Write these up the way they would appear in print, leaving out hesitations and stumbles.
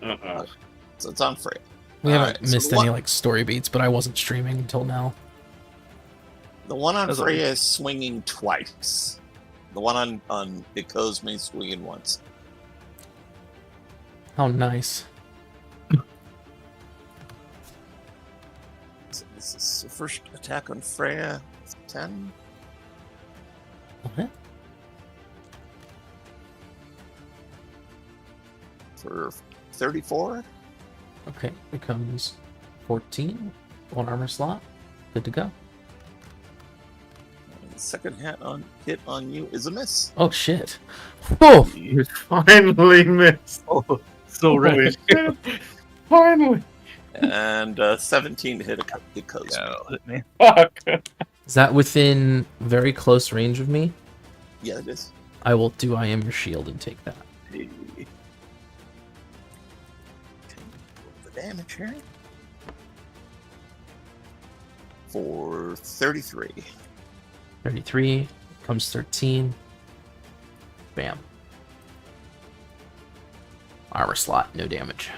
So it's on Freya. We haven't Alright, so missed any like story beats, but I wasn't streaming until now. The one on That's Freya is swinging twice. The one on Echo's me swinging once. How nice. So this is the first attack on Freya. 10. What? For 34. Okay, becomes 14. 1 armor slot. Good to go. And the second hit on you is a miss. Oh shit. Whoa! You finally missed. Oh, so ready. Finally. And 17 to hit Echo's. Yeah, hit me. Fuck. Is that within very close range of me? Yeah, it is. I will do I am your shield and take that. Okay, roll the damage here. For 33. 33 comes 13. Bam. Armor slot, no damage.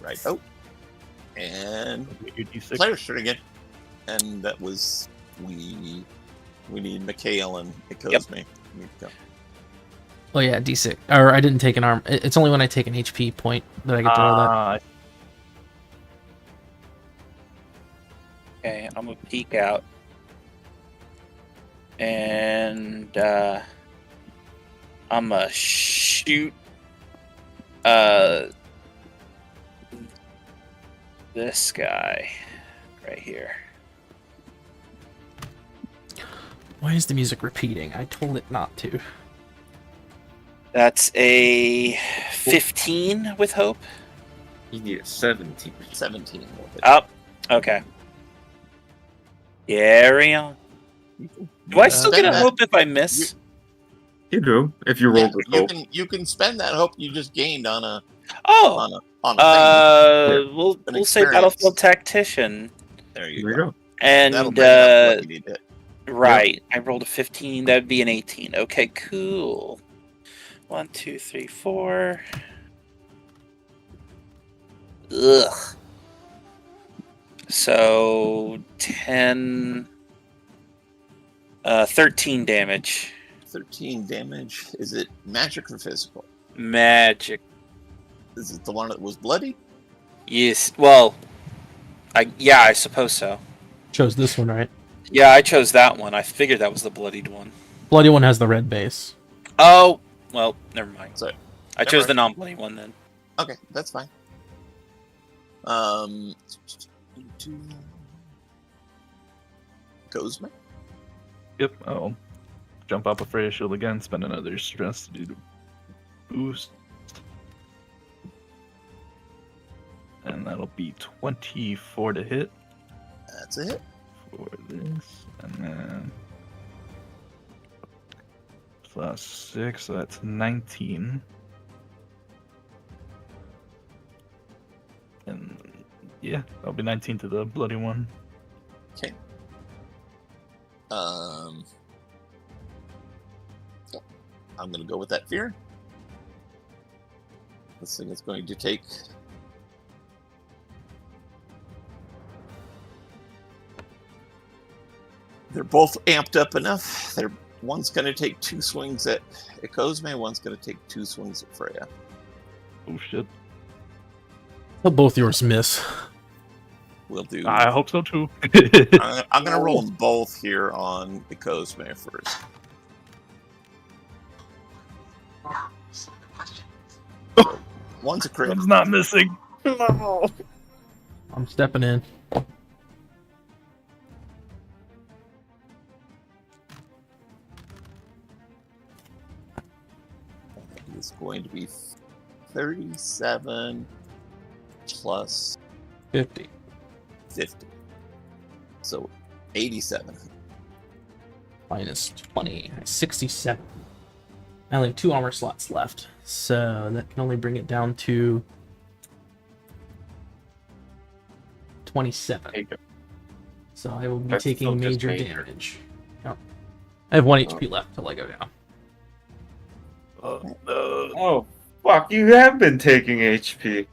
Right. Oh. And Your D6. player's turn again. And that was we need Mikhail and Echo's me. Oh yeah, D6. Or I didn't take an arm. It's only when I take an HP point that I get to roll that. Okay, I'm gonna peek out. And I'm gonna shoot this guy right here. Why is the music repeating? I told it not to. That's a 15 with hope. You need a 17. 17. Up. Okay. Carry on. Do I still get a hope if I miss? You do, if you roll with hope. You can spend that hope you just gained on a Oh. on a thing. We'll say experience. Battlefield Tactician. There you There you go. go. And That'll bring up what you need to. right, I rolled a 15. That'd be an 18. Okay, cool. 1, 2, 3, 4. Ugh. So 10, 13 damage. 13 damage. Is it magic or physical? Magic. Is it the one that was bloody? Yes. Well, I suppose so. Chose this one, right? Yeah, I chose that one. I figured that was the bloodied one. Bloody one has the red base. Oh, well, never mind. Sorry. I chose the non-bloody one then. Okay, that's fine. Goes me. Yep, I'll jump up a Freya shield again, spend another stress to do the boost. And that'll be 24 to hit That's a hit. for this. And then plus 6, so that's 19. And yeah, that'll be 19 to the bloody one. Okay. Yeah, I'm gonna go with that fear. This thing is going to take. They're both amped up enough. One's going to take 2 swings at Ekozme, one's going to take 2 swings at Freya. Oh shit. Well, both yours miss. We'll do. I hope so too. I'm going to roll them both here on Ekozme first. One's a crit. One's not missing. I'm stepping in. It's going to be 37 plus 50. 50. So 87. Minus 20. 67. I only have 2 armor slots left, so that can only bring it down to 27. So I will be That's taking still just major major. damage. Yep. I have 1 HP left till I go down. Oh, no. Oh, fuck, you have been taking HP.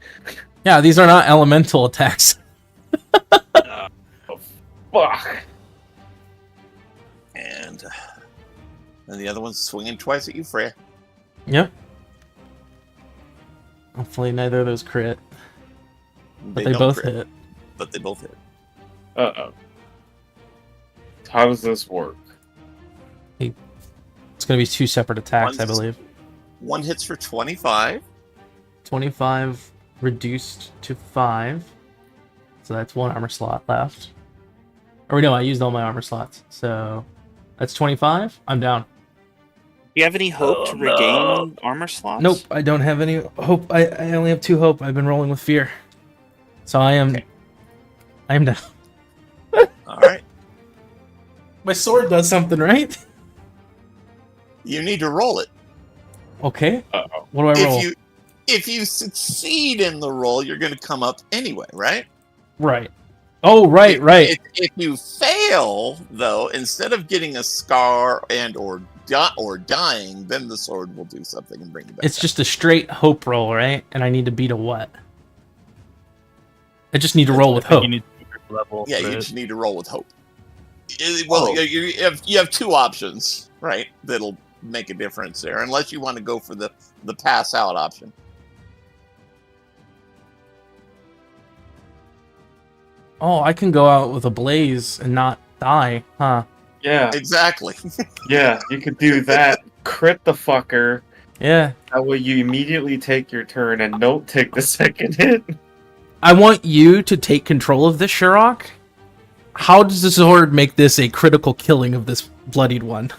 Yeah, these are not elemental attacks. Oh, fuck. And the other one's swinging twice at you, Freya. Yep. Hopefully neither of those crit. But they don't both crit, hit. But they both hit. Uh-oh. How does this work? It's going to be 2 separate attacks, I One's- believe. One hits for 25. 25 reduced to 5. So that's 1 armor slot left. Or no, I used all my armor slots. So that's 25. I'm down. Do you have any hope to regain armor slots? Nope, I don't have any hope. I only have 2 hope. I've been rolling with fear. So I am... Okay. I am down. All right. My sword does something, right? You need to roll it. Okay. Uh-oh. What do I roll? If you succeed in the roll, you're going to come up anyway, right? Right. Oh, right, right. If you fail, though, instead of getting a scar and or dying, then the sword will do something and bring you back. It's just a straight hope roll, right? And I need to beat a what? I just need to roll with hope. You need to level. Yeah, you for just it. need to roll with hope. Well, you have 2 options, right? That'll make a difference there, unless you want to go for the pass out option. Oh, I can go out with a blaze and not die, huh? Yeah, Exactly. yeah, you could do that. Crit the fucker. Yeah. That way you immediately take your turn and don't take the second hit. I want you to take control of this, Shurok. How does the sword make this a critical killing of this bloodied one?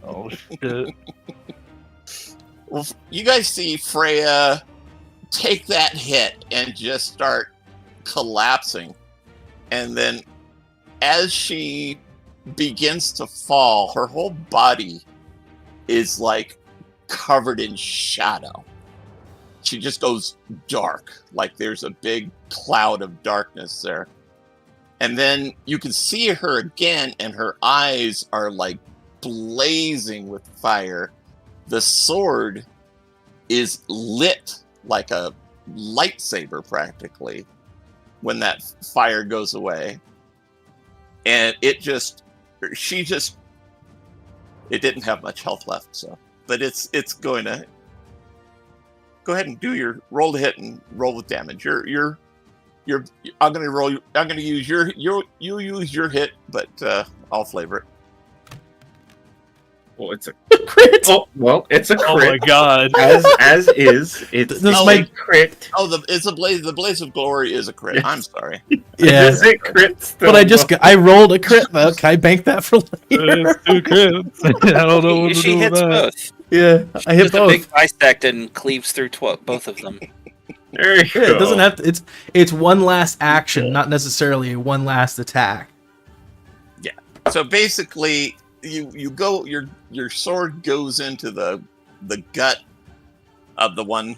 Oh shit! Well, you guys see Freya take that hit and just start collapsing. And then as she begins to fall, her whole body is like covered in shadow. She just goes dark, like there's a big cloud of darkness there. And then you can see her again, and her eyes are like blazing with fire. The sword is lit like a lightsaber practically when that fire goes away. And it didn't have much health left, so but it's going to go ahead and do your roll to hit and roll with damage. I'm gonna use you use your hit, but I'll flavor it. Well, it's a Crit! oh, well, it's a Oh my crit. god! as is. It's This a might- crit. Oh, the blaze of glory is a crit. Yes. I'm sorry. Yeah. Is it crit still? But I rolled a crit, though. Can I bank that for later? It's 2 crits. I don't know what to She do with hits that. both. Yeah, I hit Just a both. big bisect and cleaves through both of them. There you Yeah, go. it doesn't have to. It's one last action, not necessarily one last attack. So basically, you go your sword goes into the gut of the one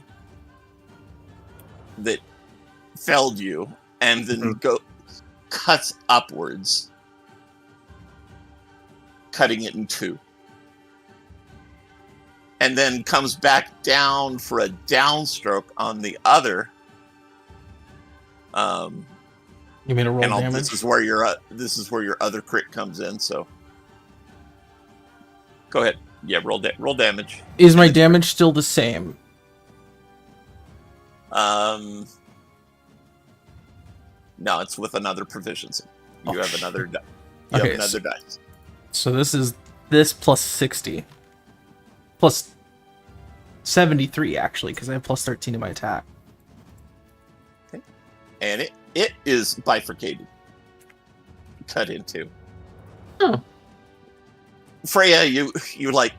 that felled you, and then cuts upwards, cutting it in 2. And then comes back down for a downstroke on the other. You mean to roll damage? This is where your other crit comes in. So go ahead. Yeah, roll damage. Is my damage still the same? No, it's with another proficiency. You have another die. You Okay, have another dice. So this plus 60. Plus 73, actually, because I have plus 13 in my attack. And it is bifurcated. Cut into. Oh. Freya, you had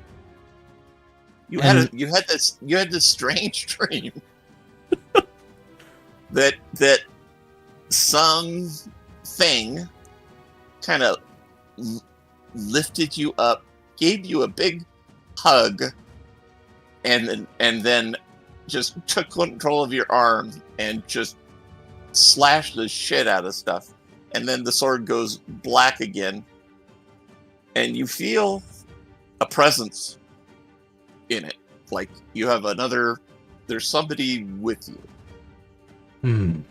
this strange dream that some thing kind of lifted you up, gave you a big hug, and then just took control of your arm and just slashed the shit out of stuff. And then the sword goes black again, and you feel a presence in it. like you have another. There's somebody with you. And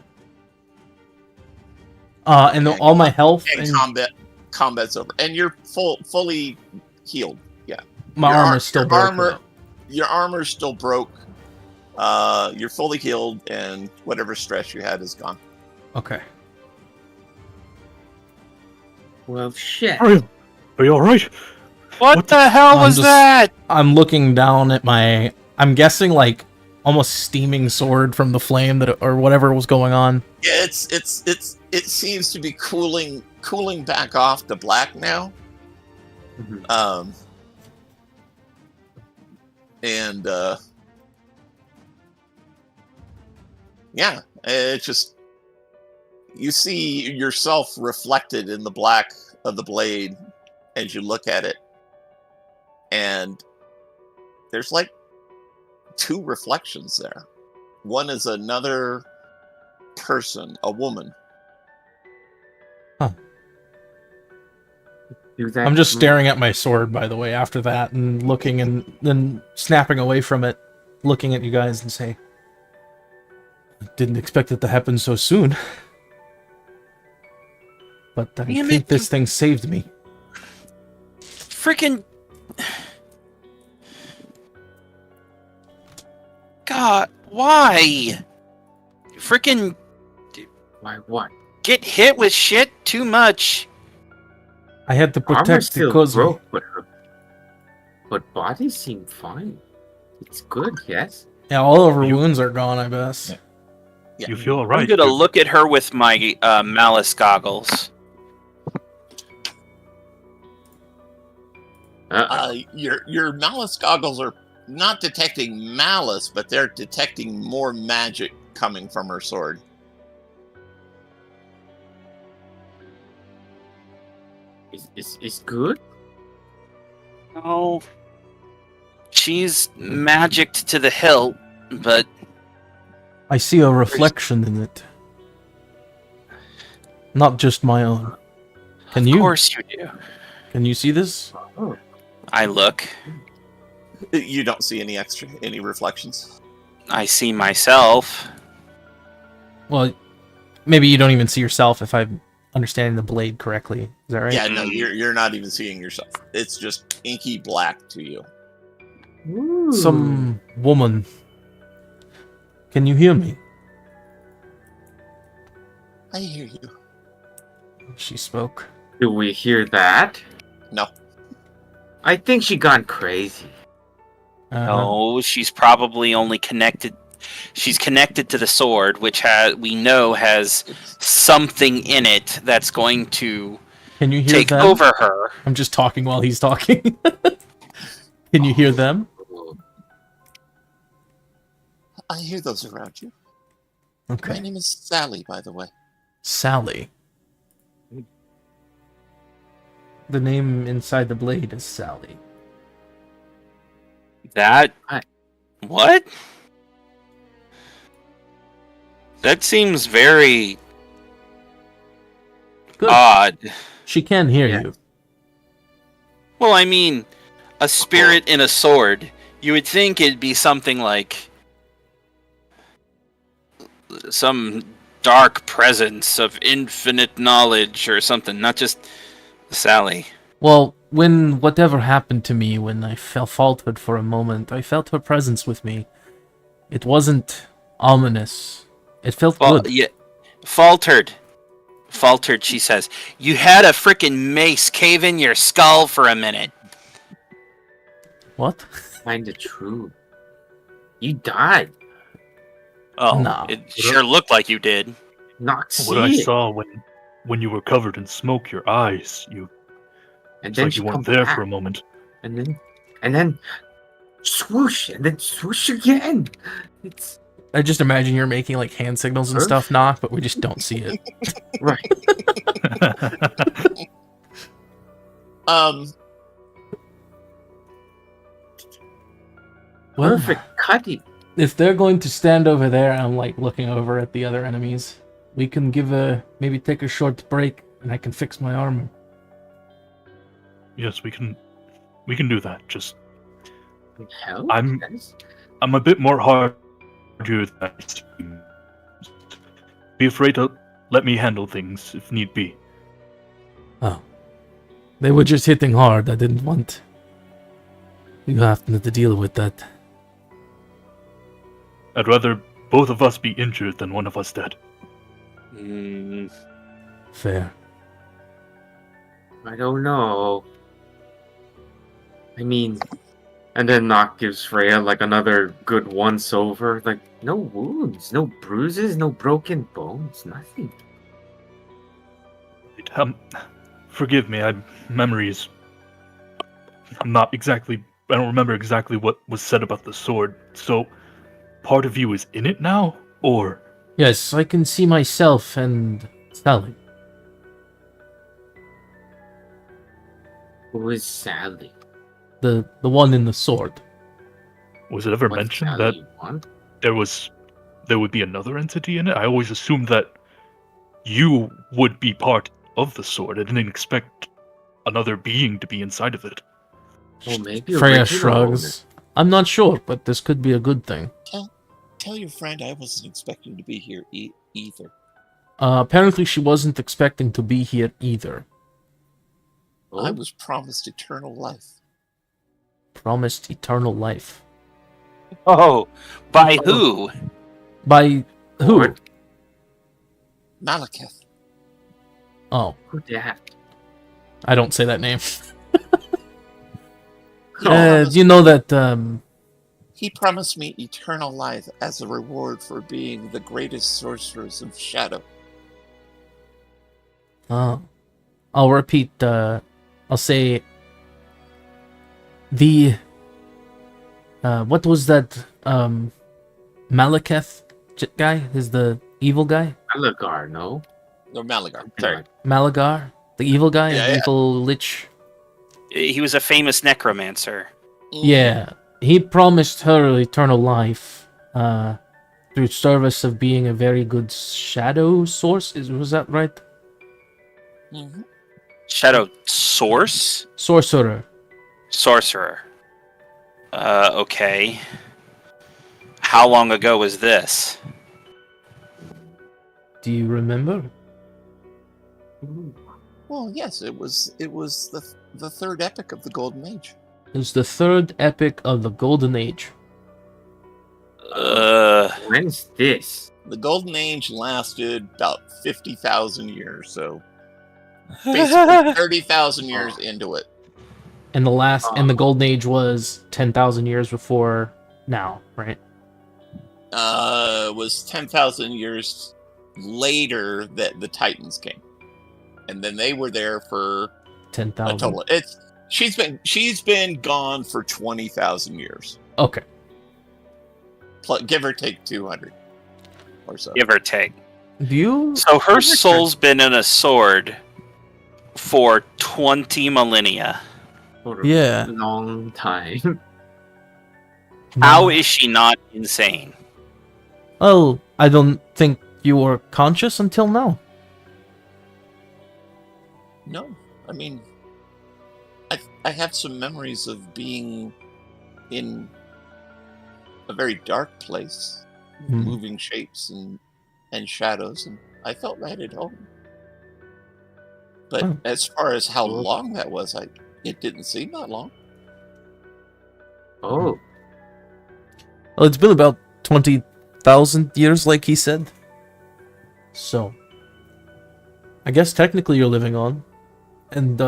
all my health And and combat's over, and you're fully healed. Yeah, my armor's still broken. Your armor's still broke. You're fully healed, and whatever stress you had is gone. Okay. Well, shit. Are you all right? What the hell was that? I'm looking down at my. I'm guessing like almost steaming sword from the flame or whatever was going on. Yeah, it seems to be cooling back off to black now. Mhm. Yeah, it just you see yourself reflected in the black of the blade as you look at it, and there's like 2 reflections there. One is another person, a woman. I'm just staring at my sword, by the way, after that, and looking and then snapping away from it, looking at you guys and say, I didn't expect it to happen so soon. But I think this thing saved me. Freaking... God, why? Freaking... Why what? Get hit with shit too much. I had to Armor protect still because broke, but bodies seem fine. It's good, yes. yeah, all of her wounds are gone, I guess. Yeah. You feel all right? I'm gonna look at her with my Malus goggles. Your Malus goggles are not detecting malice, but they're detecting more magic coming from her sword. Is good? No. She's magicked to the hilt, but I see a reflection in it. Not just my own. Can you? of course you do. Can you see this? Oh. I look. You don't see any reflections. I see myself. Well, maybe you don't even see yourself if I'm understanding the blade correctly. Is that right? Yeah, no, you're not even seeing yourself. It's just inky black to you. Ooh. Some woman. Can you hear me? I hear you. She spoke. Do we hear that? No. I think she gone crazy. No, she's probably only connected. She's connected to the sword, which we know has something in it that's going to Can you hear take them? over her. I'm just talking while he's talking. Can you hear them? I hear those around you. My Okay. name is Sally, by the way. Sally. The name inside the blade is Sally. That... What? That seems very Good. odd. She can hear Yeah. you. Well, I mean, a spirit in a sword. You would think it'd be something like some dark presence of infinite knowledge or something, not just Sally. Well, when whatever happened to me, when I faltered for a moment, I felt her presence with me. It wasn't ominous. It felt good. Yeah, faltered, she says. You had a frickin' mace cave in your skull for a minute. What? Kinda true. You died. Oh, No. it sure looked like you did. Not see What I it. saw when you were covered in smoke, your eyes, And it's then like she you weren't come there back. for a moment. And then swoosh, and then swoosh again. It's I just imagine you're making like hand signals and Earth? stuff, Knock, but we just don't see it. right. Well, Perfect cutting. if they're going to stand over there, I'm like looking over at the other enemies. We can maybe take a short break, and I can fix my armor. Yes, we can do that. Just Hell? I'm- Yes. I'm a bit more harder than I seem. Be afraid to let me handle things if need be. Oh. They were just hitting hard. I didn't want you having to deal with that. I'd rather both of us be injured than one of us dead. Fair. I don't know. I mean, and then Nock gives Freya like another good once over. Like, no wounds, no bruises, no broken bones, nothing. Forgive me, memories. I'm not exactly. I don't remember exactly what was said about the sword. So, part of you is in it now, or Yes, I can see myself and Sally. Who is Sally? The one in the sword. was it ever What mentioned Sally that you want? there would be another entity in it? I always assumed that you would be part of the sword. I didn't expect another being to be inside of it. Oh, maybe Freya original shrugs. I'm not sure, but this could be a good thing. Tell your friend I wasn't expecting to be here either. Apparently she wasn't expecting to be here either. owner. I Oh, was promised eternal life. Promised eternal life. Oh, by who? By who? Lord. Malekith. Oh, Who that? I don't say that name. Oh. You know that, He promised me eternal life as a reward for being the greatest sorceress of shadow. I'll repeat, I'll say the, what was that, Malekith guy? Is the evil guy? Alagar, no? No, Malagar. Sorry. Malagar? The evil guy? Yeah, the yeah. evil lich? He was a famous necromancer. Yeah. He promised her eternal life, through service of being a very good shadow source. Was that right? Mm-hmm. Shadow source? Sorcerer. Sorcerer. Okay. How long ago was this? Do you remember? Well, yes, it was the third epic of the Golden Age. It was the third epic of the Golden Age. When's this? The Golden Age lasted about 50,000 years, so basically 30,000 years into it. And the Golden Age was 10,000 years before now, right? It was 10,000 years later that the Titans came, and then they were there for a 10,000. total. She's been gone for 20,000 years, Okay. give or take 200 or so. Give or take. Do you? So her soul's been in a sword for 20 millennia. For a Yeah. long time. How is she not insane? Oh, I don't think you were conscious until now. No, I mean, I have some memories of being in a very dark place, moving shapes and shadows, and I felt right at home. But Oh. as far as how long that was, it didn't seem that long. Oh, Well, it's been about 20,000 years, like he said. So, I guess technically you're living on. And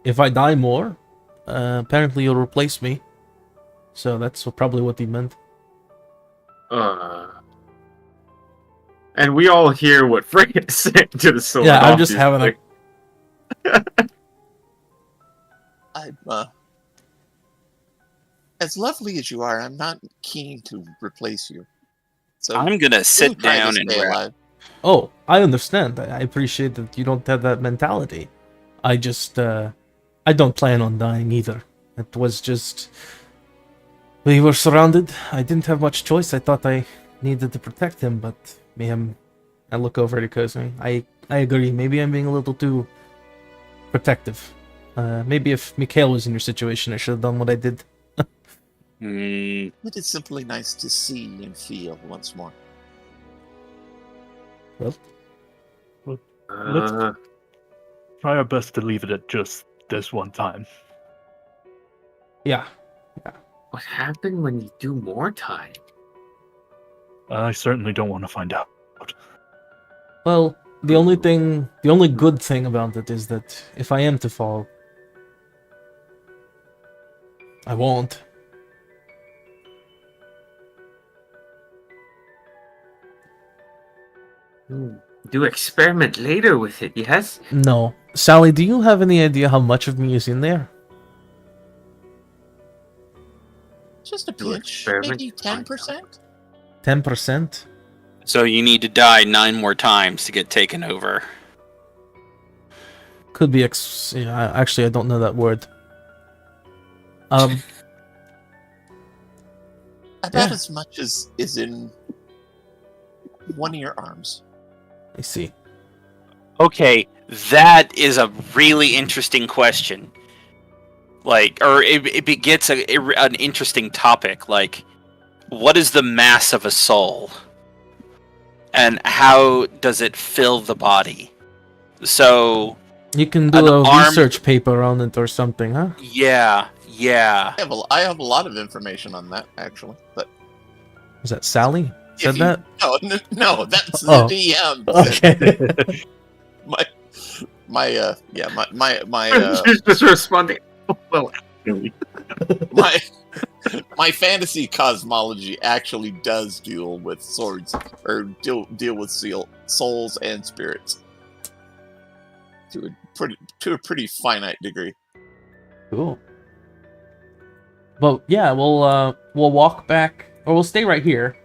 if I die more, apparently you'll replace me. So that's probably what he meant. and we all hear what Freya said to the sword. Yeah, I'm just having a... I'm as lovely as you are, I'm not keen to replace you. So I'm gonna sit do try to down and stay rest. alive. Oh, I understand. I appreciate that you don't have that mentality. I just, I don't plan on dying either. It was just... We were surrounded. I didn't have much choice. I thought I needed to protect him, but maybe I look over at Ikozu. I agree. Maybe I'm being a little too protective. Maybe if Mikhail was in your situation, I should have done what I did. Hmm. It is simply nice to see and feel once more. Let's try our best to leave it at just this one time. Yeah. What happened when you do more time? I certainly don't want to find out. Well, the only good thing about it is that if I am to fall, I won't. Do experiment later with it, yes? No. Sally, do you have any idea how much of me is in there? Just a Do pinch, experiment, maybe find 10%. 10%? So you need to die 9 more times to get taken over. Could be yeah, actually, I don't know that word. About Yeah. as much as is in one of your arms. I see. Okay, that is a really interesting question. Like, or it begets an interesting topic. Like, what is the mass of a soul? And how does it fill the body? So, You can do An a arm- research paper on it or something, huh? yeah. I have a lot of information on that, actually. But Is that Sally? if Said you- that? No, that's Oh. the DM. Okay. She's just responding. Oh, well, actually. My fantasy cosmology actually does deal with swords, or deal with souls and spirits to a pretty finite degree. Cool. Well, yeah, we'll walk back, or we'll stay right here.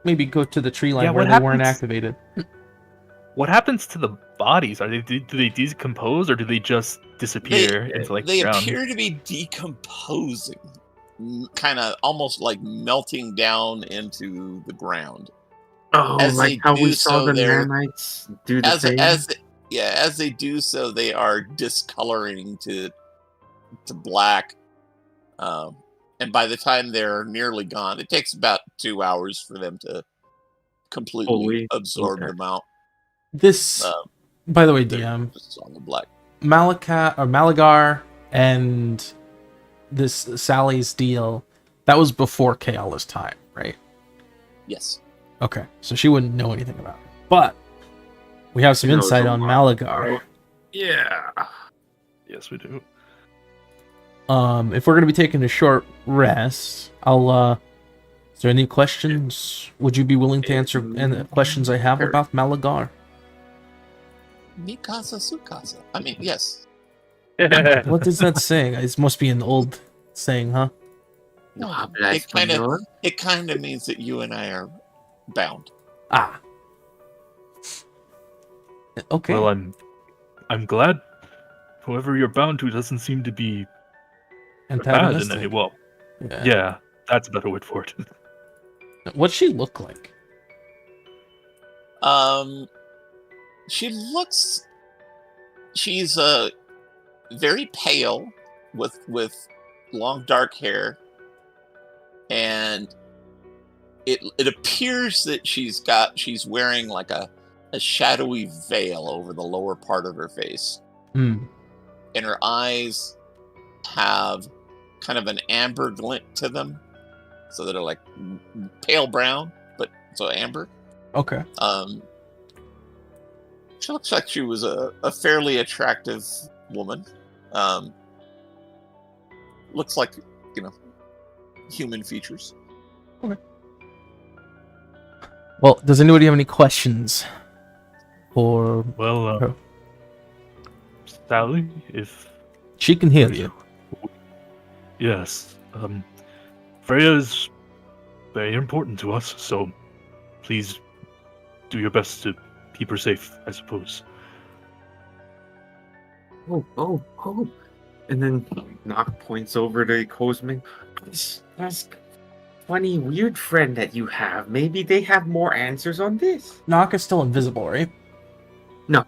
Maybe go to the tree line Yeah, where what they weren't happens- activated. What happens to the bodies? Do they decompose or do they just disappear into like They the ground? appear to be decomposing, kind of almost like melting down into the ground. Oh, As like they how do we saw so, the they're- nanites do the As same. as they do so, they are discoloring to black, and by the time they're nearly gone, it takes about 2 hours for them to completely Fully? absorb Okay. them out. This, Um, by the way, they're DM, just on the black. Malagar and this Sally's deal, that was before Kaela's time, right? Yes. Okay, so she wouldn't know anything about it. But we have some She knows insight a on lot. Malagar. Yeah. Yes, we do. If we're gonna be taking a short rest, is there any questions? Would you be willing to answer any questions I have Sure. about Malagar? Mikasa Sukasa. I mean, yes. What does that say? It must be an old saying, huh? No, Habla it kind of español. means that you and I are bound. Ah. Okay. Well, I'm glad whoever you're bound to doesn't seem to be bad in Antagonistic. any. Well, yeah, that's a better word for it. What's she look like? She's very pale with long dark hair, and it appears that she's wearing like a shadowy veil over the lower part of her face, Hmm. and her eyes have kind of an amber glint to them, so they're like pale brown, but so amber. Okay. She looks like she was a fairly attractive woman. Looks like, human features. Well, does anybody have any questions? Or Well, her? Sally, if She can hear you. yes, Freya is very important to us, so please do your best to keep her safe, I suppose. Oh. And then Nock points over to Cosmin. That's funny, weird friend that you have. Maybe they have more answers on this. Nock is still invisible, right? No.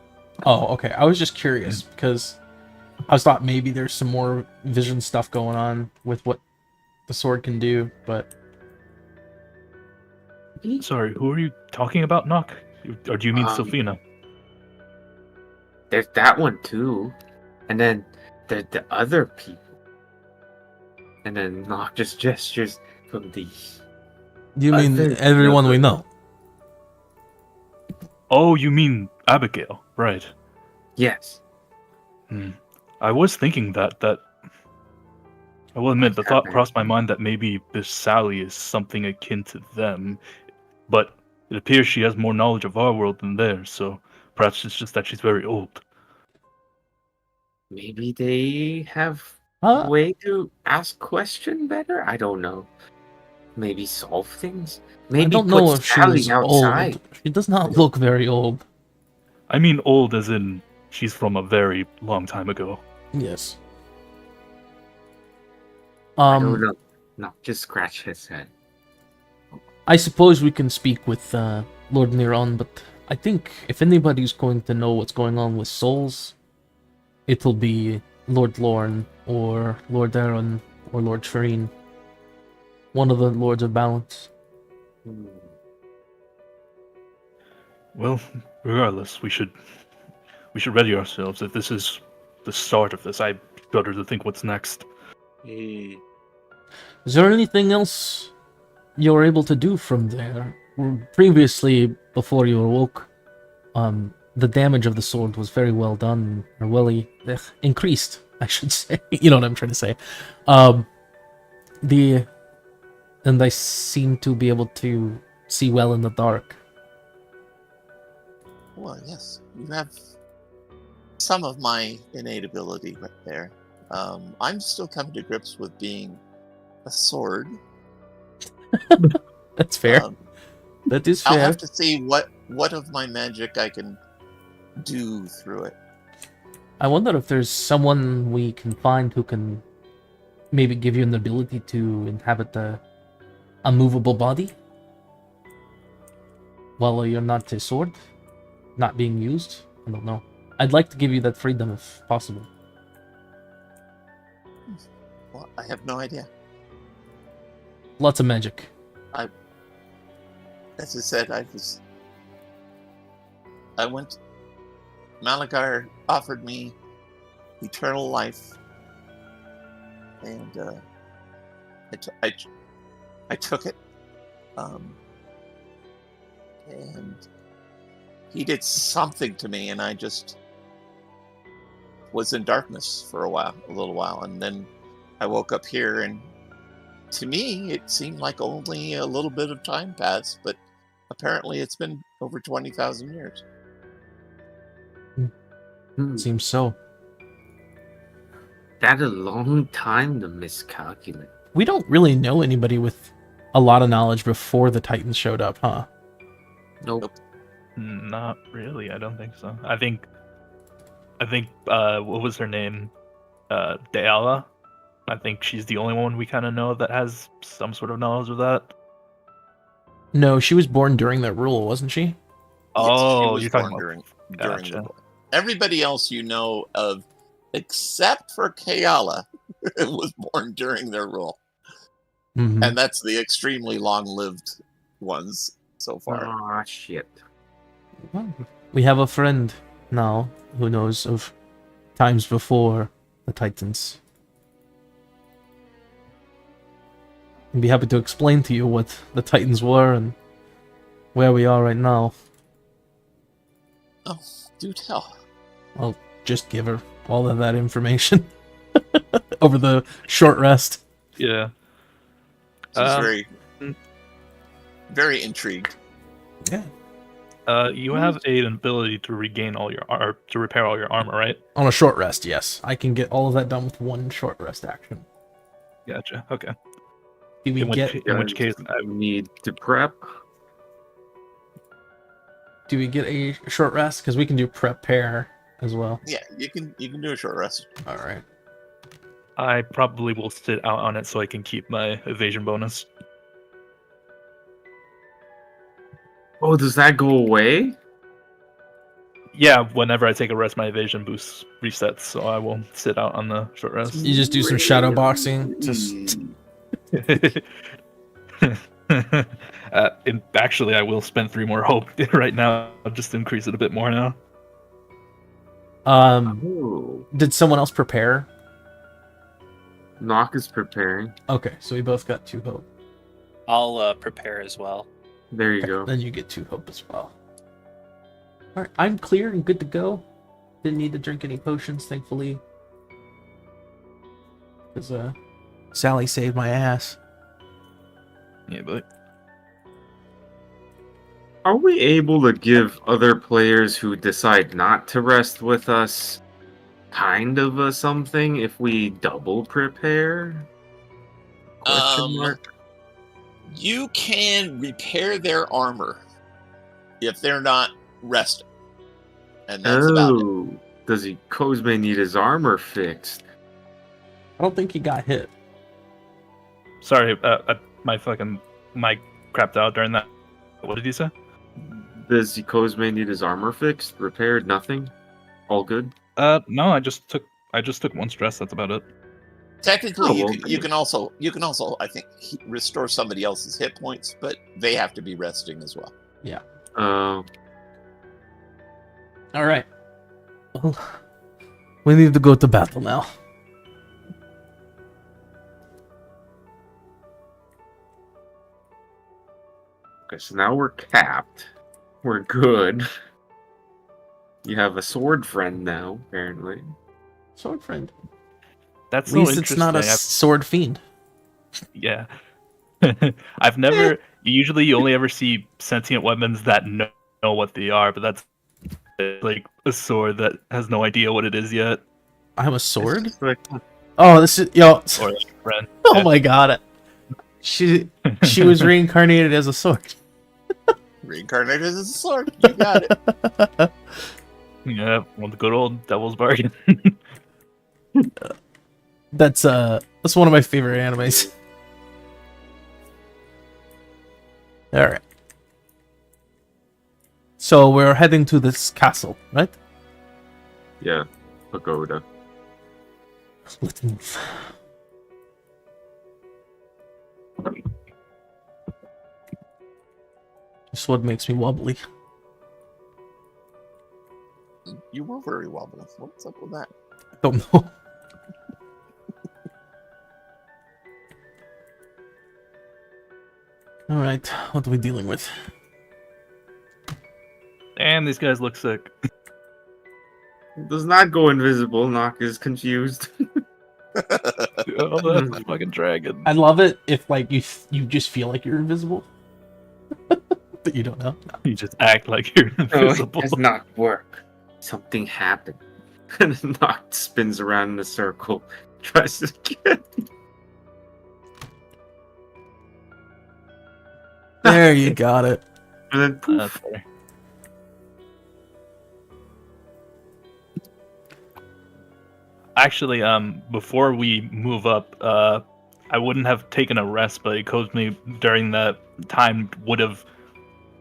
Oh, okay. I was just curious because I thought maybe there's some more vision stuff going on with what the sword can do, but Sorry, who are you talking about, Nock? Or do you mean Sylphina? There's that one too, and then there's the other people, and then not just gestures from the. you mean Other everyone we number. know? Oh, you mean Abigail, right? Yes. I was thinking that I will admit the thought happened? crossed my mind that maybe this Sally is something akin to them, but it appears she has more knowledge of our world than theirs, so perhaps it's just that she's very old. Maybe they have Huh? a way to ask question better. I don't know. Maybe solve things. Maybe I don't put know if Sally she's outside. old. She does not look very old. I mean old as in she's from a very long time ago. Yes. I don't know. No, just scratch his head. I suppose we can speak with Lord Neron, but I think if anybody's going to know what's going on with souls, it'll be Lord Lorne or Lord Aaron or Lord Serene. One of the Lords of Balance. Well, regardless, we should ready ourselves. If this is the start of this, I shudder to think what's next. Is there anything else you were able to do from there? Previously, before you awoke, the damage of the sword was very well done, or increased, I should say. You know what I'm trying to say. And I seem to be able to see well in the dark. Well, yes, you have some of my innate ability right there. I'm still coming to grips with being a sword. That's fair. That is fair. I'll have to see what of my magic I can do through it. I wonder if there's someone we can find who can maybe give you an ability to inhabit a movable body while you're not a sword, not being used. I don't know. I'd like to give you that freedom if possible. Well, I have no idea. Lots of magic. As I said, I went. Malagar offered me eternal life, and I took it. And he did something to me, and I just was in darkness for a little while, and then I woke up here, and to me, it seemed like only a little bit of time passed, but apparently it's been over 20,000 years. Seems so. That's a long time to miscalculate. We don't really know anybody with a lot of knowledge before the Titans showed up, huh? Nope. Not really. I don't think so. I think. What was her name? Deala. I think she's the only one we kind of know that has some sort of knowledge of that. No, she was born during their rule, wasn't she? Oh, she you're was talking born about during Gotcha. the war. Everybody else you know of, except for Kayala, was born during their rule. Mm-hmm. And that's the extremely long-lived ones so far. Ah, shit. Well, we have a friend now who knows of times before the Titans. I'd be happy to explain to you what the Titans were and where we are right now. Oh, do tell. I'll just give her all of that information over the short rest. Yeah. She's very intrigued. Yeah. You have an ability to regain to repair all your armor, right? On a short rest, yes. I can get all of that done with one short rest action. Gotcha. Okay. Do we In which case, I need to prep. Do we get a short rest? Because we can do prepare as well. Yeah, you can do a short rest. All right. I probably will sit out on it so I can keep my evasion bonus. Oh, does that go away? Yeah, whenever I take a rest, my evasion boost resets, so I will sit out on the short rest. You just do some shadow boxing. Just Actually, I will spend 3 more hope right now, just to increase it a bit more now. Oh, did someone else prepare? Nock is preparing. Okay, so we both got 2 hope. I'll prepare as well. There you Okay, go. then you get 2 hope as well. Alright, I'm clear and good to go. Didn't need to drink any potions, thankfully. Because Sally saved my ass. Yeah, but Are we able to give other players who decide not to rest with us kind of a something if we double prepare? Question mark. You can repair their armor if they're not resting, and that's about it. Oh, does he Cosme need his armor fixed? I don't think he got hit. sorry, my fucking mic crapped out during that. What did you say? Does Cosme need his armor fixed? Repaired? Nothing? All good? No, I just took 1 stress. That's about it. Technically, Oh, you well, can, you can also I think restore somebody else's hit points, but they have to be resting as well. Alright. Well, we need to go to battle now. Okay, so now we're capped. We're good. You have a sword friend now, apparently. Sword friend. That's At so least interesting. it's not a sword fiend. Yeah. I've never. Usually, you only ever see sentient weapons that know what they are, but that's like a sword that has no idea what it is yet. I have a sword? It's like, Oh, this is... Yo. Or like a friend. Oh my god. She was reincarnated as a sword. Reincarnated as a sword. You got it. Yeah, well, the good old devil's bargain. That's one of my favorite animes. Alright. So we're heading to this castle, right? yeah, pagoda. Let's move. This one makes me wobbly. You were very wobbly. What's up with that? I don't know. Alright, what are we dealing with? And these guys look sick. Does not go invisible. Nock is confused. Oh, that's a fucking dragon. I love it if like you just feel like you're invisible. But you don't know. You just act like you're No, invisible. it does not work. Something happened. And Nock spins around in a circle. Tries to get. There you got it. And then poof. That's fair. Actually, before we move up, I wouldn't have taken a rest, but Cosme during that time would have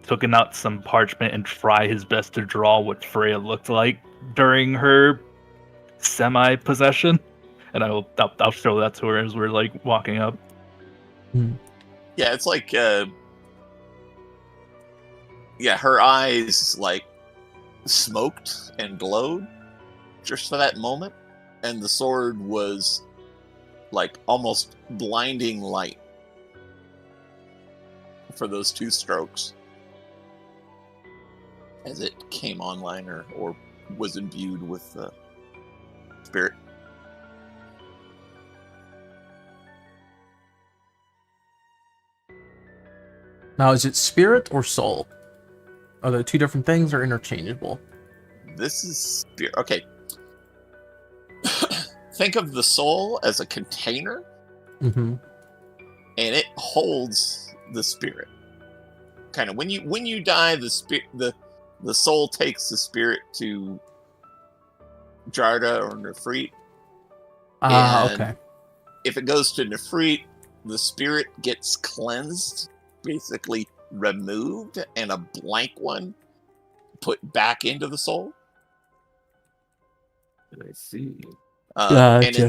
taken out some parchment and try his best to draw what Freya looked like during her semi-possession, and I'll show that to her as we're like walking up. Yeah, it's like, yeah, her eyes like smoked and glowed just for that moment, and the sword was like almost blinding light for those 2 strokes as it came online or was imbued with the spirit. Now, is it spirit or soul? Are they 2 different things or interchangeable? This is spirit. Okay. Think of the soul as a container, Mm-hmm. and it holds the spirit. Kind of when you die, the soul takes the spirit to Jarda or Nefrit. Ah, And okay. if it goes to Nefrit, the spirit gets cleansed, basically removed, and a blank one put back into the soul. I see. And Gotcha.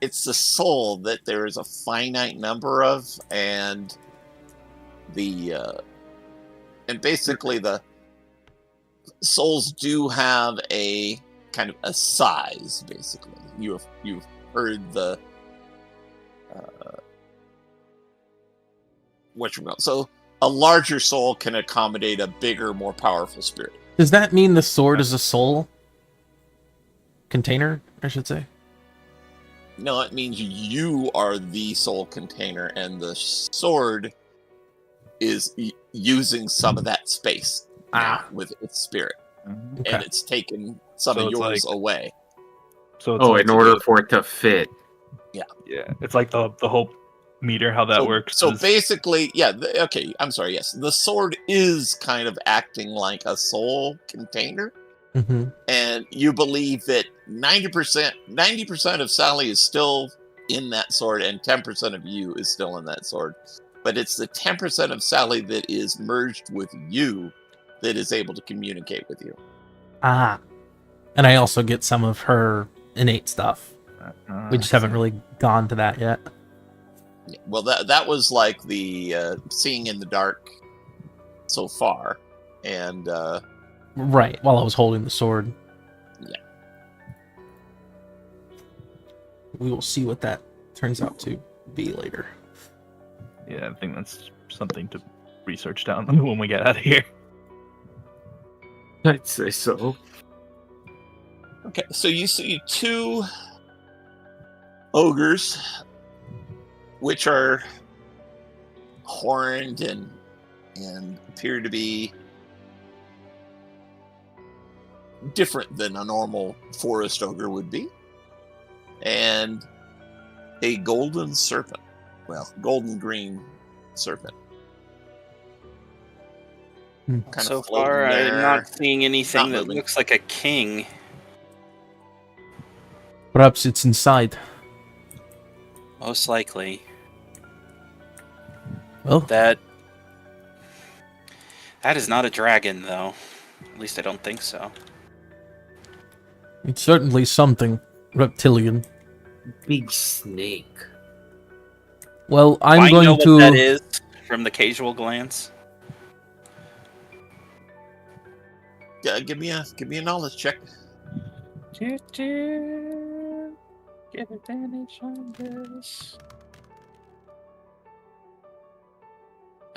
it's the soul that there is a finite number of, and basically the souls do have a kind of a size. Basically, you've heard the so a larger soul can accommodate a bigger, more powerful spirit. Does that mean the sword is a soul container, I should say? No, it means you are the soul container, and the sword is using some of that space now with its spirit, Okay. and it's taken some So of it's yours like- away. So it's Oh, like, in order for it to fit. yeah, it's like the whole meter, how that works. So is- basically, yeah. Okay, I'm sorry. Yes, the sword is kind of acting like a soul container, Mm-hmm. and you believe that 90% of Sally is still in that sword, and 10% of you is still in that sword. But it's the 10% of Sally that is merged with you that is able to communicate with you. Ah. And I also get some of her innate stuff. We just haven't really gone to that yet. Yeah, well, that was like the seeing in the dark so far, and Right, while I was holding the sword. Yeah. We will see what that turns out to be later. Yeah, I think that's something to research down when we get out of here. I'd say so. okay. So you see two ogres, which are horned and appear to be different than a normal forest ogre would be, and a golden serpent. Well, golden green serpent. Kind of So floating far, I'm there. not seeing anything Not that moving. looks like a king. Perhaps it's inside. Most likely. Well, That is not a dragon, though. At least I don't think so. it's certainly something reptilian. Big snake. Well, Do I I'm going know what to. that is from the casual glance. Give me a knowledge check. Get advantage on this.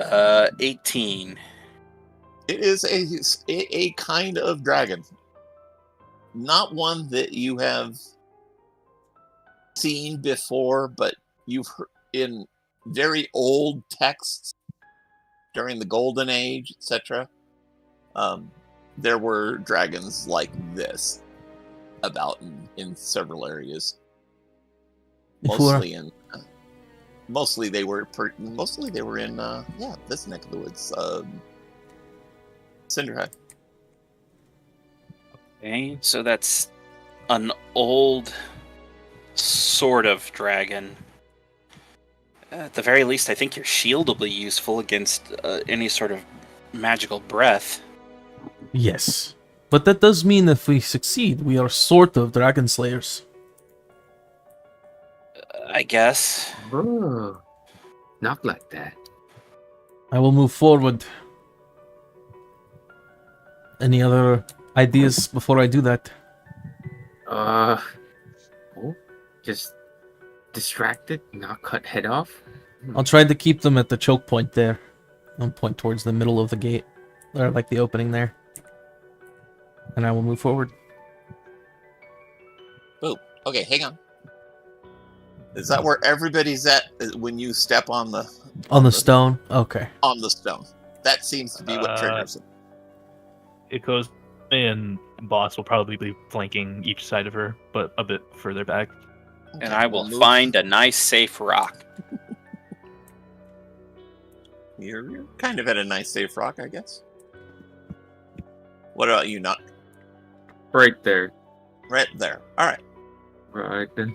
18. It is a kind of dragon, not one that you have seen before, but you've heard in very old texts during the Golden Age, etc. There were dragons like this about in several areas. Mostly they were in this neck of the woods, Cinderhead. Okay, so that's an old sort of dragon. At the very least, I think your shield will be useful against any sort of magical breath. Yes. But that does mean if we succeed, we are sort of dragon slayers. I guess. Oh, not like that. I will move forward. Any other ideas before I do that? Just distracted, not cut head off. I'll try to keep them at the choke point there. I'll point towards the middle of the gate. Or like the opening there. And I will move forward. Oh, okay, hang on. Is that where everybody's at when you step on the stone? Okay. on the stone? That seems to be what triggers it. It goes, and Boss will probably be flanking each side of her, but a bit further back. And I will we'll move. find a nice, safe rock. You're kind of at a nice safe rock, I guess. What about you, Nut? Right there. Right there. All right. Right then.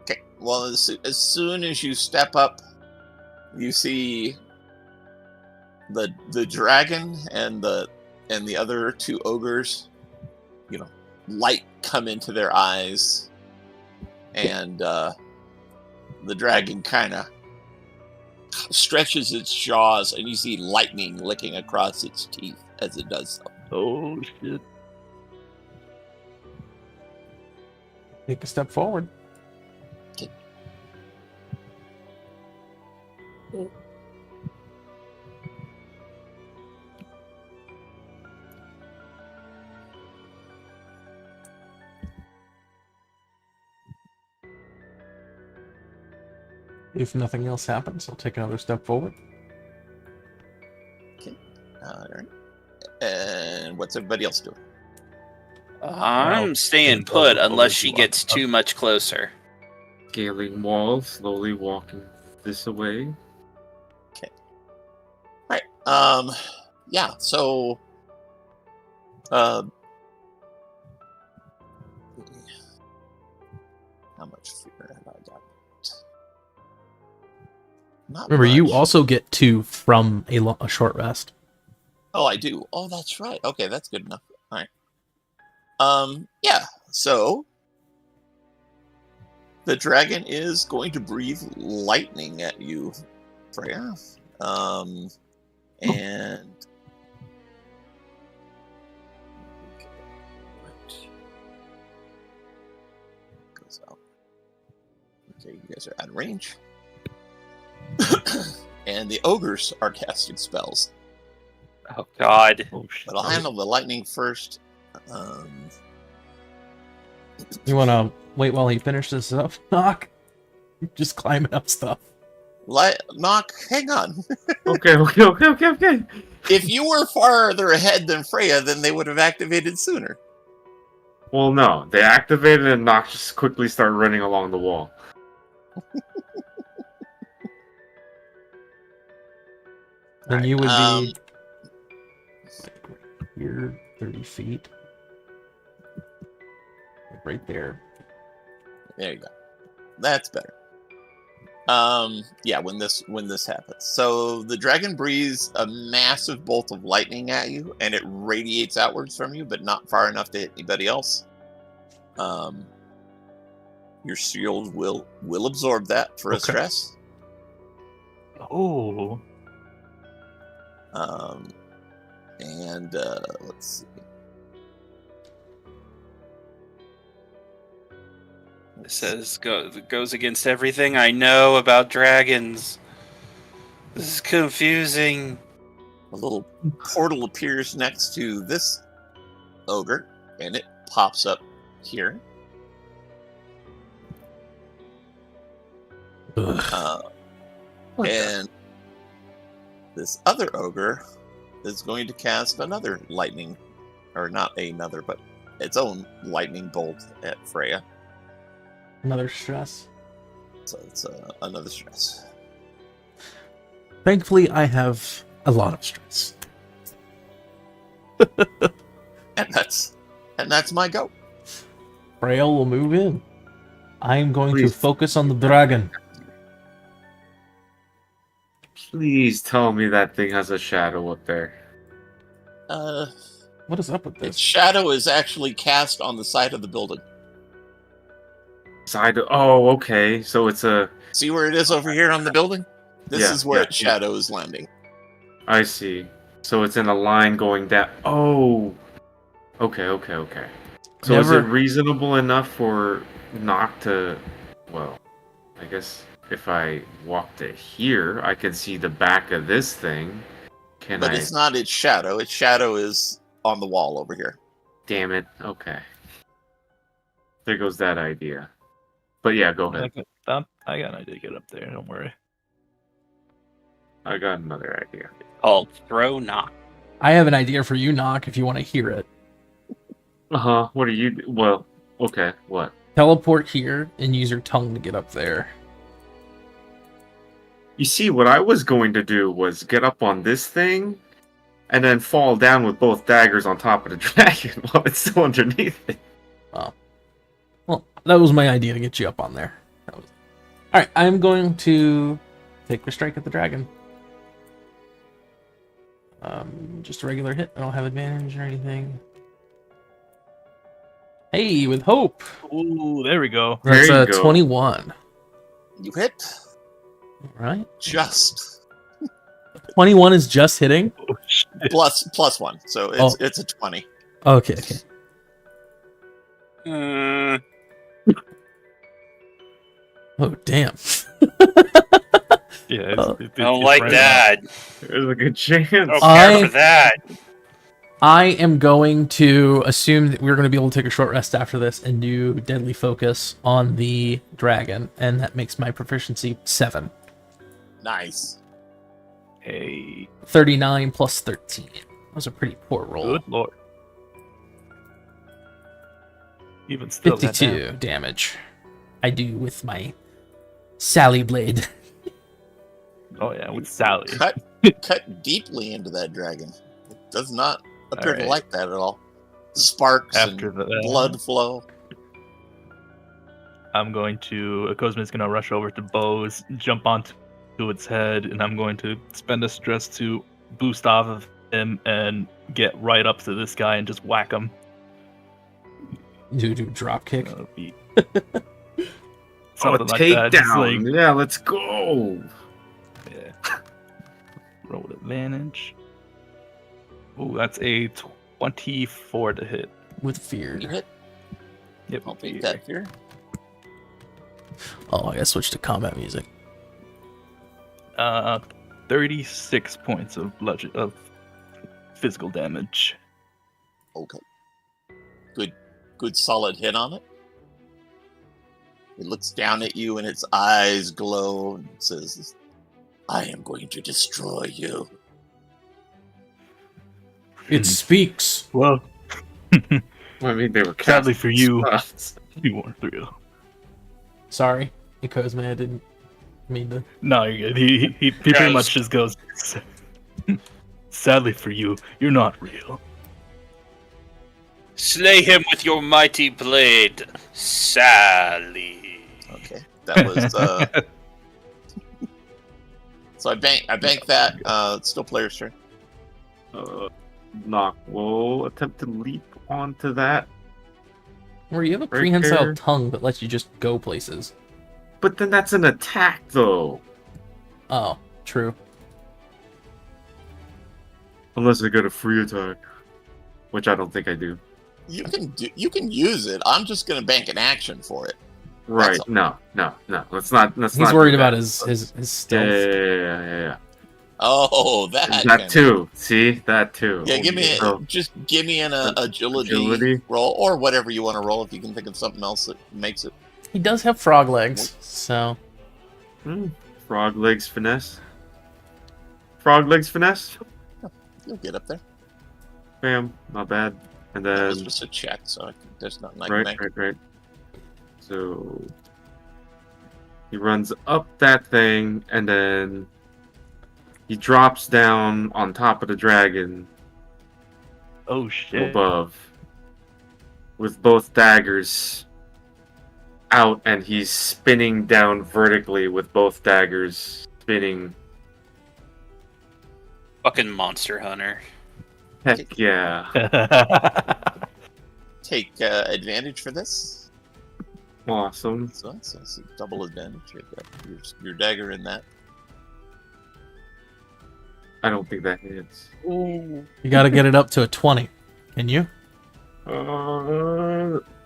Okay. Well, as soon as you step up, you see the dragon and the other two ogres, light come into their eyes, and the dragon kind of stretches its jaws, and you see lightning licking across its teeth as it does so. Oh shit! Take a step forward. Okay. If nothing else happens, I'll take another step forward. All right. And what's everybody else doing? I'm staying put unless she gets too much closer. Scaling walls, slowly walking this away. Right. Yeah. So, how much fear have I got? Not Remember, you much. also get 2 from a short rest. Oh, I do. Oh, that's right. Okay, that's good enough. All right. Yeah. So the dragon is going to breathe lightning at you, Freya. And goes out. Okay, you guys are out of range. And the ogres are casting spells. Oh God! Oh shit! But I'll handle the lightning first. You want to wait while he finishes up, Knock? Just climbing up stuff. Knock, hang on. Okay. If you were farther ahead than Freya, then they would have activated sooner. Well, no. They activated and Nox just quickly started running along the wall. Then you would be Um, here, 30 feet. Like right there. There you go. That's better. Yeah, when this happens. So the dragon breathes a massive bolt of lightning at you, and it radiates outwards from you, but not far enough to hit anybody else. Your shield will absorb that for a Okay. stress. Oh, And let's see. It says goes against everything I know about dragons. This is confusing. A little portal appears next to this ogre, and it pops up here. And this other ogre is going to cast another lightning, or not another, but its own lightning bolt at Freya. Another stress. So it's another stress. Thankfully, I have a lot of stress. And that's my go. Frail will move in. I am going Please. to focus on the dragon. Please tell me that thing has a shadow up there. What is up with Its this? shadow is actually cast on the side of the building. Oh, okay. So it's a... See where it is over here on the building? This Yeah, is where yeah, its shadow is landing. I see. So it's in a line going down... Oh! Okay. So is it reasonable enough for Nock to... Well, I guess if I walk to here, I can see the back of this thing. But it's not its shadow. Its shadow is on the wall over here. Damn it. Okay. There goes that idea. But yeah, go ahead. I got an idea to get up there. Don't worry. I got another idea. Called throw knock. I have an idea for you, Knock, if you want to hear it. Uh-huh. What are you... Well, okay. What? Teleport here and use your tongue to get up there. You see, what I was going to do was get up on this thing and then fall down with both daggers on top of the dragon while it's still underneath it. Well, that was my idea to get you up on there. Alright, I'm going to take the strike at the dragon. Just a regular hit. I don't have advantage or anything. Hey, with hope. Ooh, there we go. There That's you a go. 21. You hit All right. just 21 is just hitting. Oh, shit. plus one, so it's a 20. Okay. Oh, damn. Yeah, I don't like right that. There's a good chance. Don't I- care for that. I am going to assume that we're going to be able to take a short rest after this and do deadly focus on the dragon, and that makes my proficiency 7. Nice. Hey, 39 plus 13. That was a pretty poor roll. good lord. Even still, 52 damage. I do with my Sally blade. Oh yeah, with Sally. Cut deeply into that dragon. It does not appear to Alright. like that at all. Sparks After and that, blood flow. I'm going to. Cosmi's going to rush over to Bose, jump onto its head, and I'm going to spend a stress to boost off of him and get right up to this guy and just whack him. Do drop kick. That'll be Oh, something like that. Just takedown. like, Yeah, let's go. yeah. Roll with advantage. Ooh, that's a 24 to hit. With fear. You hit. Yep. I'll take that here. Oh, I gotta switch to combat music. 36 points of physical damage. Okay. Good solid hit on it. It looks down at you and its eyes glow and says, I am going to destroy you. It speaks. Well, I mean, they were sadly for you, spells. you weren't real. Sorry, because man, I didn't mean to. No, you're good. He pretty much just goes. Sadly for you, you're not real. Slay him with your mighty blade, Sally. Okay. That was so I bank that. It's still player's turn. Knock will attempt to leap onto that, Or you have a Right prehensile there. tongue that lets you just go places. but then that's an attack, though. Oh, true. Unless I get a free attack, which I don't think I do. You can use it. I'm just gonna bank an action for it. Right? all. No. Let's not. He's worried about his stealth. Yeah. Oh, that That can- too. See that too. Yeah, give me So, an agility, Agility? roll or whatever you want to roll if you can think of something else that makes it. He does have frog legs, so frog legs finesse. Frog legs finesse. You'll get up there. Bam. Not bad. And That then was just a check, so there's nothing I can make. right. So he runs up that thing, and then he drops down on top of the dragon Oh shit! above, with both daggers out, and he's spinning down vertically with both daggers spinning. Fucking monster hunter. Heck yeah! Take advantage for this. Awesome. So that's a double advantage. You got your dagger in that. I don't think that hits. you got to get it up to a 20. Can you?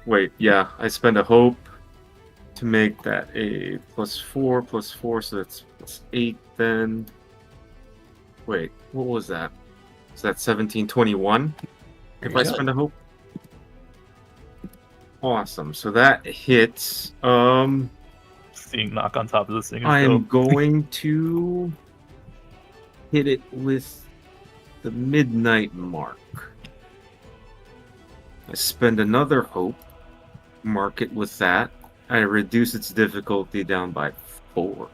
Wait, yeah, I spend a hope to make that a +4, so that's +8 then. Wait, what was that? Is that 1721? If I Very good. spend a hope? Awesome, so that hits. Seeing knock on top of this thing. Is I am dope. going to hit it with the midnight mark. I spend another hope, mark it with that. I reduce its difficulty down by 4.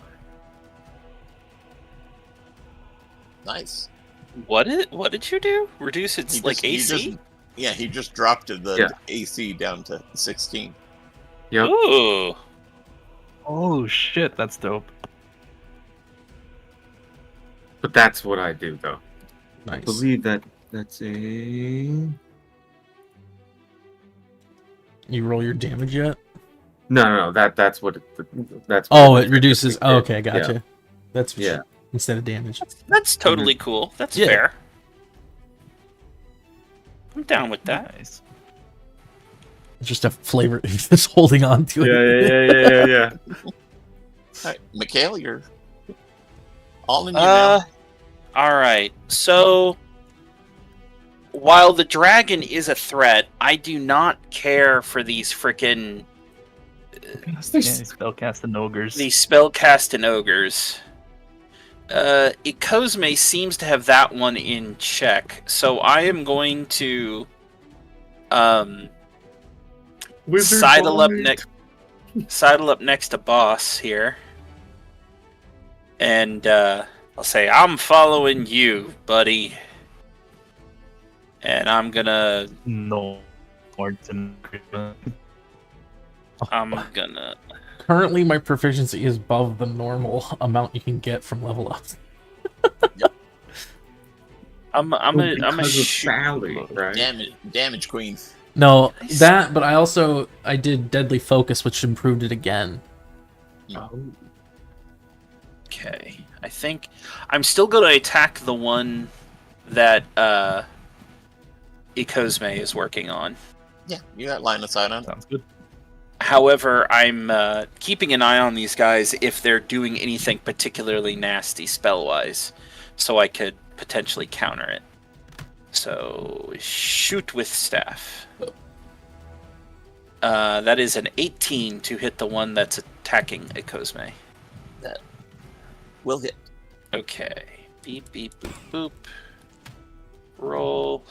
Nice. What did you do? Reduce its He like just- he AC? just- yeah, he just dropped the Yeah. AC down to 16. Yep. Ooh. Oh shit, that's dope. But that's what I do, though. I Nice. believe that's a You roll your damage yet? No. That's what. That's. Oh, what it reduces. did. Oh, okay, gotcha. Yeah. That's what Yeah. instead of damage. That's totally cool. That's Yeah. fair. I'm down with that. Nice. Just a flavor just holding on to it. Yeah. All right, Mikhail, you're all in you now. All right. So, while the dragon is a threat, I do not care for these frickin' Yeah, spellcasting ogres. these spellcasting ogres. Ikozme seems to have that one in check, so I am going to sidle up next to boss here, and I'll say, I'm following you, buddy, and I'm gonna Currently, my proficiency is above the normal amount you can get from level up. I'm a shoot. shoot. Right? Damage queen. No, Nice. that, but I did Deadly Focus, which improved it again. Oh. Okay, I think I'm still going to attack the one that Ikozme is working on. Yeah, you got line of sight on. Sounds good. However, I'm keeping an eye on these guys if they're doing anything particularly nasty spell-wise, so I could potentially counter it. So, shoot with staff. That is an 18 to hit the one that's attacking Ikozme. Will hit. Okay. Beep, beep, boop, boop. Roll.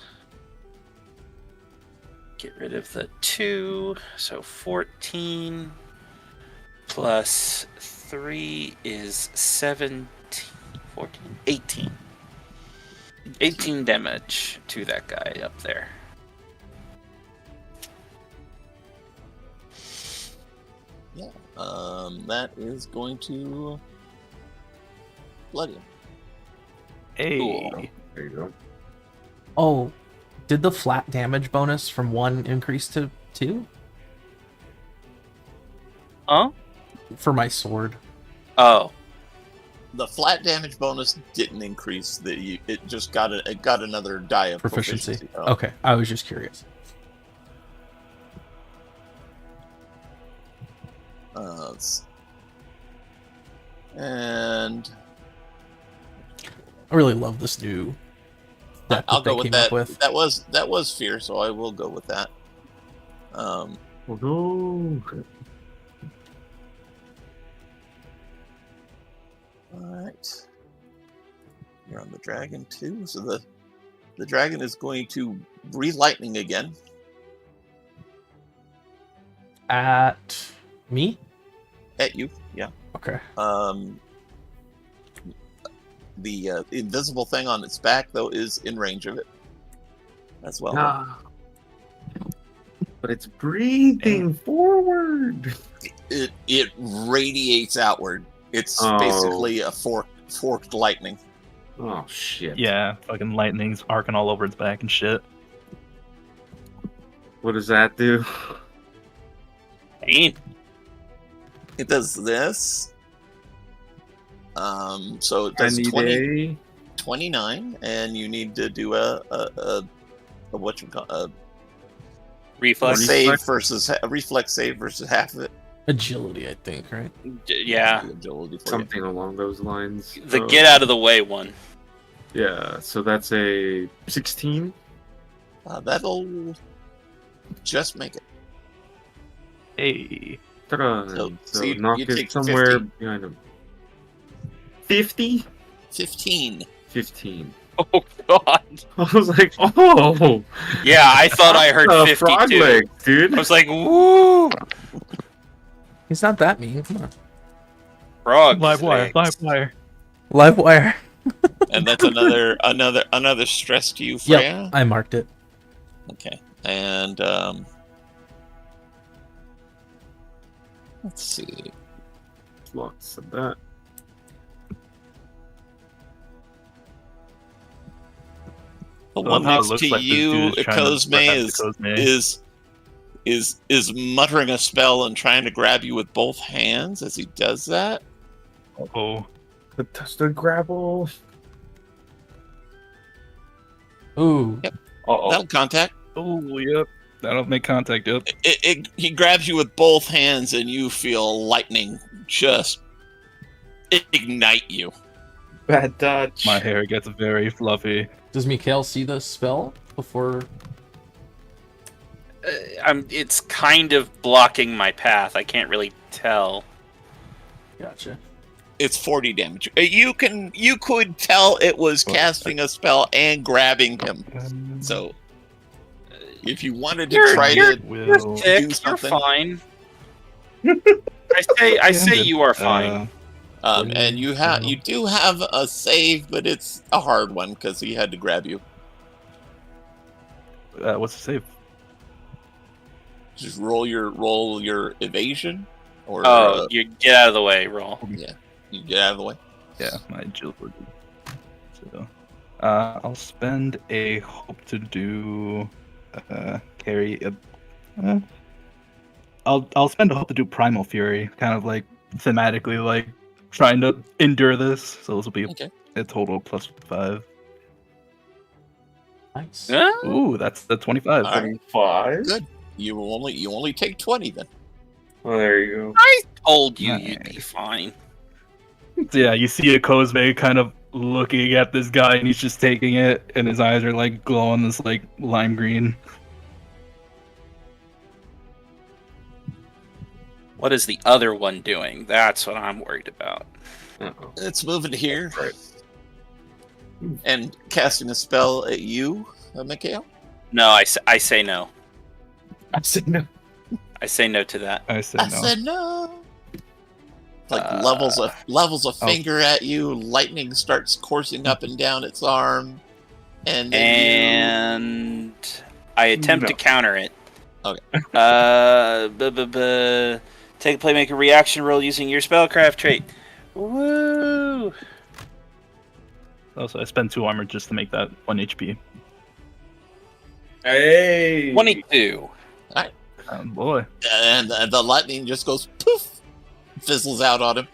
Get rid of the 2. So 14 plus 3 is 17. 14? 18. 18 damage to that guy up there. Yeah. That is going to blood him. Hey. Cool. There you go. Oh, did the flat damage bonus from 1 increase to 2? Huh? For my sword. Oh. The flat damage bonus didn't increase. It just got another die of Proficiency. Oh. Okay, I was just curious. And I really love this new deck I'll that go they with came that. up with. That was fear, so I will go with that. We'll go. All right. You're on the dragon too, so the dragon is going to breathe lightning again. At me? At you, yeah. Okay. The invisible thing on its back, though, is in range of it as well. Ah. But it's breathing forward. It radiates outward. It's Oh. basically a forked lightning. Oh shit. Yeah, fucking lightning's arcing all over its back and shit. What does that do? Ain't. It does this. So it does 29, and you need to do a what you call a Reflex. save versus a reflex save versus half of it. Agility, I think, right? Yeah. Agility for you. Something along those lines. The get out of the way one. Yeah, so that's a 16. That'll just make it. Hey. Ta-da. So So you knock take it somewhere 50. behind him. 50? 15. 15. Oh god. I was like, oh! Yeah, I thought I heard Frog 52. legs, dude. I was like, woo! He's not that mean. Come on. Frog. Live wire, legs. live wire. Live wire. And that's another stress to you, Freya. Yep, I marked it. Okay. And let's see. Lots of that. The Love one how it next looks to like this you, dude is trying to Ikozme, perhaps Ikozme. is is muttering a spell and trying to grab you with both hands as he does that. Oh, The Tester Grapple. Ooh. Yep. Uh-oh. That'll contact. oh, yep. That'll make contact. Yep. He grabs you with both hands, and you feel lightning just ignite you. Bad dodge. My hair gets very fluffy. Does Mikhail see the spell before? It's kind of blocking my path. I can't really tell. Gotcha. It's 40 damage. You could tell it was casting a spell and grabbing him. So if you wanted to try to Will Thick, do you're something. fine. I say you are fine. And you do have a save, but it's a hard one because he had to grab you. What's the save? Just roll your evasion, or You get out of the way, roll. you get out of the way. Yeah, my agility. So, I'll spend a hope to do carry a. I'll spend a hope to do primal fury, kind of like thematically, like trying to endure this. So this will be Okay. a total plus 5. Nice. Huh? Ooh, that's the 25. All right. 5. Good. You only take 20 then. Oh, there you go. I told you you'd be Nice. fine. So yeah, you see a Kozme kind of looking at this guy, and he's just taking it, and his eyes are like glowing this like lime green. What is the other one doing? That's what I'm worried about. Uh-oh. It's moving here Right. and casting a spell at you, Mikhail. No, I say no. I said no. I say no to that. I said I no. said no. Like Uh, levels a finger at you. Lightning starts coursing up and down its arm, and then And I attempt to No. counter it. Okay. Take a playmaker reaction roll using your spellcraft trait. Woo! Also, I spend 2 armor just to make that 1 HP. Hey. 22. Boy. and the lightning just goes poof, fizzles out on him.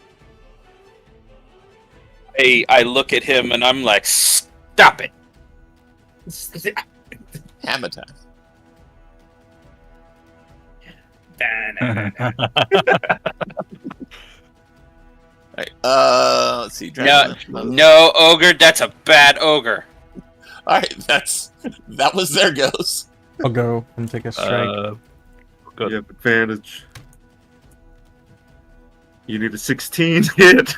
I look at him and I'm like, stop it. Hammer time. All right. Let's see. No, ogre, that's a bad ogre. All right. That was their goes. I'll go and take a strike. Good. You have advantage. You need a 16 hit.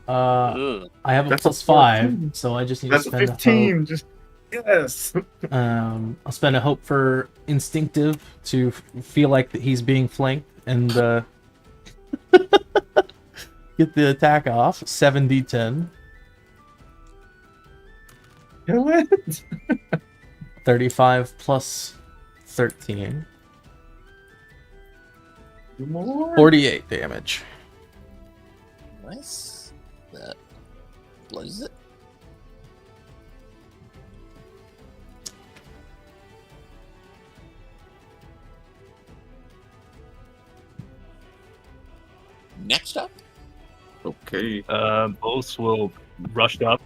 Ugh. I have a That's a plus 5, 14. so I just need That's to a spend 15. Just yes. a hope. I'll spend a hope for instinctive to feel like that he's being flanked and get the attack off. 7d10. Kill it. 35 plus 13. More. 48 damage. Nice. That bludgeons it. Next up, Okay. Both will rush up,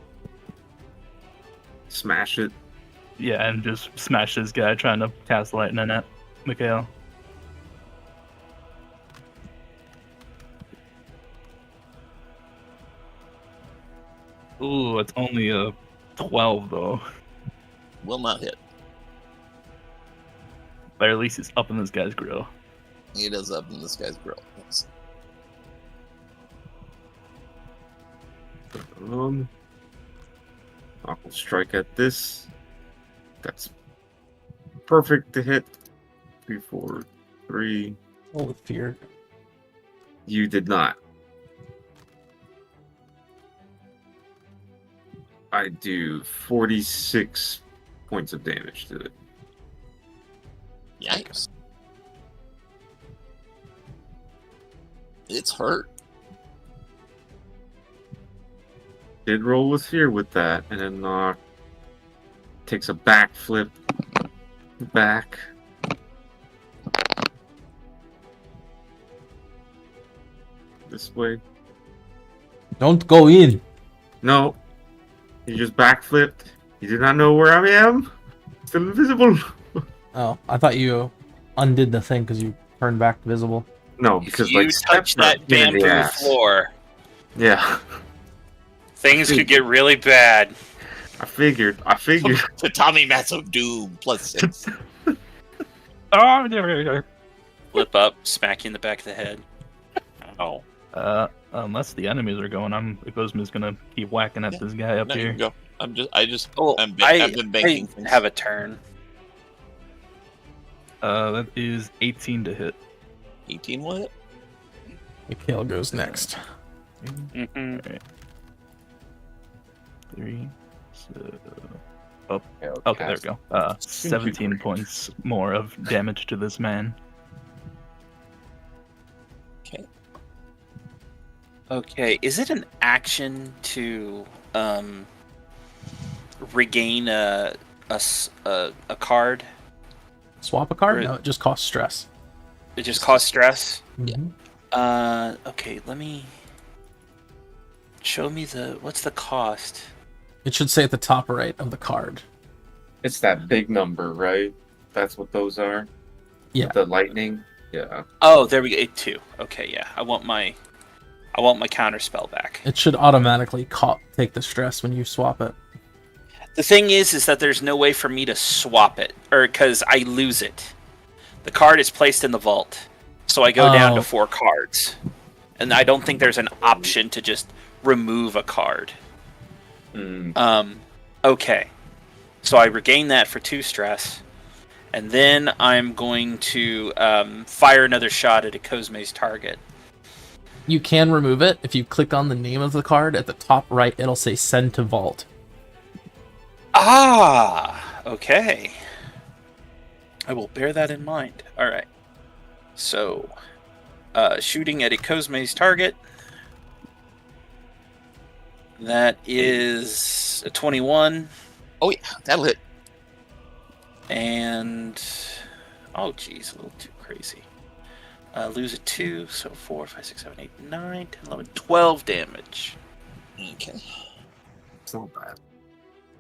Smash it. yeah, and just smash this guy trying to cast lightning at Mikhail. Ooh, it's only a 12 though. will not hit. But at least he's up in this guy's grill. He does up in this guy's grill. Yes. I'll strike at this. That's perfect to hit. 3, 4, 3. Oh, with fear. You did not. I do 46 points of damage to it. Yikes. It's hurt. Did roll with fear with that, and then takes a backflip back. this way. Don't go in. No. You just backflipped. You do not know where I am. Still invisible. Oh, I thought you undid the thing because you turned back visible. No, If because you like touch that bamboo floor, Yeah. things could get really bad. I figured. Tatami Mats of Doom +6. Flip up, smack you in the back of the head. Oh. Unless the enemies are going, Cosmo's gonna keep whacking at this guy up No, you here. can go. I've been banking I things. have a turn. That is 18 to hit. 18 with it. Mikhail goes next. Mm-hmm. Alright. 3. So... Oh, okay, there we go. 17 points more of damage to this man. Okay. Okay, is it an action to regain a card? Swap a card? Or- No, it just costs stress. It just costs stress. Mhm. Okay, let me show me what's the cost? It should say at the top right of the card. It's that big number, right? That's what those are? Yeah. The lightning? Yeah. Oh, there we go. 2. Okay, yeah. I want my counter spell back. It should automatically take the stress when you swap it. The thing is that there's no way for me to swap it, or because I lose it. The card is placed in the vault, so I go down to 4 cards, and I don't think there's an option to just remove a card. Okay, so I regain that for 2 stress, and then I'm going to fire another shot at a Cosme's target. You can remove it. If you click on the name of the card at the top right, it'll say send to vault. Ah, okay. I will bear that in mind. All right. So, shooting at a Cosme's target. That is a 21. Oh yeah, that'll hit. And oh geez, a little too crazy. Lose a 2, so 4, 5, 6, 7, 8, 9, 10, 11, 12 damage. Okay. It's not bad.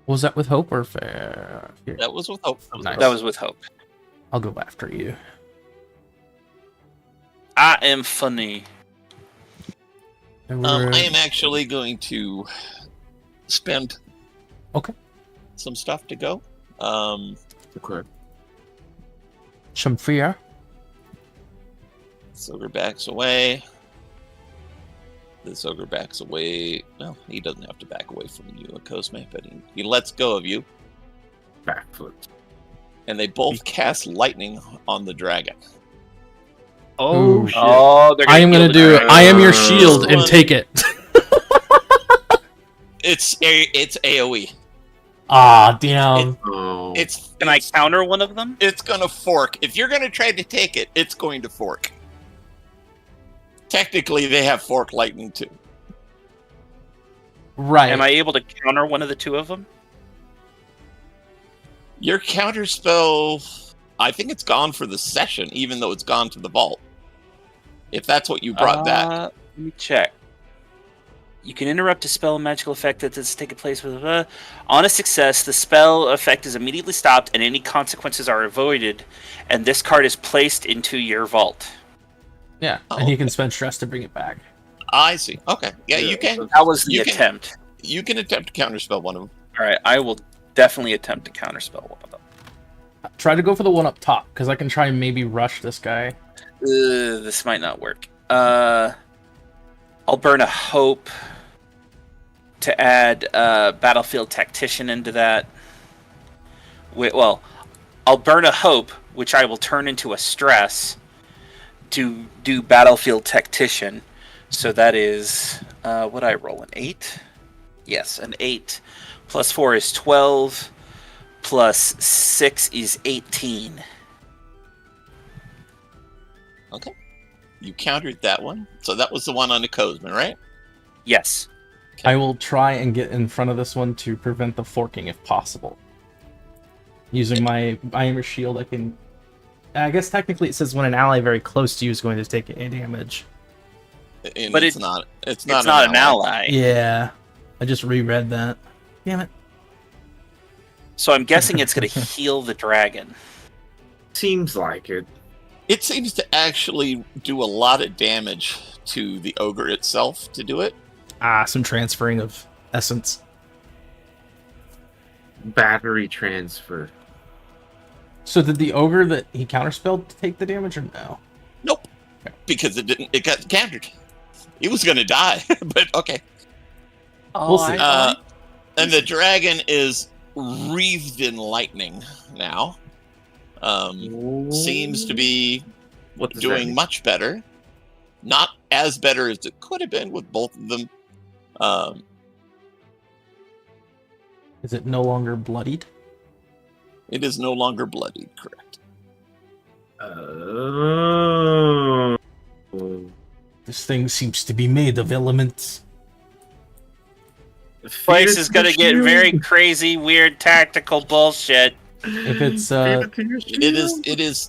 Was that with hope or fair? Here, That was with hope. Nice. That was with hope. I'll go after you. I am funny. And I we're- am actually going to spend some stuff to go. Okay. Shamfir. This ogre backs away. This ogre backs away. Well, he doesn't have to back away from you, Cosme, but he lets go of you. Backflip. And they both cast lightning on the dragon. Oh, shit. Oh, they're I am gonna gonna do. kill the I am your dragon. shield and take it. It's AOE. Ah, damn. Oh. Can I counter one of them? It's gonna fork. If you're gonna try to take it, it's going to fork. Technically, they have fork lightning too. Right. Am I able to counter one of the 2 of them? Your counter spell, I think it's gone for the session, even though it's gone to the vault. If that's what you brought back. Let me check. You can interrupt a spell and magical effect that has taken place with. On a success, the spell effect is immediately stopped and any consequences are avoided, and this card is placed into your vault. Yeah, Oh, and you can spend stress to bring it back. I see. Okay. Yeah, you can. That was the You can- attempt. You can attempt to counterspell one of them. All right, I will definitely attempt to counterspell one of them. Try to go for the one up top, because I can try and maybe rush this guy. This might not work. I'll burn a hope to add battlefield tactician into that. Well, I'll burn a hope, which I will turn into a stress to do battlefield tactician. So that is what I roll, an 8? Yes, an 8 plus 4 is 12 plus 6 is 18. Okay. You countered that one. So that was the one on the Cosman, right? Yes. I will try and get in front of this one to prevent the forking if possible. Using my Iron Shield, I guess technically it says when an ally very close to you is going to take a damage. And But it's not. It's It's not not an ally. Yeah, I just reread that. Damn it. So I'm guessing it's going to heal the dragon. Seems like it. It seems to actually do a lot of damage to the ogre itself to do it. Some transferring of essence. Battery transfer. So did the ogre that he counterspelled take the damage or no? Nope, because it didn't. It got countered. He was going to die, but okay. We'll see. And the dragon is wreathed in lightning now. Seems to be What does that doing mean? much better. Not as better as it could have been with both of them. Is it no longer bloodied? It is no longer bloodied, correct? Oh. This thing seems to be made of elements. Place is going to get very crazy, weird tactical bullshit. If it's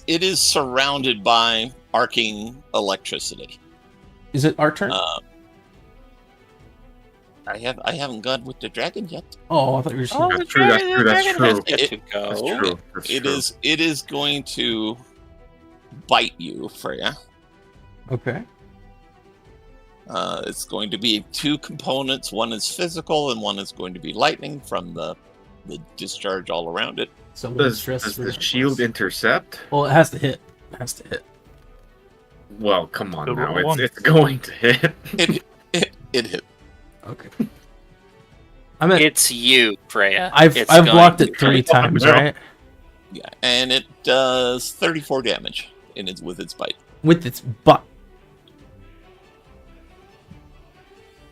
It is surrounded by arcing electricity. is it our turn? I haven't gone with the dragon yet. Oh, I thought you were saying. That's true. That's true. That's true. Get to go. That's true. That's It true. is. It is going to bite you, Freya. Okay. It's going to be two components. One is physical, and one is going to be lightning from the discharge all around it. So Does stress the regardless. shield intercept? Well, it has to hit. It has to hit. Well, come on Good now. one. It's going to hit. It hit. Okay. I'm at. It's you, Freya. I've It's I've going blocked to it 3 hit. times, no. right? Yeah, and it does 34 damage with its bite. With its butt.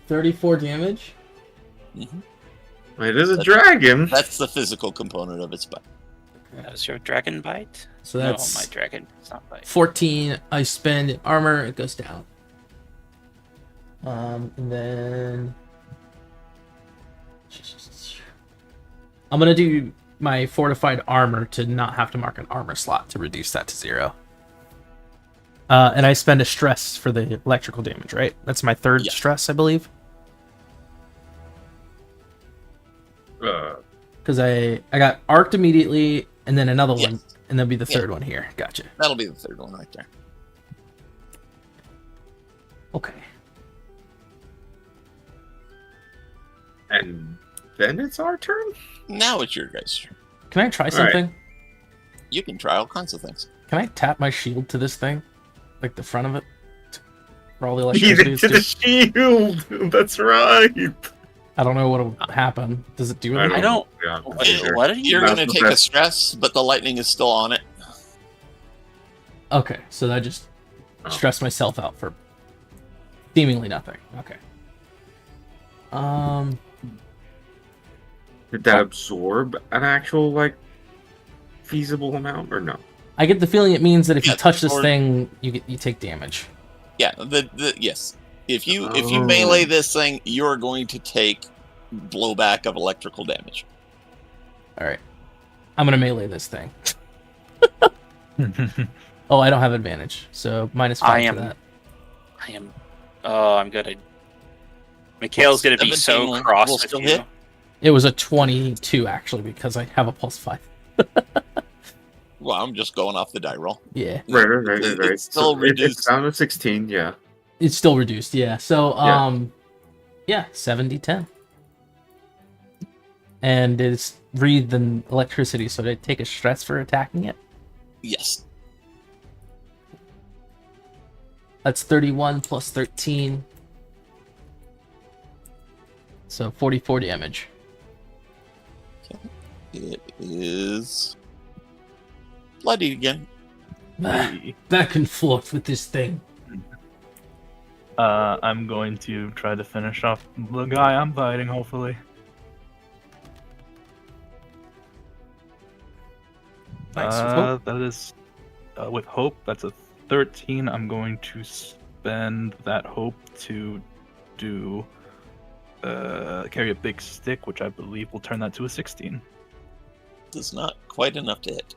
34 damage. Mhm. It is a dragon. That's the physical component of its bite. That was your dragon bite? So No, that's my dragon. It's not bite. 14. I spend armor. It goes down. And then I'm gonna do my fortified armor to not have to mark an armor slot to reduce that to 0. And I spend a stress for the electrical damage, right? That's my 3rd Yeah. stress, I believe. Because I got arced immediately, and then another one, Yes. and that'll be the Yeah. 3rd one here. Gotcha. That'll be the 3rd one right there. Okay. And then it's our turn? Now it's your guys' turn. Can I try All right. something? You can try all kinds of things. Can I tap my shield to this thing? Like the front of it? For all the Lead electricity it to it's the doing? shield. That's right. I don't know what'll happen. Does it do I anything? don't- Yeah, What, either. what are you You're That's going to the take a best. stress, but the lightning is still on it. Okay, so I just Oh. stressed myself out for seemingly nothing. Okay. Did that absorb an actual, like, feasible amount or no? I get the feeling it means that if you Yeah, touch this or- thing, you take damage. Yeah, yes. If you Oh. melee this thing, you're going to take blowback of electrical damage. All right, I'm gonna melee this thing. Oh, I don't have advantage, so -5 I to am- that. I am. Oh, I'm gonna. Mikhail's gonna be 17 so will cross with still you. hit? It was a 22 actually because I have a +5. Well, I'm just going off the die roll. Yeah, Right. It's still So reduced. It's down to 16, yeah. it's still reduced. Yeah, so Yeah. 70-10, and it's breathed in electricity, so they take a stress for attacking it. Yes. That's 31 plus 13. So 44 damage. It is bloodied again. Back and forth with this thing. I'm going to try to finish off the guy I'm fighting, hopefully. Nice. With hope. That is with hope. That's a 13. I'm going to spend that hope to do carry a big stick, which I believe will turn that to a 16. It's not quite enough to hit.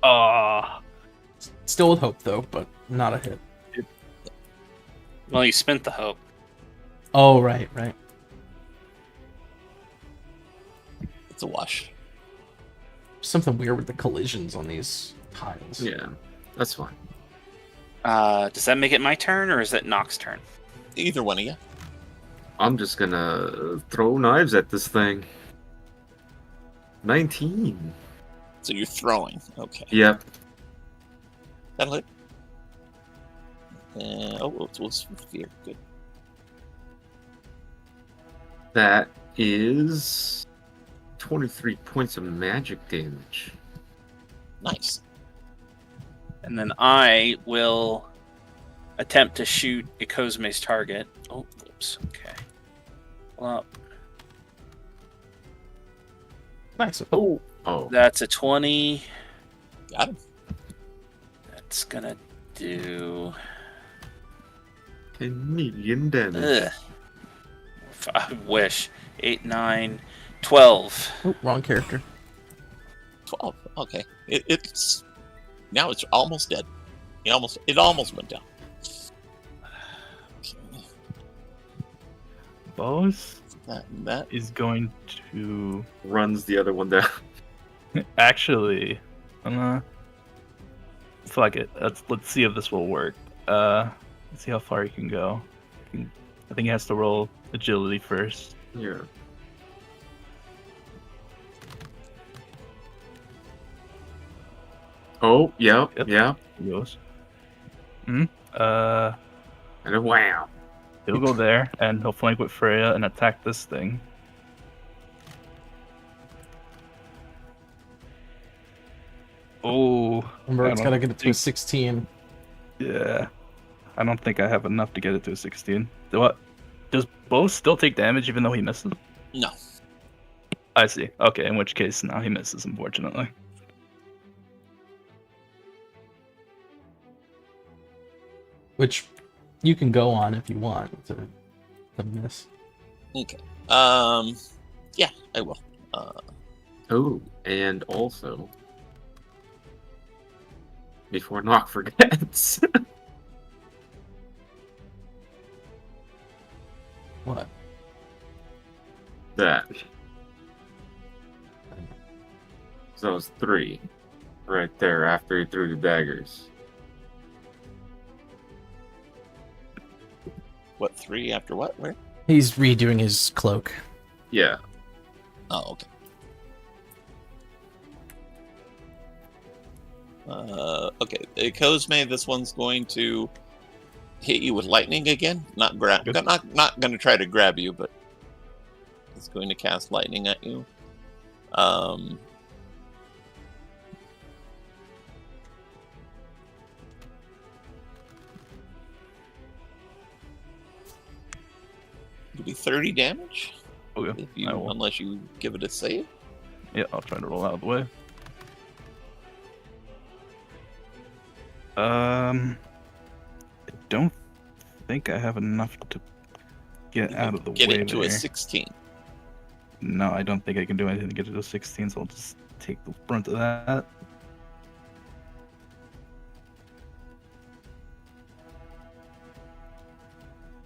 Ah, Still with hope though, but not a hit. Well, you spent the hope. Oh, right. It's a wash. Something weird with the collisions on these tiles. Yeah, that's fine. Does that make it my turn, or is it Nox's turn? Either one of you. I'm just gonna throw knives at this thing. 19. So you're throwing. Okay. Yep. That'll hit. We'll fear. Good. That is 23 points of magic damage. Nice. And then I will attempt to shoot Ikozume's target. Oh, oops. Okay. Well, Nice. Oh. that's a 20. Got him. That's gonna do. 10 million damage. Ugh. I wish. 8, 9, 12. Oh, wrong character. 12. Okay. It's now it's almost dead. It almost went down. Okay. Bose That is going to Runs the other one down. actually. Fuck it. Let's see if this will work. Let's see how far he can go. I think he has to roll agility first. Yeah. Oh, yep. Yep. He goes. And a wow. He'll go there, and he'll flank with Freya and attack this thing. Oh, Remember, it's I got to don't get it to a 16. Yeah, I don't think I have enough to get it to a 16. What? Does Bo still take damage even though he misses? no. I see. Okay, in which case now he misses, unfortunately. Which you can go on if you want to miss. Okay. Yeah, I will. Oh, and also, before Nock forgets, What? that. So it's 3 right there after he threw the daggers. What, 3 after what? Where? He's redoing his cloak. Yeah. Oh, okay. Okay. Kozme, this one's going to hit you with lightning again. Not going to try to grab you, but it's going to cast lightning at you. It'll be 30 damage. Okay, If you, I will. unless you give it a save. Yeah, I'll try to roll out of the way. I don't think I have enough to get out of the Get way it to there. a 16. No, I don't think I can do anything to get it to a 16, so I'll just take the brunt of that.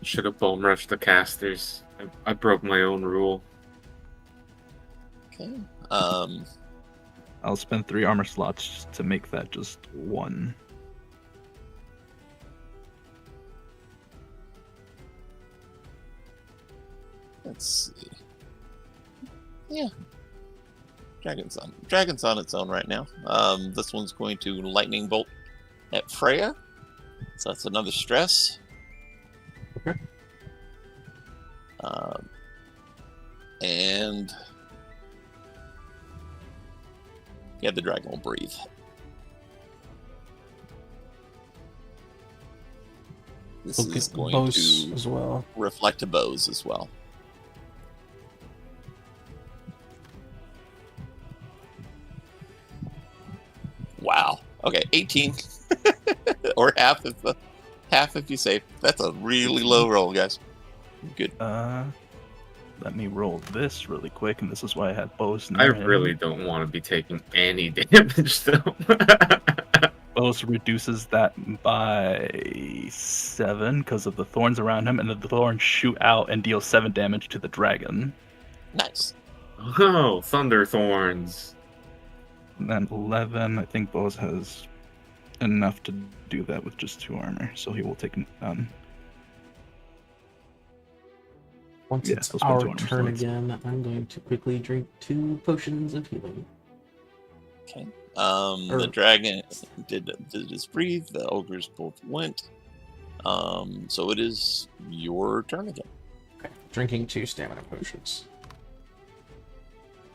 Should have bone rushed the casters. I broke my own rule. Okay. I'll spend 3 armor slots to make that just 1. Let's see. Yeah. Dragon's on its own right now. This one's going to lightning bolt at Freya. So that's another stress. Okay. And yeah, the dragon will breathe. This Okay, is going Bose to as well. reflect to bows as well. Wow. Okay, 18. Or half if you save. That's a really low roll, guys. Good. Let me roll this really quick, and this is why I had Bose I near him. really don't want to be taking any damage, though. also reduces that by 7 because of the thorns around him, and then the thorns shoot out and deal 7 damage to the dragon. Nice. Oh, thunder thorns. And then 11, I think Bose has enough to do that with just 2 armor, so he will take none. Once Yeah, it's those ones our aren't turn response. again, I'm going to quickly drink 2 potions of healing. Okay. The dragon did his breathe. The ogres both went. So it is your turn again. Okay. Drinking 2 stamina potions.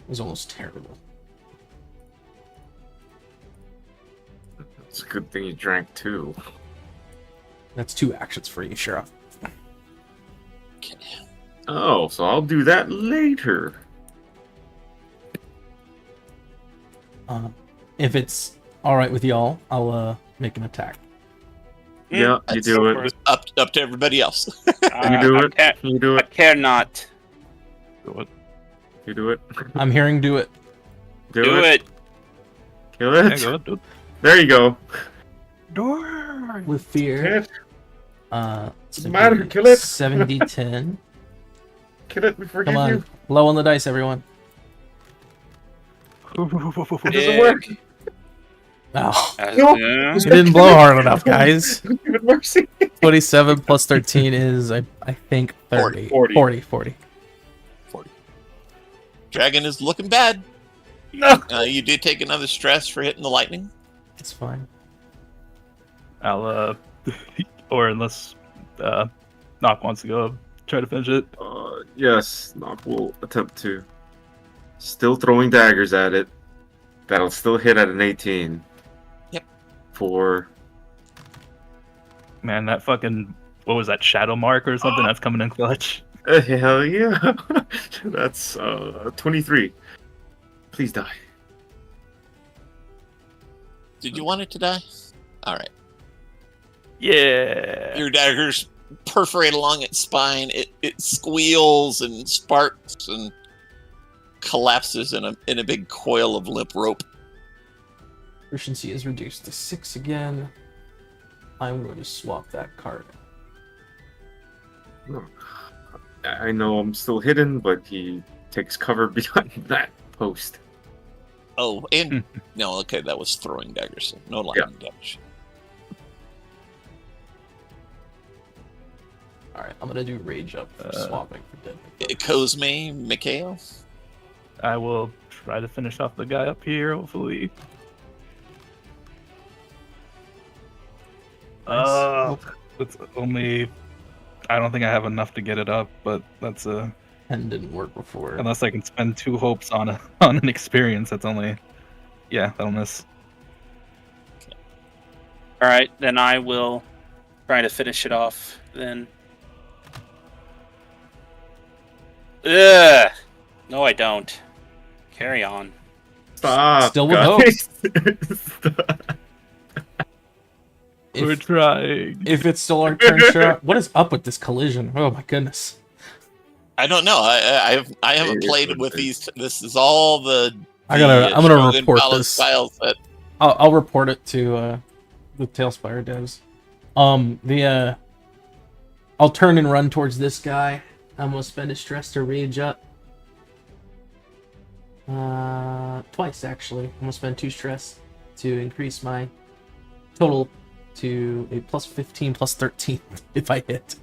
It was almost terrible. It's a good thing you drank 2. That's 2 actions for you, Sheriff. Okay. Oh, so I'll do that later. If it's alright with y'all, I'll make an attack. Yeah, you That's do it. Up to everybody else. You do it. You do I it. care not. So You do it. I'm hearing do it. Do it. Kill yeah, it. go ahead, do it. There you go. Door. With fear. Kill it. It's Doesn't gonna matter, be kill it. 70-10. Kill it. We forgive Come on. you. Low on the dice, everyone. It doesn't work. Oh, No. you didn't blow hard enough, guys. Give it mercy. 27 plus 13 is, I think, 30. 40. 40. 40. Dragon is looking bad. No. You do take another stress for hitting the lightning. It's fine. I'll or unless Knock wants to go try to finish it. Yes, Nock will attempt to. Still throwing daggers at it. That'll still hit at an 18. Yep. For Man, that fucking what was that, shadow mark or something that's coming in clutch? hell yeah. That's 23. Please die. Did you want it to die? All right. Yeah. Your daggers perforate along its spine. It squeals and sparks and collapses in a big coil of limp rope. Efficiency is reduced to 6 again. I'm going to swap that card. No. I know I'm still hidden, but he takes cover behind that post. Oh, and no, okay, that was throwing daggers. So no lightning damage. Alright, I'm going to do Rage Up for swapping for dead. Cosme, Mikhail. I will try to finish off the guy up here, hopefully. It's only. I don't think I have enough to get it up, but that's a. 10 didn't work before. Unless I can spend 2 hopes on an experience, that's only. Yeah, that'll miss. All right, then I will try to finish it off. Then. Ugh. No, I don't. Carry on. Stop. Still with guys. We're trying. If it's still our turn, sure. What is up with this collision? Oh my goodness. I don't know. I haven't played with these. This is all the. I'm gonna Shogun report Malus this. styles that I'll report it to the Tailspire devs. I'll turn and run towards this guy. I'm gonna spend a stress to rage up. Twice actually. I'm gonna spend 2 stress to increase my total to a plus 15 plus 13 if I hit.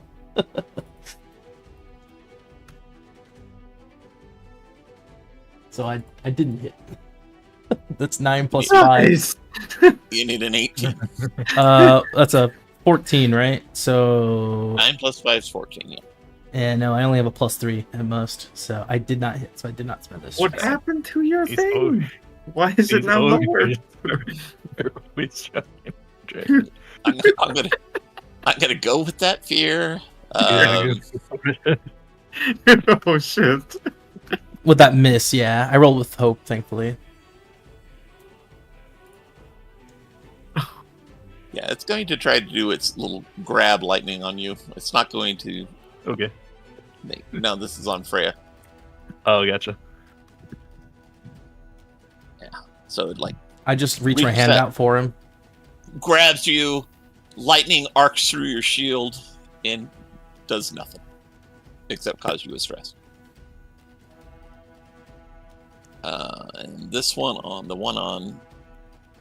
So I didn't hit. That's 9 plus 5. Nice. you need an 18. That's a 14, right? So 9 plus 5 is 14. Yeah. and no, I only have a plus 3 at most, so I did not hit. So I did not spend this. What stress. happened to your He's thing? ogre. Why is it He's now ogre. lower? I'm gonna go with that fear. Oh shit. With that miss, yeah, I rolled with hope, thankfully. Yeah, it's going to try to do its little grab lightning on you. It's not going to. Okay. No, this is on Freya. Oh, gotcha. So it like I just reach my Reach hand that. out for him. grabs you, lightning arcs through your shield, and does nothing except cause you a stress. And this one on the one on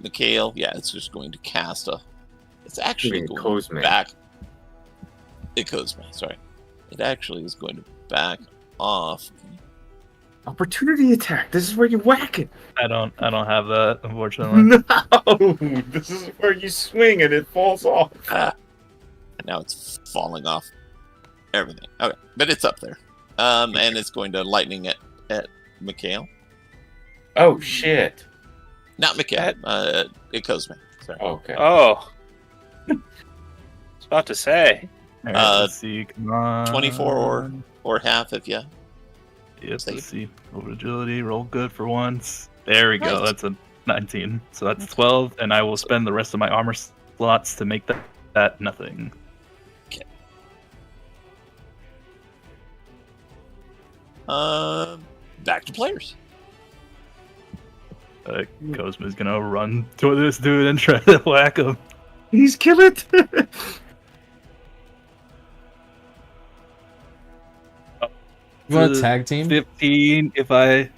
Mikhail, yeah, it's just going to cast a. It's actually going Cosme. back. It Cosme, sorry. It actually is going to back off. Opportunity attack. This is where you whack it. I don't have that, unfortunately. No, this is where you swing and it falls off. Now it's falling off everything. Okay, but it's up there. And it's going to lightning at Mikhail. Oh shit. Not Mikhail. It Cosme. Sorry. Okay. Oh. I was about to say. All right, let's see. Come on. 24 or half if you. Yes, let's see. Over agility, roll good for once. There we go. Nice. That's a 19. So that's 12, and I will spend the rest of my armor slots to make that nothing. Okay. Back to players. Cosmo's gonna run to this dude and try to whack him. He's kill it. You want a tag team? 15 if I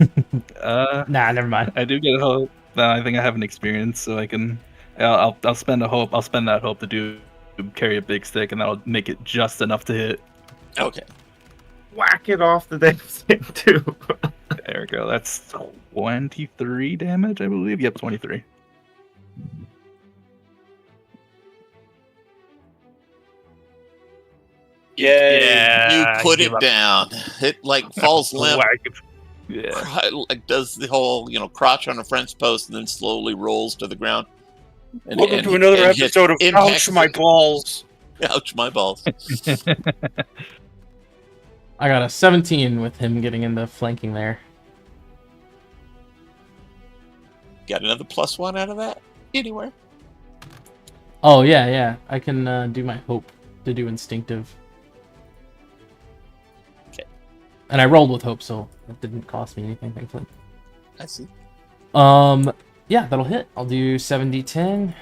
Nah, never mind. I do get a hope. No, I think I have an experience, so I can. I'll spend a hope. I'll spend that hope to carry a big stick, and that'll make it just enough to hit. Okay. Whack it off the damn thing too. There we go. That's 23 damage, I believe. Yep, 23. Yeah. You put give it up. down. It falls limp. Whack it. Yeah. Does the whole crotch on a French post and then slowly rolls to the ground. And, Welcome and- to another and hit- episode of impacts Ouch My it. Balls. Ouch my balls. I got a 17 with him getting into flanking there. Got another +1 out of that? Anywhere? Oh, yeah. I can do my hope to do instinctive. Okay. And I rolled with hope, so it didn't cost me anything, thankfully. I see. Yeah, that'll hit. I'll do 7d10.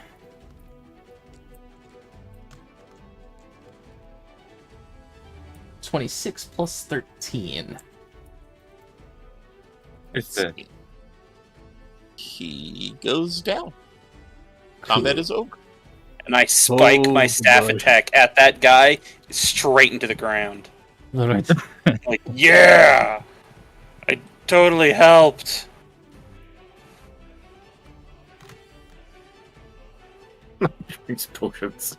(26 plus 13). It's the He goes down. Combat is over. And I spike Oh, my staff boy. attack at that guy straight into the ground. All right. Like, yeah! I totally helped. drinks potions.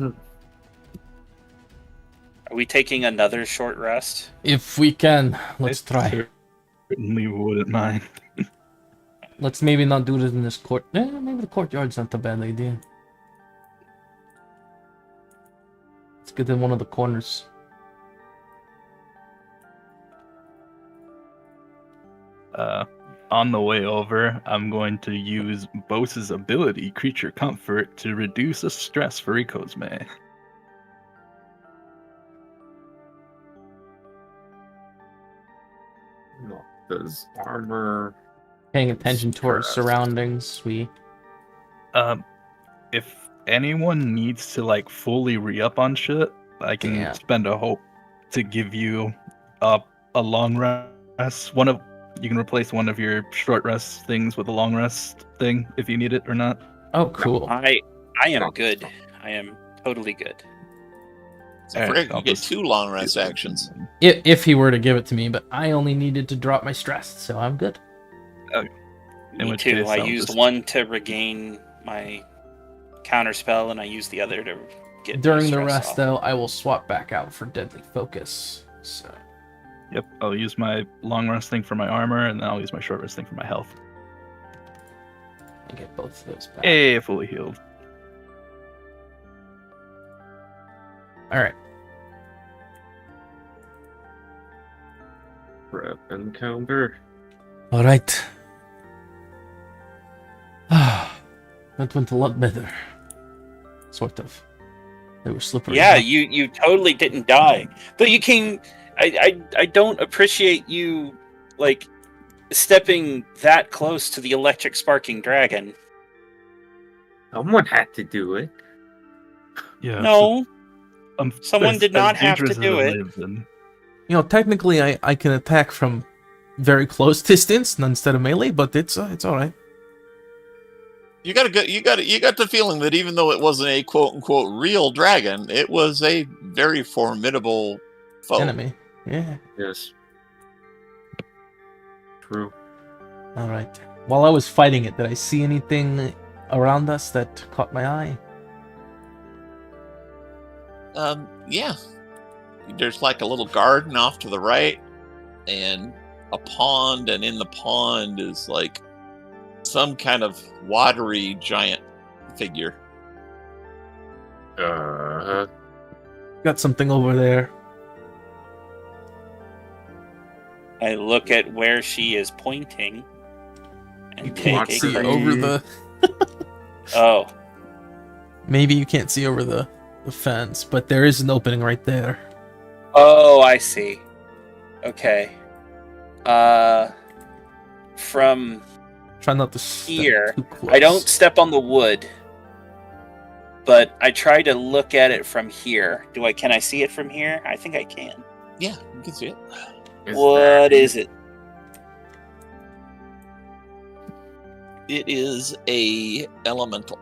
Are we taking another short rest? If we can, let's try. Certainly wouldn't mind. Let's maybe not do this in this court. Maybe the courtyard's not a bad idea. Let's get in one of the corners. On the way over, I'm going to use Bose's ability, Creature Comfort, to reduce the stress for Cosme. No, does armor? Paying attention to our surroundings, we... If anyone needs to fully re-up on shit, I can Yeah. spend a hope to give you a long rest. You can replace one of your short rest things with a long rest thing if you need it or not. Oh, cool. I am good. I am totally good. I forget you get 2 long rest actions. If he were to give it to me, but I only needed to drop my stress, so I'm good. In Me which too. case, I I'll used just- one to regain my counter spell, and I used the other to get my During the stress rest, off. though, I will swap back out for Deadly Focus. So, Yep, I'll use my long rest thing for my armor, and then I'll use my short rest thing for my health. I get both of those back. Hey, fully healed. Alright. Prep encounter. Alright. That went a lot better. Sort of. They were slippery. Yeah, you totally didn't die. Though you came I don't appreciate you like stepping that close to the electric sparking dragon. Someone had to do it. Yeah. No, someone as- did as not have to dangerous as do may it. have been. You know, technically, I can attack from very close distance instead of melee, but it's all right. You got the feeling that even though it wasn't a quote unquote real dragon, it was a very formidable foe. Enemy. Yeah. Yes. True. All right. While I was fighting it, did I see anything around us that caught my eye? Yeah. There's like a little garden off to the right, and a pond, and in the pond is like some kind of watery giant figure. Got something over there. I look at where she is pointing and You take can't a see crazy- over the. Oh, Maybe you can't see over the fence, but there is an opening right there. oh, I see. Okay. From Try not to step here, too close. I don't step on the wood, but I try to look at it from here. Can I see it from here? I think I can. Yeah, you can see it. What is it? It is a elemental.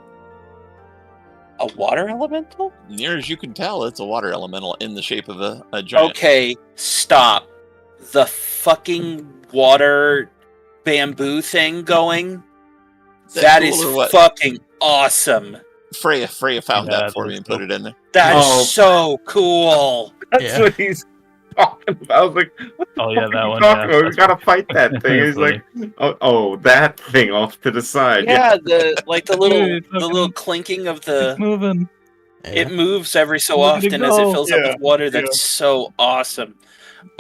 A water elemental? Near as you can tell, it's a water elemental in the shape of a giant. Okay, stop. The fucking water bamboo thing going? That cool is or what? fucking awesome. Freya found Yeah, that for me and put it in there. That's Oh. so cool. That's Yeah. what he's talking about. I was like, what the Oh, yeah, fuck that are you one, talking yeah. about? We gotta fight that thing. That's He's like, oh, that thing off to the side. Yeah, the Dude, little clinking of the It's moving. it moves every so Look at it often as it go. fills up Yeah, with water. That's so awesome.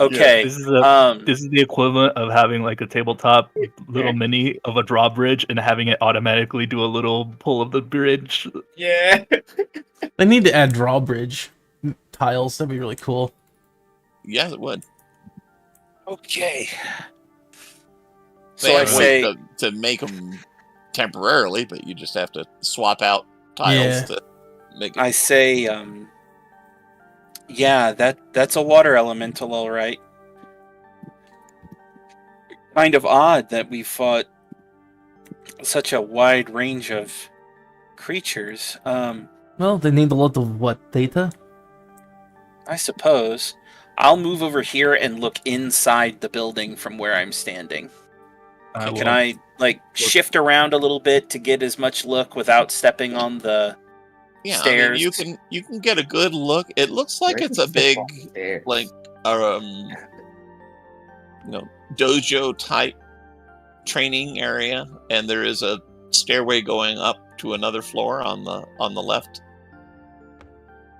Okay. This is the equivalent of having like a tabletop little mini of a drawbridge and having it automatically do a little pull of the bridge. Yeah. They need to add drawbridge tiles. That'd be really cool. Yeah, it would. Okay. They So I have say ways to make them temporarily, but you just have to swap out tiles Yeah. to make it. I say yeah, that's a water elemental, all right. Kind of odd that we fought such a wide range of creatures. Well, they need a lot of what data? I suppose I'll move over here and look inside the building from where I'm standing. Can I like shift around a little bit to get as much look without stepping on the Yeah, stairs? I mean, you can get a good look. It looks like it's a big like dojo type training area, and there is a stairway going up to another floor on the left.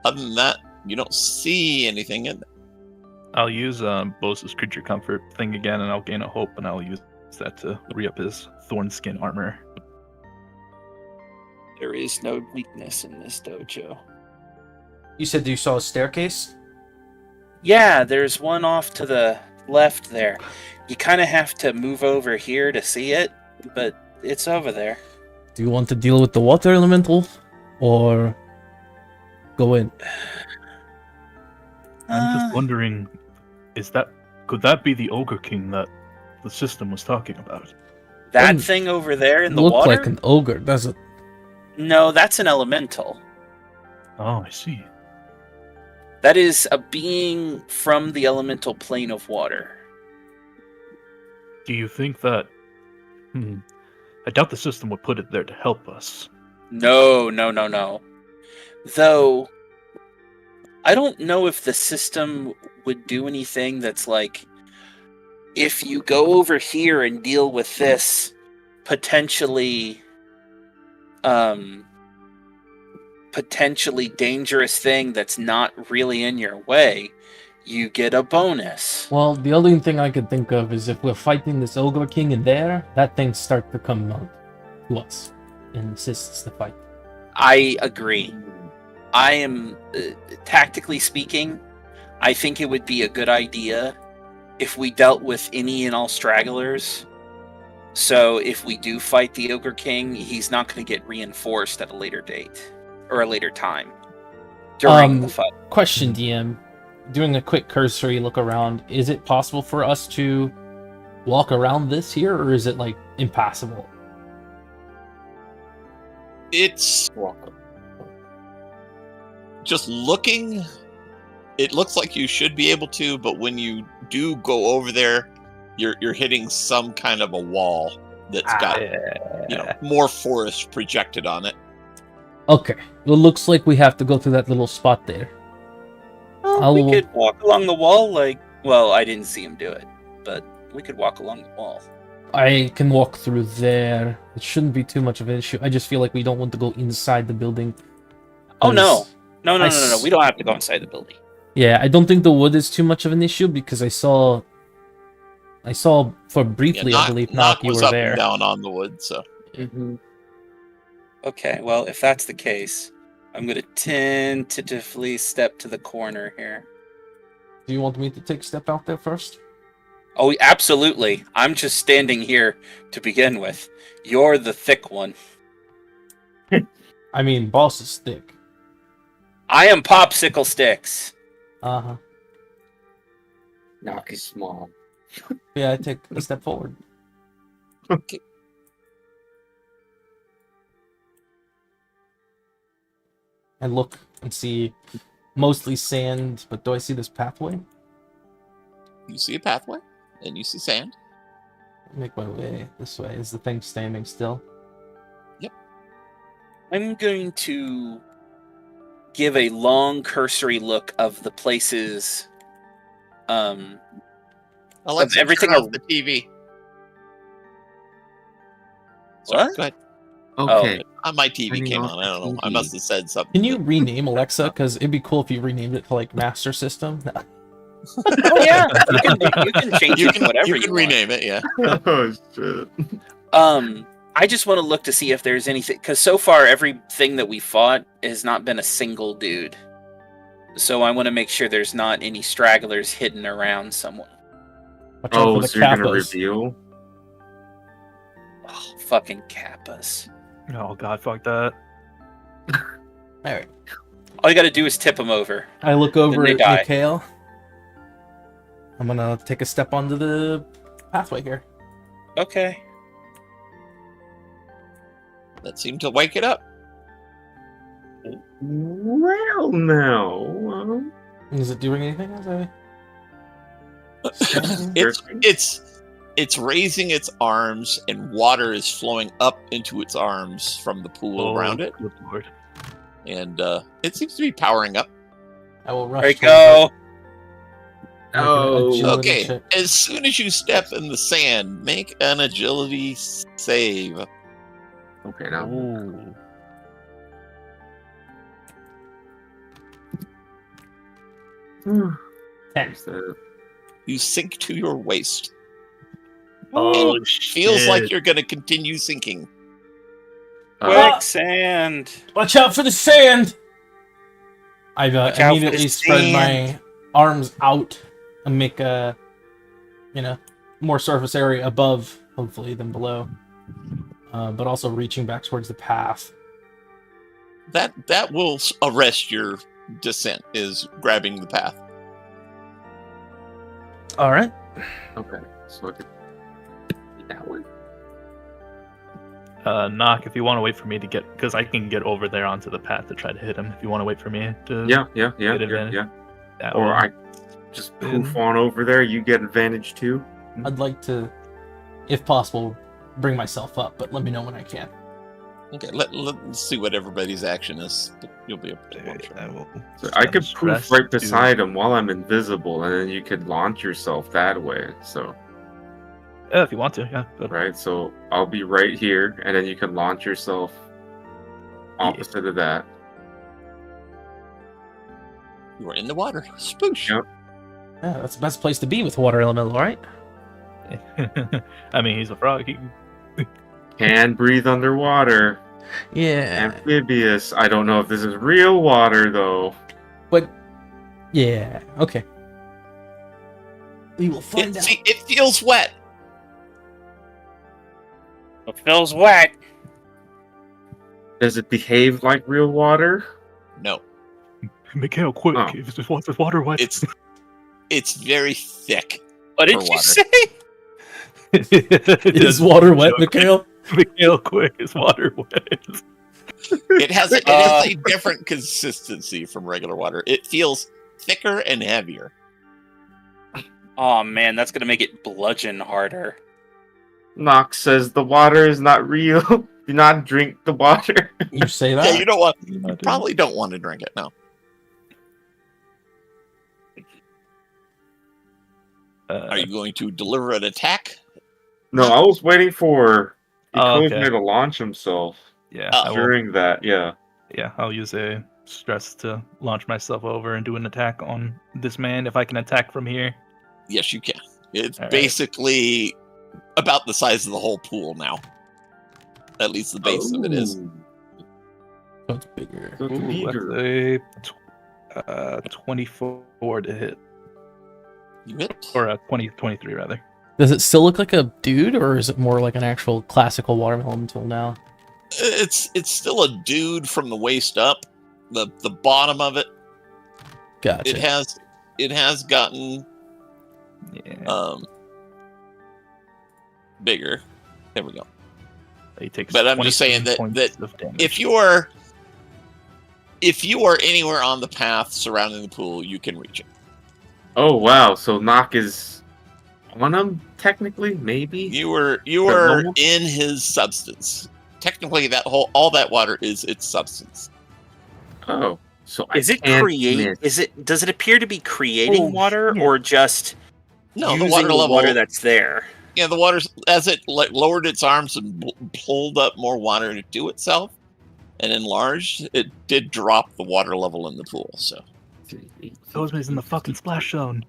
Other than that, you don't see anything in there. I'll use Bosa's creature comfort thing again, and I'll gain a hope, and I'll use that to re-up his thorn skin armor. There is no weakness in this dojo. You said you saw a staircase? Yeah, there's one off to the left there. You kind of have to move over here to see it, but it's over there. Do you want to deal with the water elemental? Or go in? I'm just wondering, could that be the Ogre King that the system was talking about? That Doesn't thing over there in the look water? like an ogre, does it? No, that's an elemental. Oh, I see. That is a being from the elemental plane of water. Do you think that... I doubt the system would put it there to help us. No. Though, I don't know if the system would do anything that's like, if you go over here and deal with this potentially dangerous thing that's not really in your way, you get a bonus. Well, the only thing I could think of is if we're fighting this ogre king in there, that thing starts to come out to us and assists the fight. I agree. I am, tactically speaking, I think it would be a good idea if we dealt with any and all stragglers. So if we do fight the Ogre King, he's not going to get reinforced at a later date or a later time during the fight. Question, DM. Doing a quick cursory look around, is it possible for us to walk around this here, or is it like impassable? It's just looking. It looks like you should be able to, but when you do go over there, you're hitting some kind of a wall that's got more forest projected on it. Okay, well, it looks like we have to go through that little spot there. We could walk along the wall, well, I didn't see him do it, but we could walk along the wall. I can walk through there. It shouldn't be too much of an issue. I just feel like we don't want to go inside the building. Oh, no. No. We don't have to go inside the building. Yeah, I don't think the wood is too much of an issue because I saw for briefly, I believe, Knock, you was were up there. And down on the wood, so. Mm-hmm. Okay, well, if that's the case, I'm going to tentatively step to the corner here. Do you want me to take a step out there first? Oh, absolutely. I'm just standing here to begin with. You're the thick one. I mean, boss is thick. I am Popsicle Sticks. Uh-huh. Knock is small. Yeah, I take a step forward. Okay. I look and see mostly sand, but do I see this pathway? You see a pathway, and you see sand. Make my way this way. Is the thing standing still? Yep. I'm going to give a long cursory look of the places. Alexa, everything turn off the TV. Sorry, What? go ahead. Okay. My TV Turning came off on. I don't know. the I TV. must have said something. Can you rename Alexa? Because it'd be cool if you renamed it to like Master System. Oh yeah, you can change it to whatever you can want. rename it. Yeah. Oh shit. I just want to look to see if there's anything, because so far everything that we fought has not been a single dude. So I want to make sure there's not any stragglers hidden around somewhere. Watch out for the So you're gonna capos. reveal? Oh, fucking kappas. Oh god, fuck that. Alright. All you got to do is tip them over. I look over they at die. Mikhail. I'm gonna take a step onto the pathway here. Okay. That seemed to wake it up. Well, no. Is it doing anything as I... It's raising its arms, and water is flowing up into its arms from the pool around it, Good lord. and it seems to be powering up. I will rush There you towards go. it. Make an agility Okay, check. as soon as you step in the sand, make an agility save. Okay, now. Ooh. Ten. You sink to your waist. Oh, It feels shit. like you're going to continue sinking. Quicksand. Watch out for the sand! I Watch out for the immediately spread my sand. arms out and make a, more surface area above, hopefully, than below. But also reaching back towards the path. That will arrest your descent, is grabbing the path. All right. Okay, so I could that one. Knock, if you want to wait for me to get, because I can get over there onto the path to try to hit him. If you want to wait for me to, Yeah. advantage. that Or one. I just poof on over there. You get advantage too. I'd like to, if possible, bring myself up, but let me know when I can. Okay, let's see what everybody's action is. You'll be able to launch I will. So I could stress poof right to- beside him while I'm invisible, and then you could launch yourself that way. So Yeah, if you want to, yeah. But right, so I'll be right here, and then you can launch yourself opposite of that. You are in the water. Spoosh. Yep. Yeah, that's the best place to be with water elemental, right? I mean, he's a frog. He, Can breathe underwater. Yeah. Amphibious. I don't know if this is real water though. But Yeah. Okay. We will find out. It feels wet. It feels wet. Does it behave like real water? No, Mikhail, quick! Oh. If this water wet. it's very thick. What did For you water. say? Is water wet, Mikhail? Mikhail, quick! Is water wet? It has a different consistency from regular water. It feels thicker and heavier. Oh man, that's gonna make it bludgeon harder. Nox says the water is not real. Do not drink the water. You say Yeah, that? you don't want. You probably don't want to drink it. No. Are you going to deliver an attack? No, I was waiting for Oh, Kozme okay. to launch himself Yeah, Oh. I will, during that. Yeah. yeah, I'll use a stress to launch myself over and do an attack on this man. If I can attack from here. Yes, you can. It's All right. basically about the size of the whole pool now. At least the base of it is. Ooh. So it's bigger. So it's Ooh, bigger. that's a 24 to hit, You hit. or a 23 rather. Does it still look like a dude, or is it more like an actual classical watermelon until now? It's still a dude from the waist up. The bottom of it. Gotcha. It has gotten Yeah, bigger. There we go. he takes. But I'm just saying 27 that points of damage. if you are anywhere on the path surrounding the pool, you can reach it. Oh wow! So Nock is on him technically, maybe. You were normal? in his substance. Technically, all that water is its substance. Oh, so Is it can't create? miss. Does it appear to be creating Oh, water, yeah. or just No, using the water level. water that's there? Yeah, the water's as it lowered its arms and pulled up more water to itself and enlarged. It did drop the water level in the pool. So Kozme's in the fucking splash zone.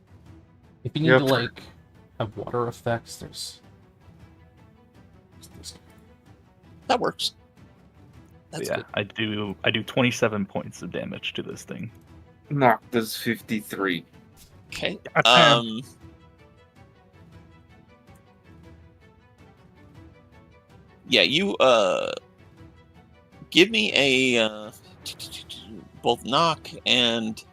If you need Yep. to like have water effects, there's this. that works. That's yeah, good. I do 27 points of damage to this thing. Nock does 53. Okay. Goddamn. Yeah, you give me a both knock and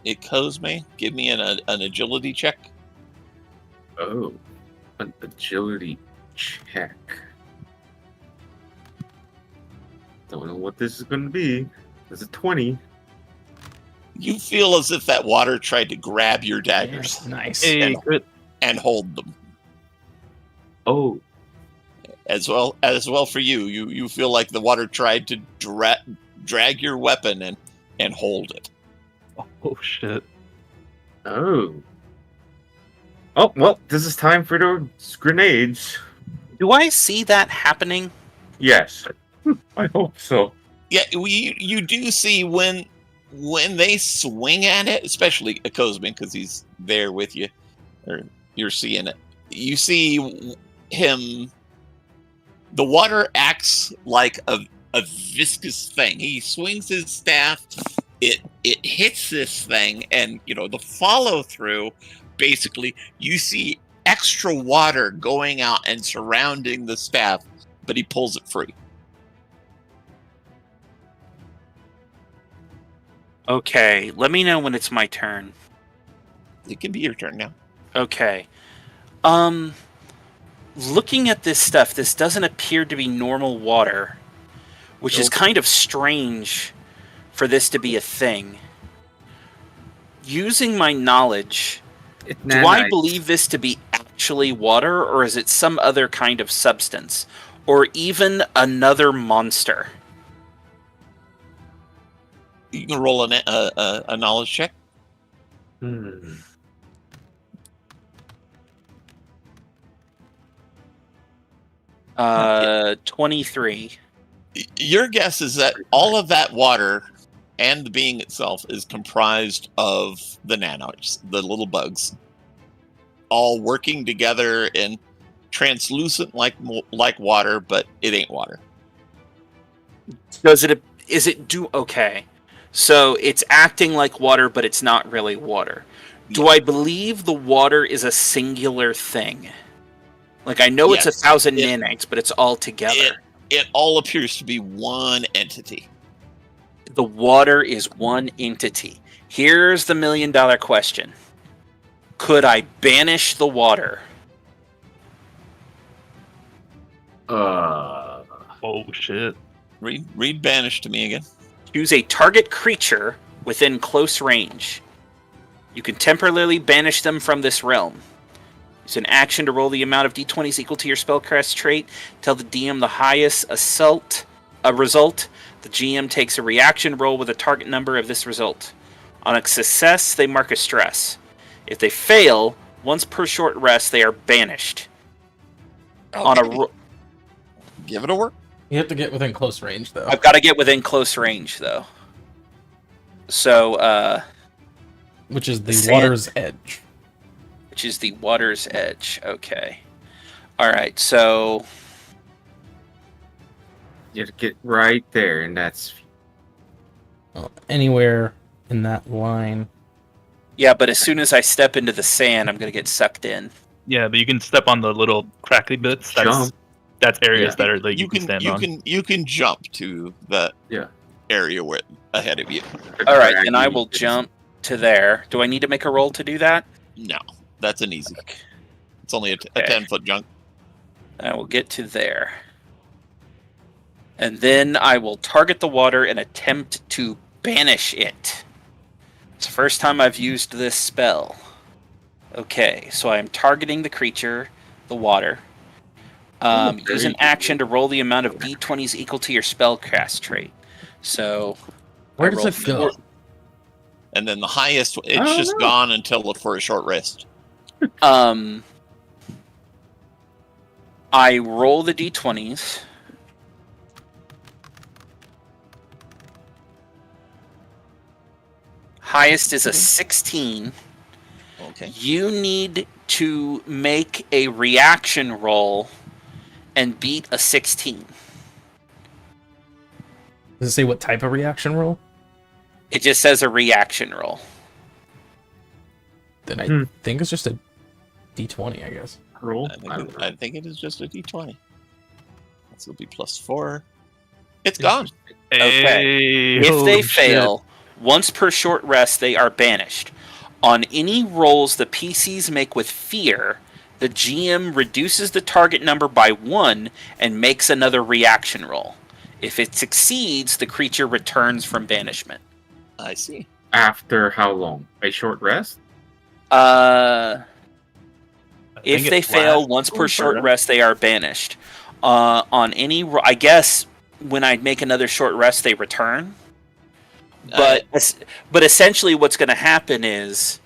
it Cosme. Give me an agility check. Oh, an agility check. Don't know what this is going to be. It's a 20. You feel as if that water tried to grab your daggers Nice. Hey, crit. and hold them. Oh, As well for you. You feel like the water tried to drag your weapon and hold it. Oh shit. oh. Oh, well, this is time for those grenades. Do I see that happening? Yes. I hope so. Yeah, you do see when they swing at it, especially Cosme because he's there with you, or you're seeing it. You see him. The water acts like a viscous thing. He swings his staff. It hits this thing, and the follow through. Basically, you see extra water going out and surrounding the staff, but he pulls it free. Okay, let me know when it's my turn. It can be your turn now. Okay. Looking at this stuff, this doesn't appear to be normal water, which is kind of strange for this to be a thing. Using my knowledge, do I believe this to be actually water, or is it some other kind of substance, or even another monster? You can roll a knowledge check. 23. Your guess is that all of that water and the being itself is comprised of the nanos, the little bugs, all working together and translucent like water, but it ain't water. Okay. So it's acting like water, but it's not really water. Do I believe the water is a singular thing? Like, I know it's 1,000 nanites, but it's all together. It all appears to be one entity. The water is one entity. Here's the $1 million question. Could I banish the water? Oh shit. Read banish to me again. Choose a target creature within close range. You can temporarily banish them from this realm. It's an action to roll the amount of d20s equal to your spellcraft trait. Tell the DM the highest result. The GM takes a reaction roll with a target number of this result. On a success, they mark a stress. If they fail, once per short rest, they are banished. Okay. Give it a work. You have to get within close range, though. I've got to get within close range, though. So, which is the sand. water's edge. Which is the water's edge. Okay. All right. So You have to get right there, and that's Well, anywhere in that line. yeah, but as soon as I step into the sand, I'm gonna get sucked in. Yeah, but you can step on the little crackly bits. Jump. That's areas Yeah. that are like you can stand on. You can jump to the Yeah. area where ahead of you. All right, then I will jump to there. Do I need to make a roll to do that? No, that's an easy. It's only a Okay. 10-foot jump. I will get to there. And then I will target the water and attempt to banish it. It's the first time I've used this spell. Okay, so I am targeting the creature, the water. Use an action to roll the amount of d20s equal to your spellcast trait. So, Where I does roll it go? And then the highest, it's don't just know. gone until for a short rest. I roll the d20s. Highest is a 16. Okay. You need to make a reaction roll and beat a 16. Does it say what type of reaction roll? It just says a reaction roll. Then I think it's just a d20, I guess. roll. I think it is just a d20. This will be +4. It's gone. Okay. Hey, If they shit. fail, once per short rest, they are banished. On any rolls the PCs make with fear, the GM reduces the target number by 1 and makes another reaction roll. If it succeeds, the creature returns from banishment. I see. After how long? A short rest? I If think they it fail lasts once per forever. short rest, they are banished. On any, I guess when I make another short rest, they return. But essentially, what's going to happen is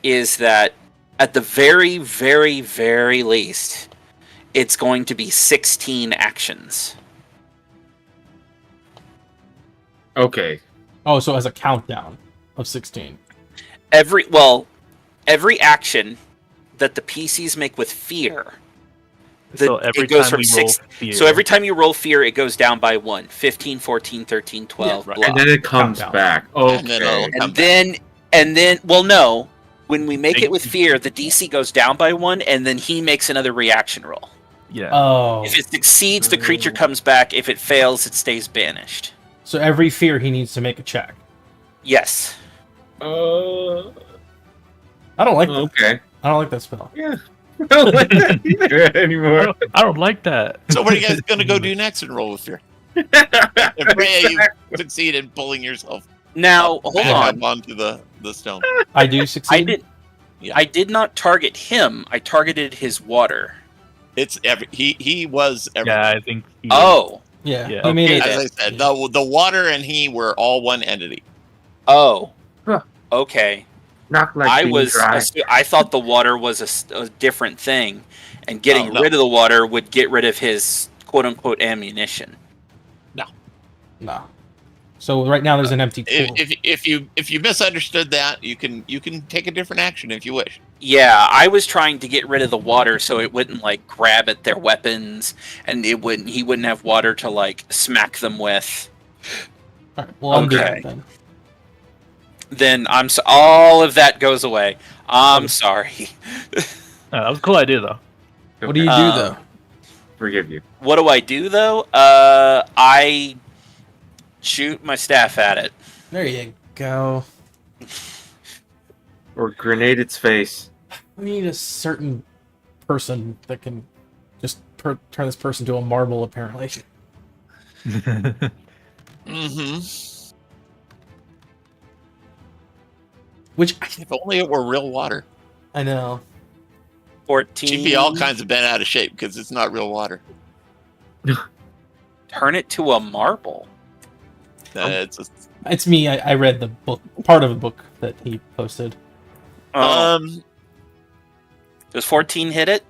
that at the very, very, very least, it's going to be 16 actions. Okay. Oh, so as a countdown of 16. Every action that the PCs make with fear. So every it goes time from we 6. roll fear. So every time you roll fear, it goes down by 1. 15, 14, 13, 12, right. blah. And then it comes Countdown. back. And then Okay. it'll- And then, well, no. When we make it with fear, the DC goes down by 1, and then he makes another reaction roll. Yeah. Oh. If it succeeds, the creature comes back. If it fails, it stays banished. So every fear he needs to make a check. Yes. I don't like that. Okay. I don't like that spell. Yeah. I don't like that either anymore. I don't like that. So what are you guys going to go do next and roll with fear? If Freya, you succeed in pulling yourself Now, hold back on. up onto the stone. I do succeed. I did not target him. I targeted his water. It's he was everything. Yeah, I think. Oh. Yeah. Yeah. He made Okay, it. As I said, the water and he were all one entity. Oh. Huh. Okay. Not like I being was. dry. I thought the water was a different thing, and getting Oh, no. rid of the water would get rid of his quote unquote ammunition. No. So right now there's an empty pool. If you misunderstood that, you can take a different action if you wish. Yeah, I was trying to get rid of the water so it wouldn't like grab at their weapons, and he wouldn't have water to like smack them with. All right, well, undo Okay. it then. then all of that goes away. I'm sorry. That was a cool idea, though. What do you do though? Forgive you. What do I do though? I shoot my staff at it. There you go. Or grenade its face. We need a certain person that can just turn this person to a marble, apparently. Mm-hmm. Which If only it were real water. I know. 14. She'd be all kinds of bent out of shape because it's not real water. Turn it to a marble. It's me. I read the book, part of the book that he posted. Does 14 hit it?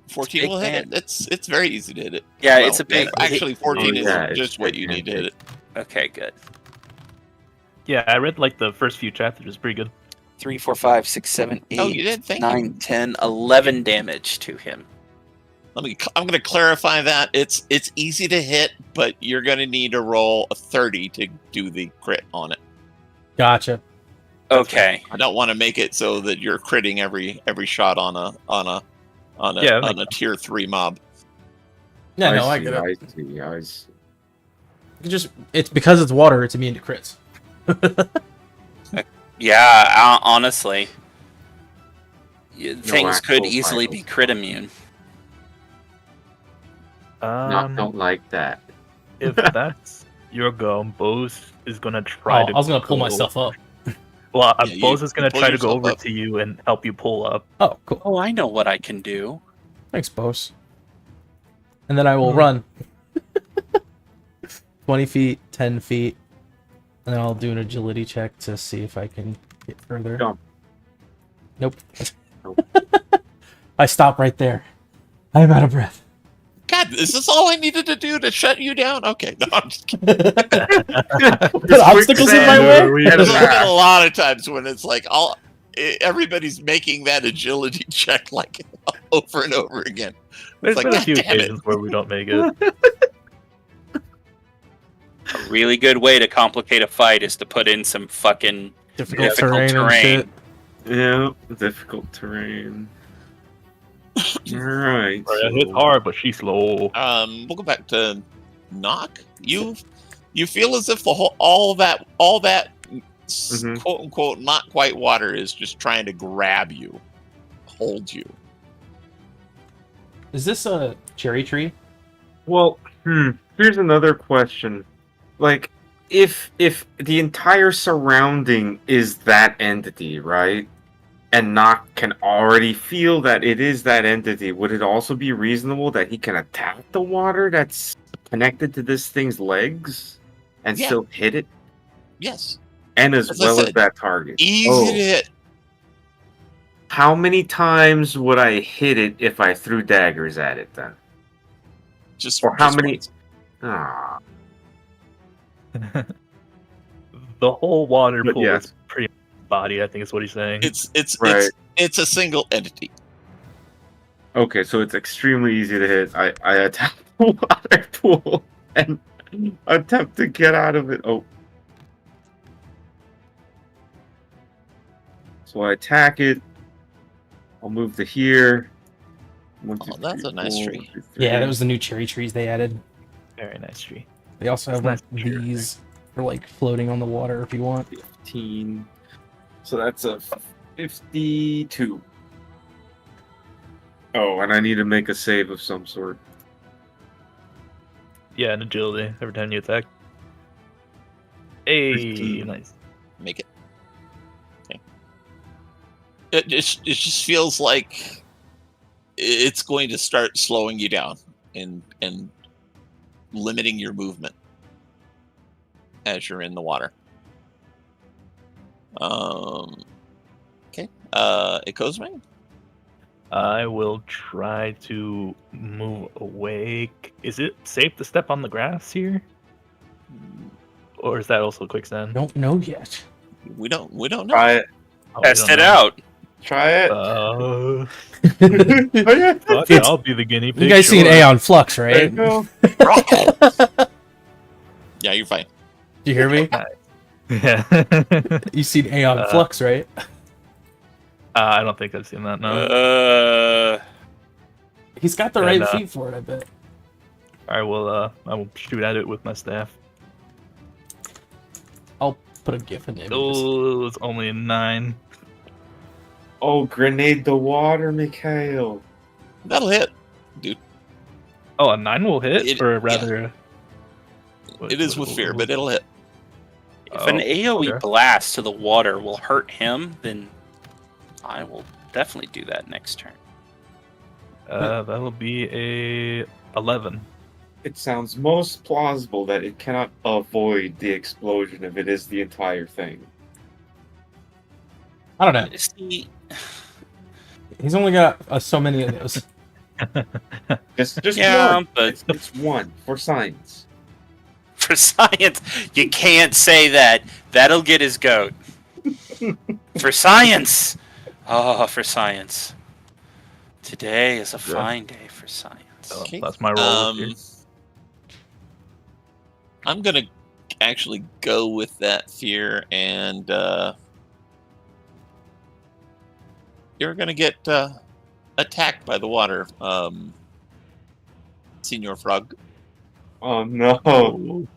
14 will hit it. It's very easy to hit it. Yeah, Well, it's a big. Actually, 14 is yeah, just what you need to hit it. Okay, good. Yeah, I read like the first few chapters. It's pretty good. 3, 4, 5, 6, 7, 8, Oh, you did? Thank you. 9, 10, 11 damage to him. I'm going to clarify that. It's easy to hit, but you're going to need to roll a 30 to do the crit on it. Gotcha. Okay. I don't want to make it so that you're critting every shot on a tier 3 mob. Yeah, no, I get it. I see. It's because it's water. It's immune to crits. Yeah, honestly. Things could actual easily titles. be crit immune. Don't like that. If that's your go, Bose is gonna try to. I was gonna pull go- myself up. Well, Yeah, Bose is gonna pull try to go yourself over up. to you and help you pull up. Oh, cool. Oh, I know what I can do. Thanks, Bose. And then I will run 20 feet, 10 feet, and then I'll do an agility check to see if I can get further. Jump. Nope. Nope. I stop right there. I am out of breath. God, is this all I needed to do to shut you down? Okay, no, I'm just kidding. Put obstacles in my way? There's been a lot of times when it's like everybody's making that agility check like over and over again. There's like, been a God few damn it. occasions where we don't make it. A really good way to complicate a fight is to put in some fucking Difficult Difficult terrain and terrain. shit. Yeah, difficult terrain. Alright. Freya hits hard, but she's slow. We'll go back to Knock. You feel as if all that Mhm. quote unquote not quite water is just trying to grab you, hold you. Is this a cherry tree? Well, here's another question. Like, if the entire surrounding is that entity, right? And Nock can already feel that it is that entity, would it also be reasonable that he can attack the water that's connected to this thing's legs and Yeah. still hit it? Yes, And as As I well as said, that target. easy Oh. to hit. How many times would I hit it if I threw daggers at it then? Just Or how just many- once. Ah, The whole water But pool yes. is pretty body, I think is what he's saying. It's Right. it's a single entity. okay, so it's extremely easy to hit. I attack the water pool and attempt to get out of it. Oh. So I attack it. I'll move to here. One, two, Oh, that's three, a nice four, tree. 1, 2, 3. Yeah, that was the new cherry trees they added. Very nice tree. They also have Nice like cherry. these for like floating on the water if you want. 15. So that's a 52. Oh, and I need to make a save of some sort. Yeah, and agility every time you attack. Hey, 15. nice. Make it. Okay. It just feels like it's going to start slowing you down and limiting your movement as you're in the water. Okay. It goes me. I will try to move away. Is it safe to step on the grass here? Or is that also quicksand? Don't know yet. We don't know. Try it. Oh, we Test don't it know. out. Try it. Okay, It's- I'll be the guinea pig. You guys see an sure. Aeon Flux, There you right? go. Yeah, you're fine. Do you hear me? Yeah. You've seen Aeon Flux, right? I don't think I've seen that. No. He's got the And, right feet for it, I bet. I will shoot at it with my staff. I'll put a gif in the images. Oh, it's only a 9. Oh, grenade the water, Mikhail. That'll hit, dude. Oh, a 9 will hit, It- or rather, It is with fear, but it'll hit. If an AoE okay. blast to the water will hurt him, then I will definitely do that next turn. That'll be a 11. It sounds most plausible that it cannot avoid the explosion if it is the entire thing. I don't know. See, He's only got so many of those. Just Yeah, one. but- It's one for science. for science, you can't say that. That'll get his goat. For science! Oh, for science. Today is a fine day for science. So Okay. that's my roll. With you. I'm gonna actually go with that fear, and you're gonna get attacked by the water, Senior Frog. Oh no! Oh,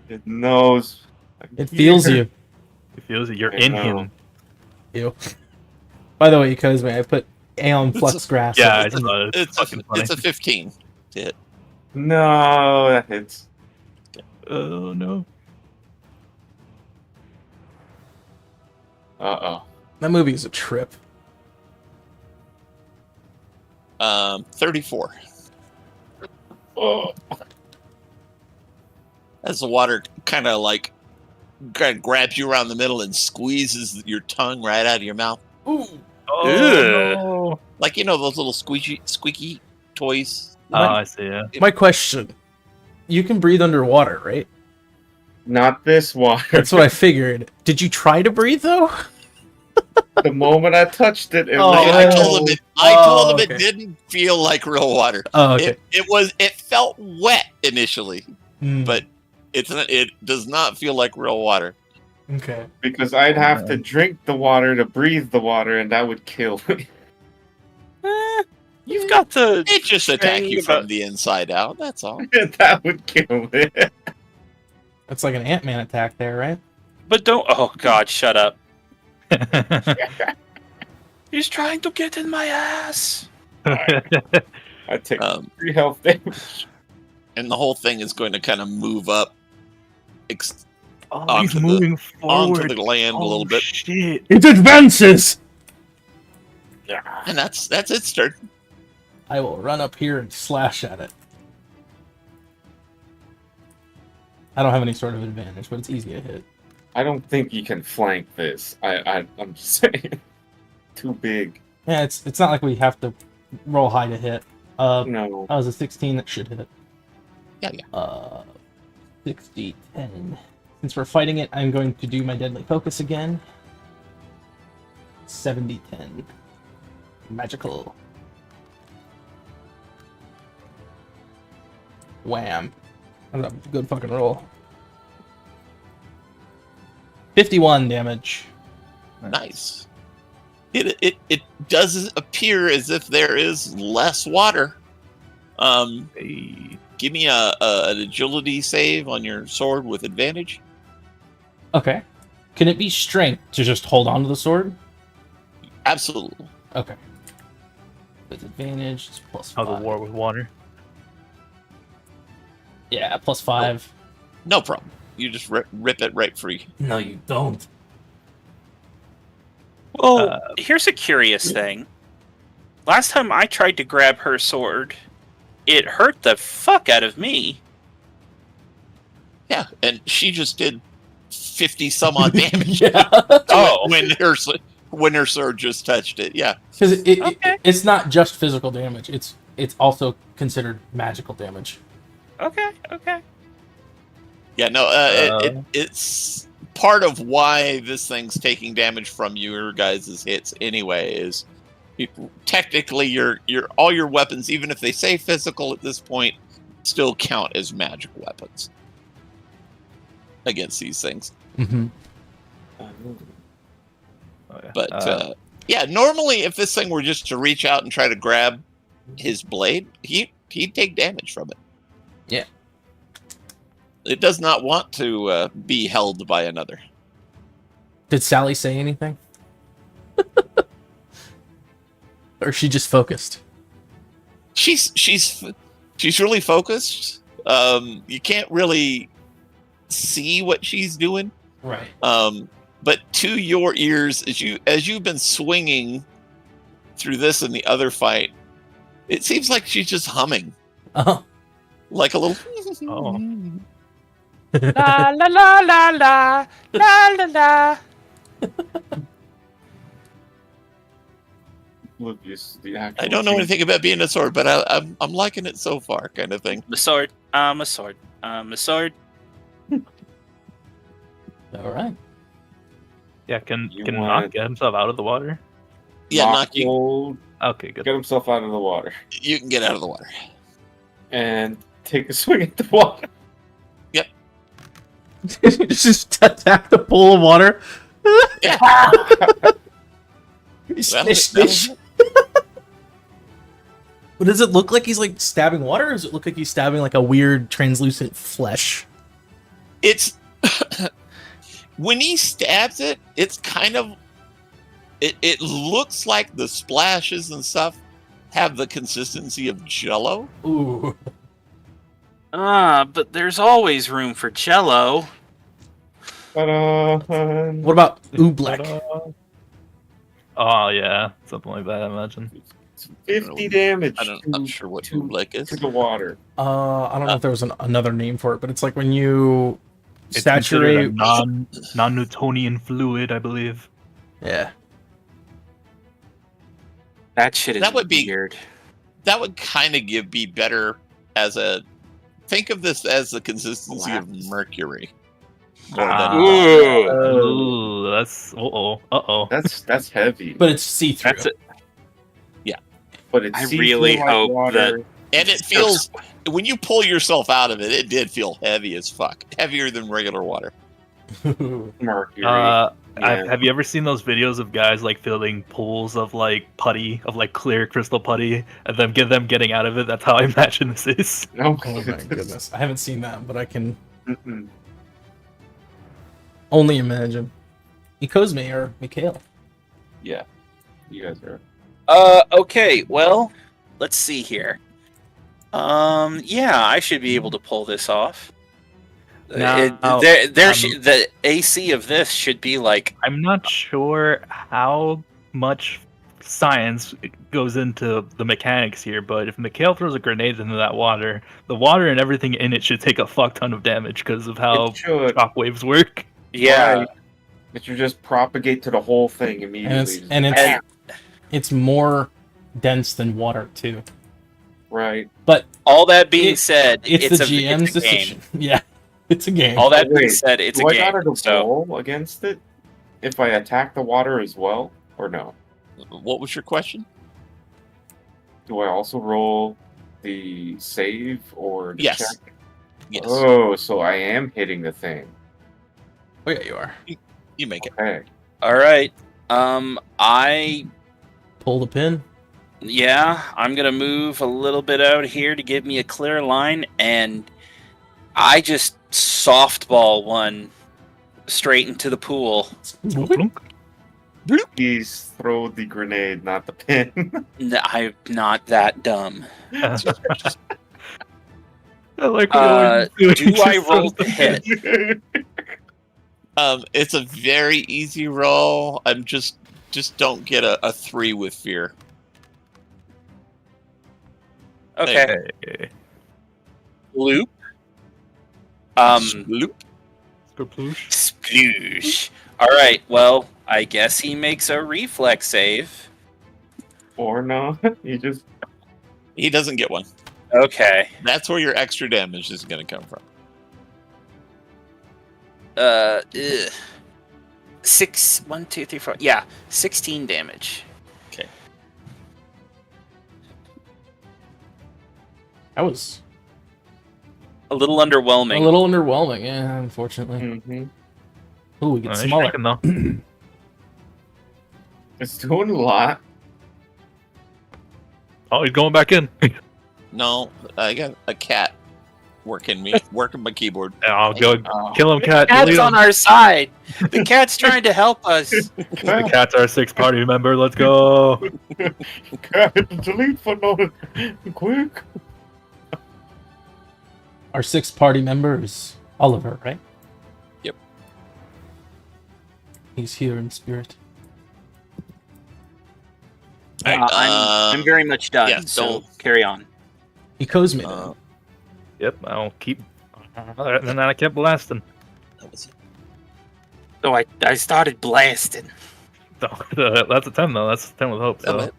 It knows. It feels you. it feels that you're I in know. him. Ew. By the way, Cosme, I put Aeon Flux Grass. Yeah, in I the- saw it. It's fucking funny. a 15 to hit. No, that hits. Oh no. Uh-oh. That movie is a trip. 34. Oh. As the water kind of grabs you around the middle and squeezes your tongue right out of your mouth, Ooh. Oh, Ugh. no. like those little squeaky toys. Oh, I see. Yeah. My question. You can breathe underwater, right? Not this water. That's what I figured. Did you try to breathe, though? The moment I touched it, it Oh, was I told him okay. it didn't feel like real water. Oh, okay. It felt wet initially, Mm, but it does not feel like real water. okay. because I'd have to drink the water to breathe the water, and that would kill me. You've got the. It just attack you But- from the inside out. That's all. That would kill me. That's like an Ant-Man attack there, right? But don't. Oh, God, shut up. He's trying to get in my ass. I take 3 health damage. And the whole thing is going to kind of move up Oh, he's Onto the- moving onto forward. the land a little bit, Shit. It advances! and that's its turn. I will run up here and slash at it. I don't have any sort of advantage, but it's easy to hit. I don't think you can flank this. I'm just saying. Too big. Yeah, it's not like we have to roll high to hit. No. That was a 16 that should hit. Yeah. 60, 10. Since we're fighting it, I'm going to do my deadly focus again. 70, 10. Magical. Wham. That's a good fucking roll. 51 damage. Nice. It does appear as if there is less water. Hey. Give me an agility save on your sword with advantage. Okay. Can it be strength to just hold on to the sword? Absolutely. Okay. With advantage, it's plus How's 5. the war with water? Yeah, plus 5. No problem. You just rip it right free. No, you don't. Well, here's a curious thing. Last time I tried to grab her sword, it hurt the fuck out of me. Yeah, and she just did 50 some odd damage Yeah. Oh. when her sword just touched it. Yeah. Because Okay. it's not just physical damage. It's also considered magical damage. Okay, okay. Yeah, no, it's part of why this thing's taking damage from your guys' hits anyway. Is technically your all your weapons, even if they say physical at this point, still count as magic weapons against these things. Mm-hmm. Okay. But yeah, normally if this thing were just to reach out and try to grab his blade, he'd take damage from it. Yeah. It does not want to be held by another. Did Sally say anything? Or is she just focused? She's really focused. You can't really see what she's doing. Right. But to your ears, as you've been swinging through this and the other fight, it seems like she's just humming, Oh. like a little. Oh. La la la la la la la la. Oblivious to the actual I don't know thing. anything about being a sword, but I'm liking it so far, kind of thing. I'm a sword. I'm a sword. I'm a sword. All right. Yeah, can You Knock want- get himself out of the water? Yeah, Knock knock you. will Okay, good. get himself out of the water You can get out of the water. and take a swing at the water. Just attack the pool of water. Yeah. Snish, snish. But does it look like he's like stabbing water, or does it look like he's stabbing like a weird translucent flesh? It's when he stabs it, it's kind of it looks like the splashes and stuff have the consistency of Jello. Ooh. But there's always room for Jello. Ta-da. What about oobleck? Ta-da. Oh yeah, something like that. I imagine. It's 50 damage I'm not sure what to- oobleck is. to the water. I don't know if there was another name for it, but it's like when you It's considered a saturate. non-Newtonian fluid, I believe. Yeah. That shit is That would be- weird. That would kind of be better as a. Think of this as the consistency of mercury. More than Ooh. Oh, that's That's heavy. But it's see-through. That's it. But it's I see-through really like hope water. and it feels when you pull yourself out of it, it did feel heavy as fuck, heavier than regular water. Mercury. Have you ever seen those videos of guys like filling pools of like putty, of like clear crystal putty, and then getting out of it? That's how I imagine this is. No, Oh my goodness. I haven't seen that, but I can Mm-mm. only imagine. Ikozme or Mikhail. Yeah, you guys are. Okay, well, let's see here. Yeah, I should be able to pull this off. Now, The AC of this should be like I'm not sure how much science goes into the mechanics here, but if Mikhail throws a grenade into that water, the water and everything in it should take a fuck ton of damage because of how It should. shockwaves work. yeah. Right. It should just propagate to the whole thing immediately. And it's more dense than water too. Right. But All that being said, it's the GM's it's a game. decision. Yeah. It's a game. All that being Wait, said, it's Do a I gotta game. So roll against it if I attack the water as well, or no? What was your question? Do I also roll the save or the Yes. check? Yes, Oh, so I am hitting the thing. Oh yeah, you are. you make it. Okay. all right. Pull the pin. I'm gonna move a little bit out here to give me a clear line, and I just softball one straight into the pool. Please throw the grenade, not the pin. I'm not that dumb. I like Do I roll to hit? It's a very easy roll. I'm just don't get a 3 with fear. Okay. Okay. Loop. Bloop. Sploosh. Sploosh. All right. Well, I guess he makes a reflex save. Or no. You just He doesn't get one. Okay. That's where your extra damage is going to come from. Ugh. 6, 1, 2, 3, 4. Yeah, 16 damage. That was A little underwhelming. a little underwhelming, yeah, unfortunately. Mhm. Ooh, we get He's smaller. shrinking, though. It's doing a lot. Oh, he's going back in. No, I got a cat working my keyboard. Oh, go Oh. kill him, cat. Cat's Delete on him. our side. The cat's trying to help us. The cat's our 6th party member. Let's go. Delete footnote. Quick. Our 6th party member is Oliver, right? Yep. He's here in spirit. Alright, I'm very much done. yeah, so so- carry on. He Cosmin. Yep, I'll keep. And then I kept blasting. that was it. So I started blasting. So, that's a 10, though. That's a 10 with hope. That was So it.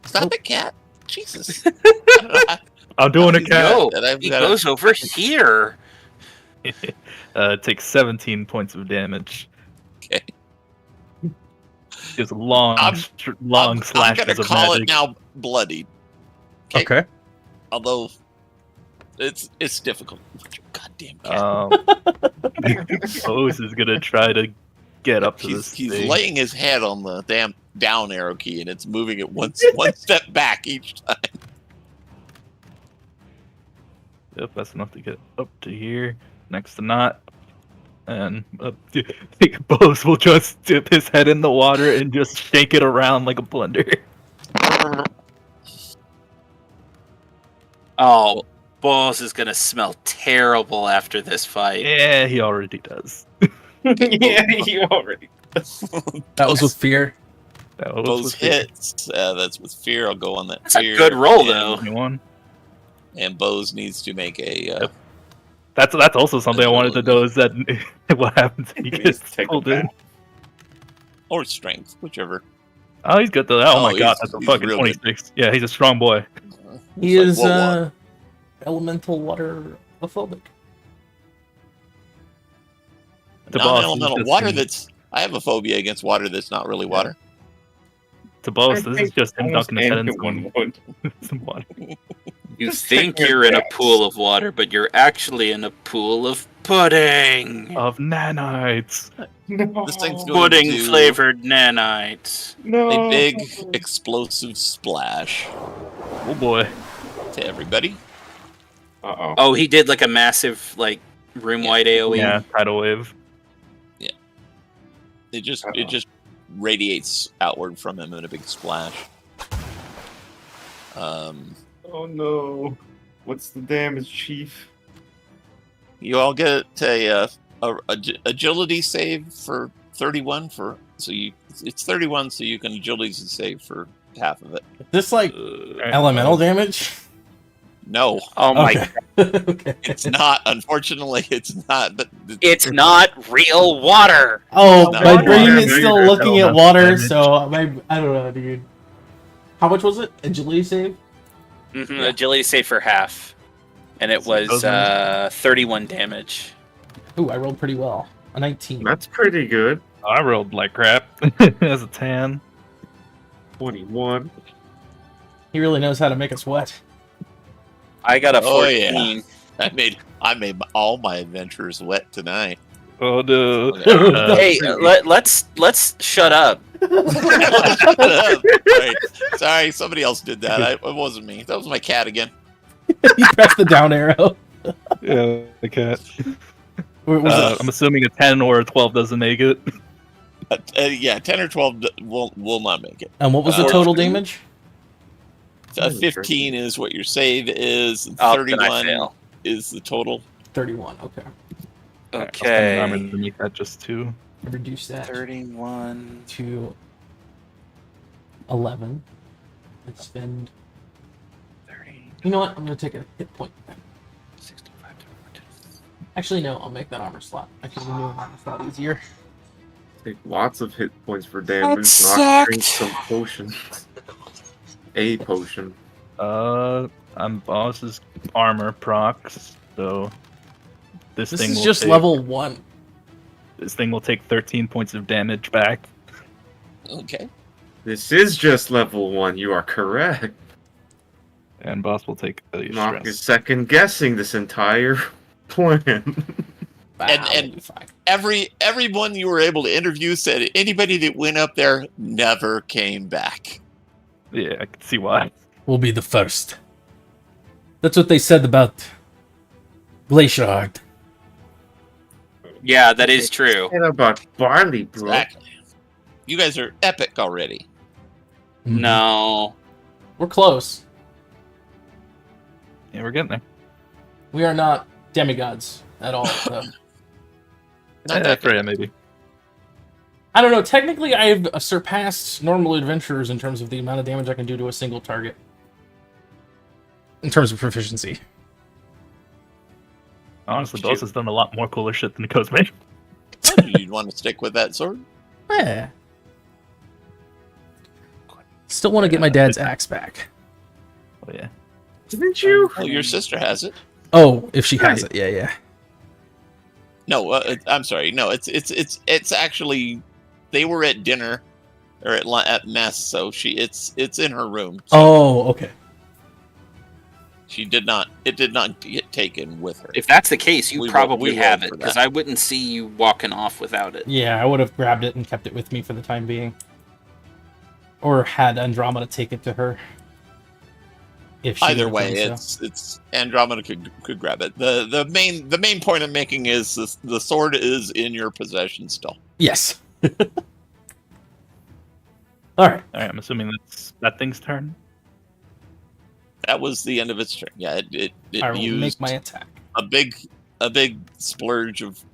Stop it, cat. Jesus. I'm doing a cat. No, And I've he got goes over here. It takes 17 points of damage. Okay. Just long, I'm long I'm slashes gonna of call magic. it now bloodied. Okay. Although it's difficult. Goddamn cat. Bose is gonna try to get up to he's this he's thing. laying his head on the damn down arrow key, and it's moving it one step back each time. Yep, that's enough to get up to here. Next to not. And Bose will just dip his head in the water and just shake it around like a blender. Oh, Boss is gonna smell terrible after this fight. Yeah, he already does. Yeah, you already. That was with fear. That was Those with hits. That's with fear. I'll go on that. That's a fear, good roll, and- though. 21. And Bose needs to make a. Yep. That's also something I wanted to know is that what happens if he Please gets take a pulled in. bath. Or strength, whichever. Oh, he's good though. Oh, Oh, my god, he's- that's a he's fucking real good. 26. Yeah, he's a strong boy. He It's is like, what? elemental water phobic. To boss, Non-elemental water. I have a phobia against water that's not really water. to boss, I this is think just him almost dunking his head in anyone would. some water. You think you're in a pool of water, but you're actually in a pool of pudding. Of nanites. No. This thing's going Pudding to flavored nanites. No. a big explosive splash Oh boy. to everybody. Uh-oh. Oh, he did like a massive like room wide AoE. Yeah, tidal wave. It just Uh-oh. radiates outward from him in a big splash. Oh no. What's the damage, Chief? You all get a agility save for 31 it's 31, so you can agility save for half of it. Is this like Alright. elemental damage? No, Oh my! Okay. Okay. it's not. Unfortunately, it's not. But It's not real water. Oh, No, my water. brain Yeah, is no, still you're looking at elemental water, damage. so I don't know, dude. How much was it? Agility save? Mm-hmm, agility save for half, and it was Doesn't- 31 damage. Ooh, I rolled pretty well. A 19. That's pretty good. I rolled like crap as a 10. 21. He really knows how to make us wet. I got a 14. Oh, yeah. I made all my adventures wet tonight. Oh no. Hey, let's shut up. Sorry, somebody else did that. It wasn't me. That was my cat again. He pressed the down arrow. Yeah, the cat. Where was it? I'm assuming a 10 or a 12 doesn't make it. Yeah, 10 or 12 will not make it. And what was the uh, total damage? 15 is what your save is. And Oh, then I 31 fail. is the total. 31. Okay. Alright, I'll spend an armor Okay. to make that just 2. I reduced that 31. to 11. Let's spend. 30, You know what? I'm gonna take a hit point. 65. Actually, no. I'll make that armor slot. I can renew an armor slot easier. Take lots of hit points for damage. That Not drink sucked. some potion. A potion. I'm boss's armor procs, so this This thing is will just take, level 1. This thing will take 13 points of damage back. Okay. This is just level 1. You are correct. And boss will take a Knock is stress. second guessing this entire plan. And- Fine. everyone you were able to interview said anybody that went up there never came back. Yeah, I can see why. We'll be the first. That's what they said about Glacier. Yeah, that is true. What about barley, bro? Exactly. You guys are epic already. No. We're close. Yeah, we're getting there. We are not demigods at all. Though. Not that Freya, maybe. I don't know. Technically, I've surpassed normal adventurers in terms of the amount of damage I can do to a single target. In terms of proficiency. Honestly, Boss has done a lot more cooler shit than Cosme. You'd want to stick with that sword? Yeah. Still want to get my dad's axe back. Oh yeah. Didn't you? Oh, your sister has it. Oh, if she has it, yeah. No, I'm sorry. No, it's actually they were at dinner or at mess, so it's in her room. So Oh, okay. it did not get taken with her. If that's the case, you We probably rolled have for it, that. because I wouldn't see you walking off without it. Yeah, I would have grabbed it and kept it with me for the time being. Or had Andromeda take it to her. If she Either would have way, done so. it's Andromeda could grab it. The main point I'm making is the sword is in your possession still. Yes. Alright. Alright, I'm assuming that's that thing's turn. That was the end of its turn. Yeah, it I will used make my attack. a big splurge of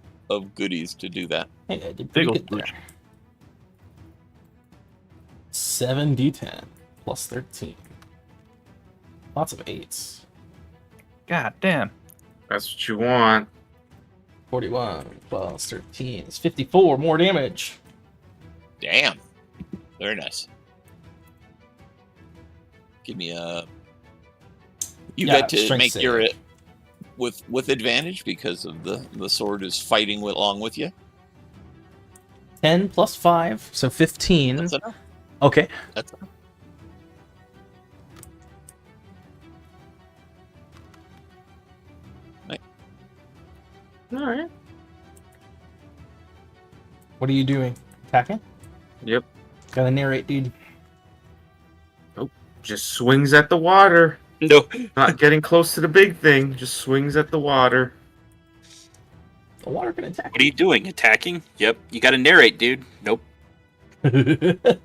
goodies to do that. Hey, I did Big pretty ol' good there. splurge. 7d10 plus 13. Lots of 8s. God damn. That's what you want. 41 plus 13 is 54 more damage. Damn, very nice. Give me a. You Yeah, got to strength make save. your with advantage because of the sword is fighting along with you. 10 plus 5, so 15. That's enough. Okay. That's enough. All right. What are you doing? Attacking? Yep. Gotta narrate, dude. Just swings at the water. No. Not getting close to the big thing. Just swings at the water. The water can attack. What are you doing? Attacking? Yep. You gotta narrate, dude. Nope. That's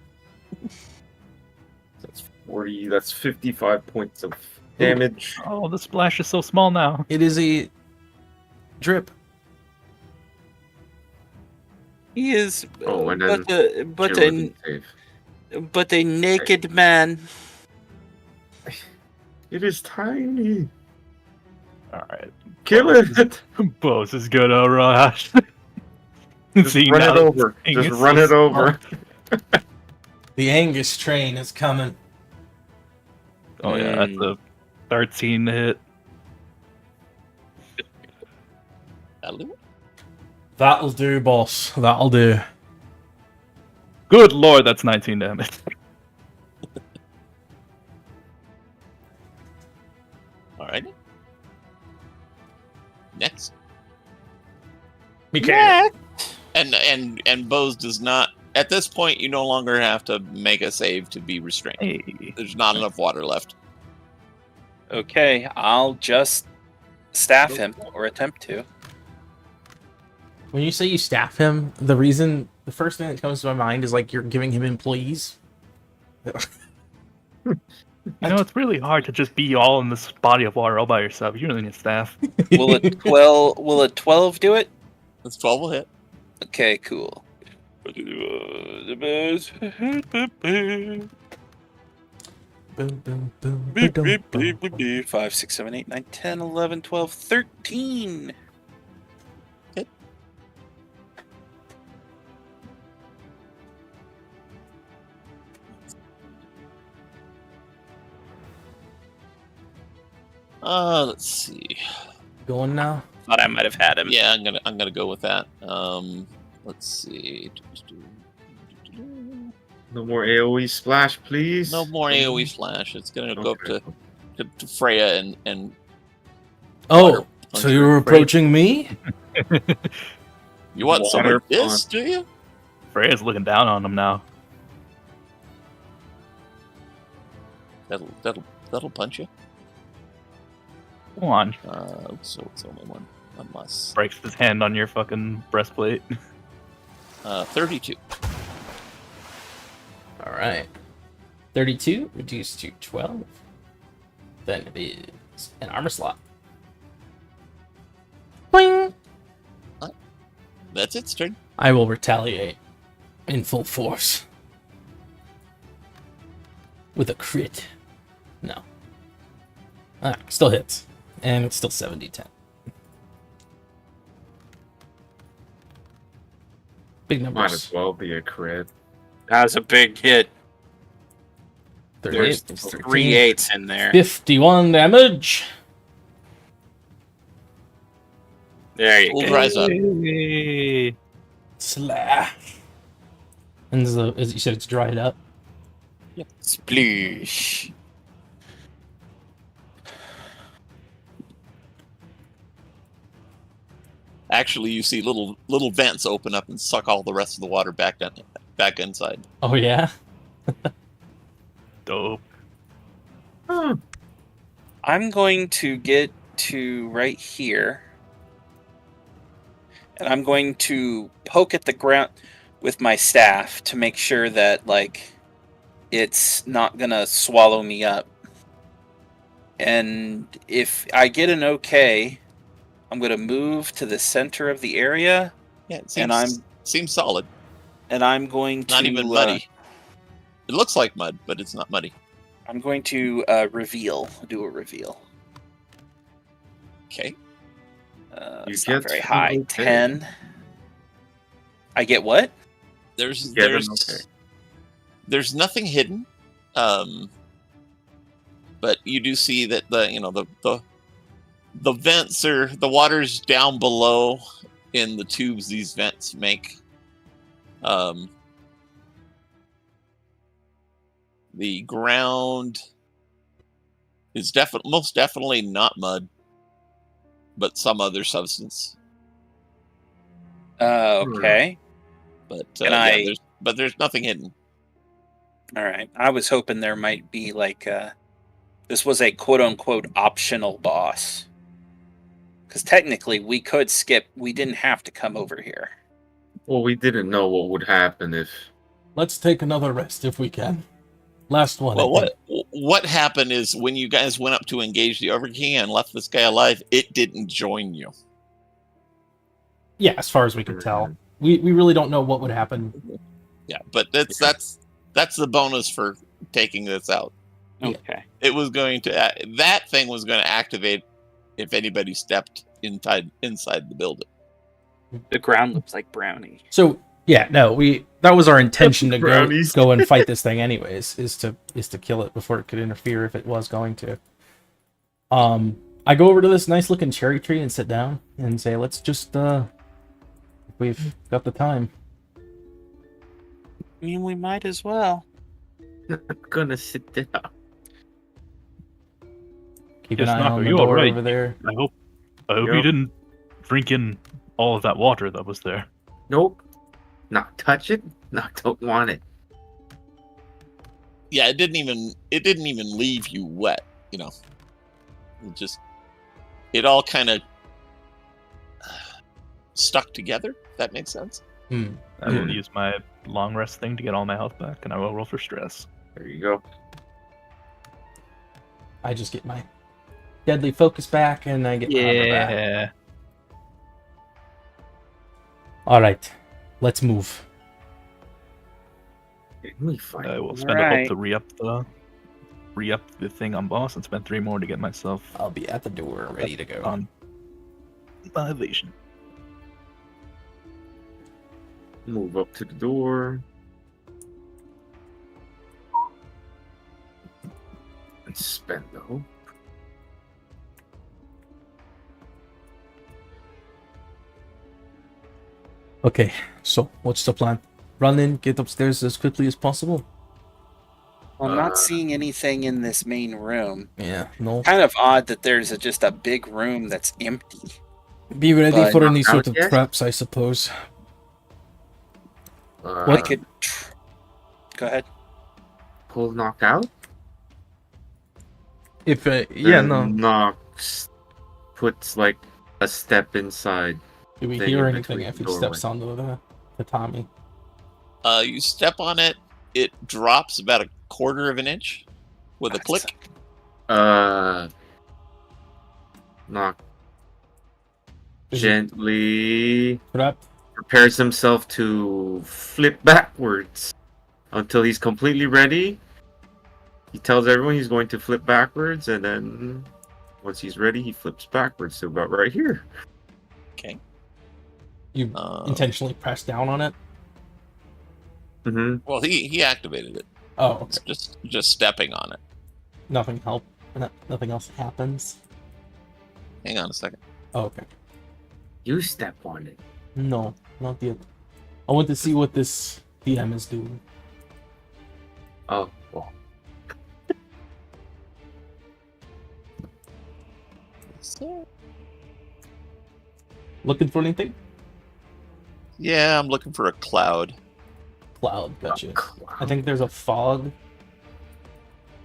40. That's 55 points of damage. Oh, the splash is so small now. It is a drip. He is Oh, and then but Jill didn't save. a naked man. It is tiny. Alright. Kill it. Boss is gonna rush. Just See, run now it this over. thing Just is run so it over. The Angus train is coming. Oh yeah, that's a 13 to hit. That'll do it. That'll do, boss. That'll do. Good lord, that's 19 damage. Alrighty. Next. Mikael. And Bose does not. At this point, you no longer have to make a save to be restrained. Hey. There's not enough water left. Okay, I'll just staff him or attempt to. When you say you staff him, the first thing that comes to my mind is like you're giving him employees. You know, it's really hard to just be all in this body of water all by yourself. You really need staff. Will a 12 do it? That's 12 will hit. Okay, cool. 5, 6, 7, 8, 9, 10, 11, 12, 13. Let's see. Going now? Thought I might have had him. Yeah, I'm gonna go with that. Let's see. No more AoE splash, please. No more AoE flash. It's gonna go Okay. up to Freya and Oh, Water so you were approaching me? You want some Water of this, fun. do you? Freya's looking down on him now. That'll punch you. Come on. So it's only one unless Breaks his hand on your fucking breastplate. 32. All right. 32 reduced to 12. Then it is an armor slot. Boing! That's its turn. I will retaliate in full force. With a crit. No. Still hits. And it's still 70-10. Big Might numbers. as well be a crit. That was a big hit. 38, There's there's 13. 3 8s in there. 51 damage. There you We'll go. rise up. Hey. Slash. And as you said, it's dried up. Sploosh. Actually, you see little vents open up and suck all the rest of the water back inside. Oh, yeah? Dope. I'm going to get to right here. And I'm going to poke at the ground with my staff to make sure that, like, it's not going to swallow me up. And if I get an okay, I'm going to move to the center of the area. Yeah, it And seems solid. And I'm going to... Not even muddy. It looks like mud, but it's not muddy. I'm going to do a reveal. Okay. You It's not get very high. okay. 10. I get what? There's Get an okay. there's nothing hidden. But you do see that the vents are the water's down below in the tubes these vents make. The ground is most definitely not mud, but some other substance. Okay. But there's nothing hidden. All right. I was hoping there might be like this was a quote unquote optional boss. Because technically we could skip. We didn't have to come over here. Well, we didn't know what would happen if... Let's take another rest if we can. Last one. Well, what happened is when you guys went up to engage the Overking and left this guy alive, it didn't join you. Yeah, as far as we can tell. We really don't know what would happen. Yeah, but that's the bonus for taking this out. Okay. It was going to that thing was going to activate if anybody stepped inside the building. The ground looks like brownie. So yeah, no, that was our intention to Brownies. go and fight this thing anyways, is to kill it before it could interfere if it was going to. I go over to this nice looking cherry tree and sit down and say, let's just we've got the time. I mean, we might as well. I'm gonna sit down. Keep Yes, an eye Nako, on the you door alright? over there. I hope Yep. you didn't drink in all of that water that was there. Nope. Not touch it. Not don't want it. Yeah, it didn't even leave you wet. It all kind of stuck together. If that makes sense. Hmm. I will use my long rest thing to get all my health back, and I will roll for stress. There you go. I just get my deadly focus back and I get my armor back. Yeah. Alright. Let's move. Let me find I it. will spend a hope Alright. to re-up the thing on boss and spend 3 more to get myself I'll be at the door ready to go. on my evasion. Move up to the door. And spend the hope. Okay, so what's the plan? Run in, get upstairs as quickly as possible? I'm not seeing anything in this main room. Yeah, no. Kind of odd that there's just a big room that's empty. Be ready But for any sort of Yes. traps, I suppose. I could. Go ahead. Pull knockout? If yeah, no. Knocks puts like a step inside. Do we thing hear in anything between if he the steps onto the tatami? You step on it, it drops about a quarter of an inch with a click. Knock Is it gently trapped? prepares himself to flip backwards until he's completely ready. He tells everyone he's going to flip backwards, and then once he's ready, he flips backwards to about right here. Okay. You intentionally press down on it? Mm-hmm. Well, he activated it. Oh, okay. It's just stepping on it. Nothing help. Nothing else happens. Hang on a second. Oh, okay. You step on it. No, not yet. I want to see what this DM is doing. Oh, well. So, Looking for anything? yeah, I'm looking for a cloud. Cloud, gotcha. Cloud. I think there's a fog.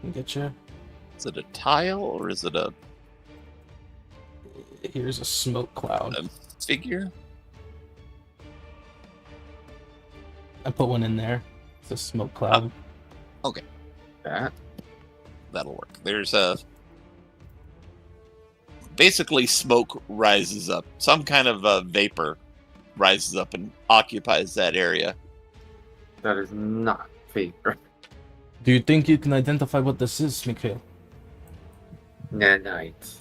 Can get you. Is it a tile or is it a Here's a smoke cloud. figure? I put one in there. It's a smoke cloud. That. That'll work. There's a basically smoke rises up. Some kind of vapor rises up and occupies that area. That is not vapor. Do you think you can identify what this is, Mikhail? Nanites.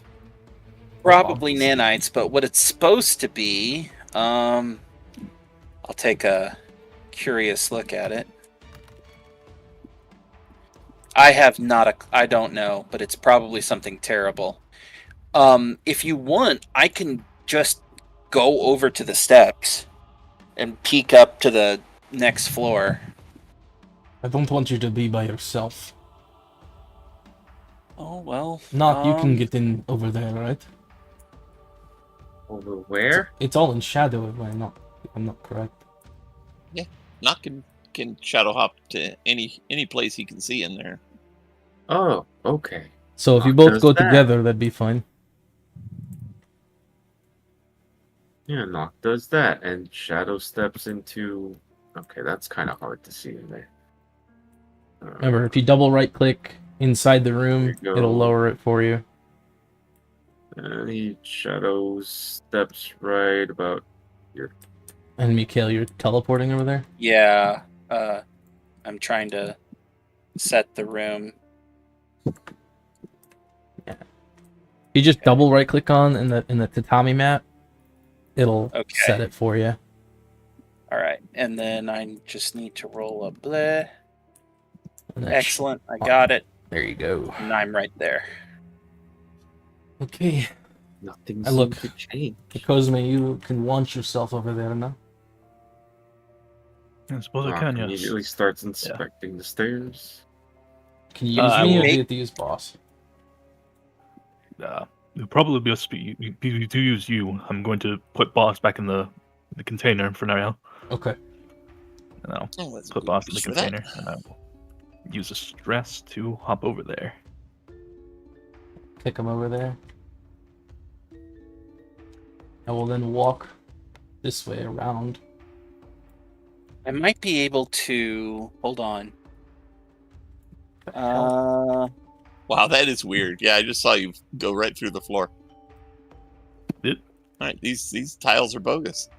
Probably nanites, but what it's supposed to be, I'll take a curious look at it. I don't know, but it's probably something terrible. If you want, I can just go over to the steps and peek up to the next floor. I don't want you to be by yourself. Oh, well. Not you can get in over there, right? Over where? It's all in shadow if I'm not correct. Not can shadow hop to any place he can see in there. Oh, okay. So if you Knock both does go that. together, that'd be fine. Yeah, Knock does that, and Shadow steps into. Okay, that's kind of hard to see in there. Remember, if you double right click inside the room, There you go. it'll lower it for you. And he Shadow steps right about. And Mikhail, you're teleporting over there? Yeah, I'm trying to set the room. You just double right click on in the tatami map, it'll Okay. set it for you. All right, and then I just need to roll a bleh. And that Excellent, I got it, There you go. and I'm right there. Okay. Nothing I look- seems to change. Cosme, you can launch yourself over there now. I suppose I Knock can, yes. immediately starts inspecting the stairs. Can you use I me or will- do you have to use boss? It'll probably be to use you. I'm going to put boss back in the container for now. Okay. And I'll Oh, let's put boss in the for that. container, and I will use a stress to hop over there. Kick him over there. I will then walk this way around. I might be able to hold on. Wow, that is weird. Yeah, I just saw you go right through the floor. Yep. All right, these tiles are bogus.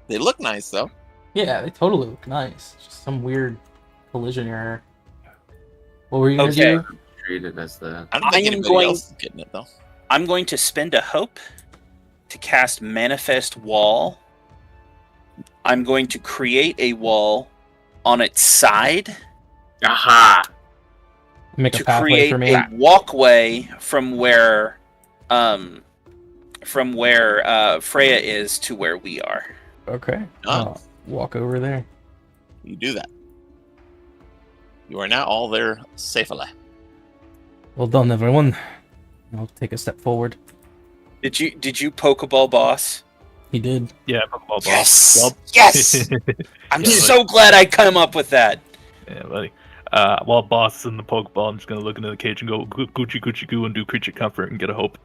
They look nice though. Yeah, they totally look nice. Just some weird collision error. What were you gonna Okay. do? Treat it as that. I don't think I am anybody going- else is getting it though. I'm going to spend a hope to cast Manifest Wall. I'm going to create a wall on its side Aha! Make a to pathway create for me. a walkway from where Freya is to where we are. Okay. Done. I'll walk over there. You do that. You are now all there safely. Well done, everyone. I'll take a step forward. Did you Pokeball boss? He did. Yeah, Pokeball boss. Yes! Well, Yes! I'm Yeah, so glad I come up with that. yeah, buddy. While boss is in the Pokeball, I'm just gonna look into the cage and go Gucci Gucci Goo and do creature comfort and get a hope.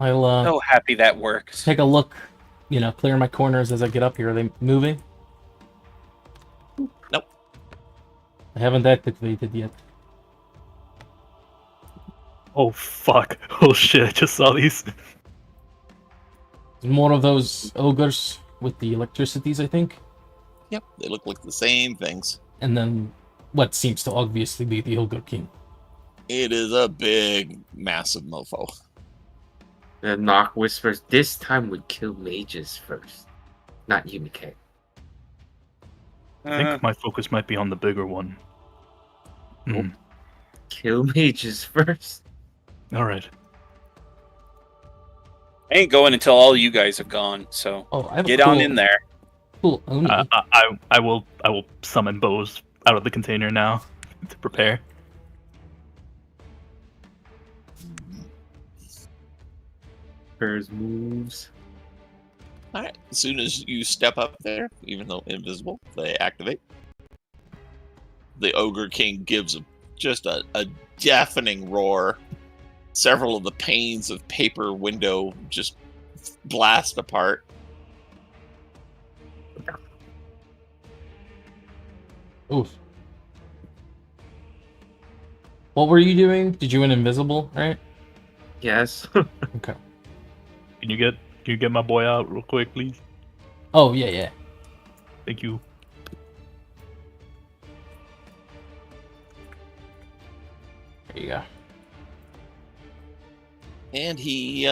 I'll So happy that works. take a look, clear my corners as I get up here. Are they moving? Nope. I haven't activated yet. Oh fuck! Oh shit! I just saw these. More of those ogres with the electricities, I think. Yep, they look like the same things. And then what seems to obviously be the Ogre King. It is a big, massive mofo. And Nock whispers, this time we kill mages first, not you, Mikhail. I think my focus might be on the bigger one. Mm. Kill mages first? All right. I ain't going until all you guys have gone, so Oh, I have get a on in there. Cool Oni. I will summon bows out of the container now to prepare. Bears moves. All right. As soon as you step up there, even though invisible, they activate. The Ogre King gives just a deafening roar. Several of the panes of paper window just blast apart. Oof. What were you doing? Did you win invisible, right? Yes. Okay. Can you get my boy out real quick, please? Oh, yeah. Thank you. There you go. And he,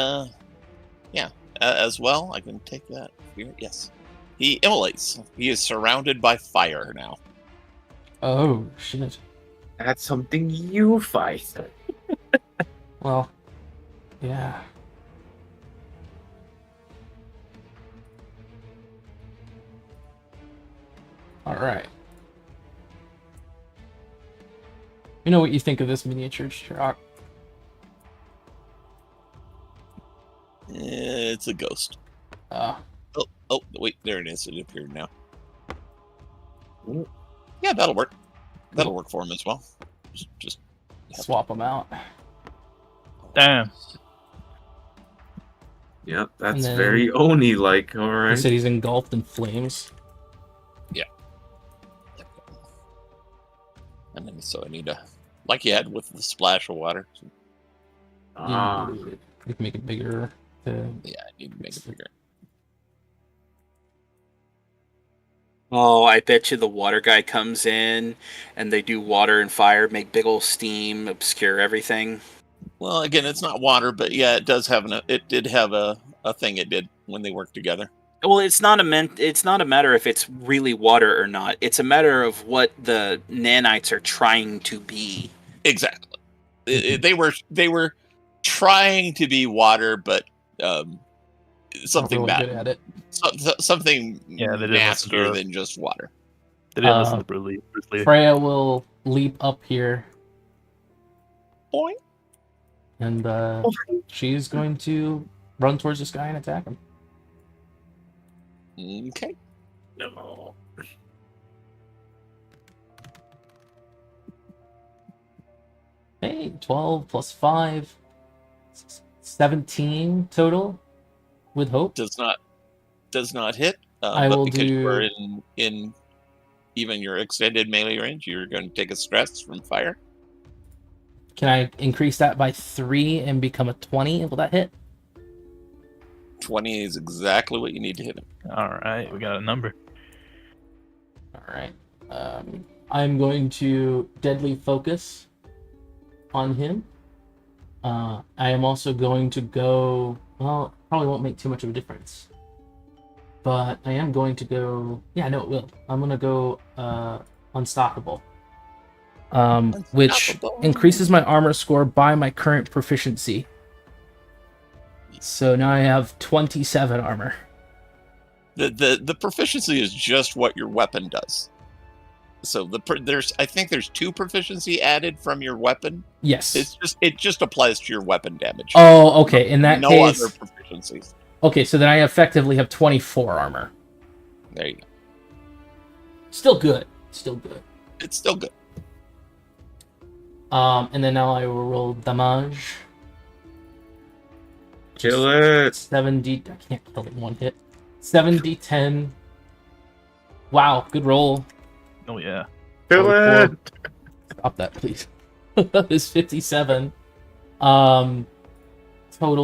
as well, I can take that here. Yes. He immolates. He is surrounded by fire now. Oh, shit. That's something you fight. Well, yeah. Alright. You know what you think of this miniature, Chirac? It's a ghost. Uh, Oh, wait, there it is. It appeared now. Yeah, that'll work. That'll work for him as well. Just swap them out. Damn. Yep, that's then- very Oni-like, He alright. said he's engulfed in flames. And then so I need to, like you had with the splash of water. Ah, You can make it bigger. To... Yeah, I need to make it bigger. Oh, I bet you the water guy comes in and they do water and fire, make big old steam, obscure everything. Well, again, it's not water, but yeah, it does have it did have a thing it did when they worked together. Well, it's not a matter if it's really water or not. It's a matter of what the nanites are trying to be. Exactly. They were trying to be water, but something Not really bad. good at it. Something Yeah, they didn't listen nastier to- than just water. They didn't listen to Bruce Lee. Freya will leap up here, Boing. and she's going to run towards this guy and attack him. Okay. no. Hey, 12 plus 5, 17 total with hope. Does not hit. I but will because do- you are in even your extended melee range, you're going to take a stress from fire. Can I increase that by 3 and become a 20? Will that hit? 20 is exactly what you need to hit him. All right, we got a number. Alright. I'm going to deadly focus on him. I am also going to go... Well, probably won't make too much of a difference. But I am going to go... Yeah, no, it will. I'm going to go unstoppable. Which Unstoppable. increases my armor score by my current proficiency. So now I have 27 armor. The proficiency is just what your weapon does. I think there's 2 proficiency added from your weapon. Yes. It just applies to your weapon damage. Oh, okay. In that no case, other proficiencies. Okay, so then I effectively have 24 armor. There you go. Still good. Still good. It's still good. And then now I will roll damage. Kill it. 7d. I can't kill it in one hit. 7d10. Wow, good roll. Oh yeah. Kill it. Stop that, please. It's 57. Total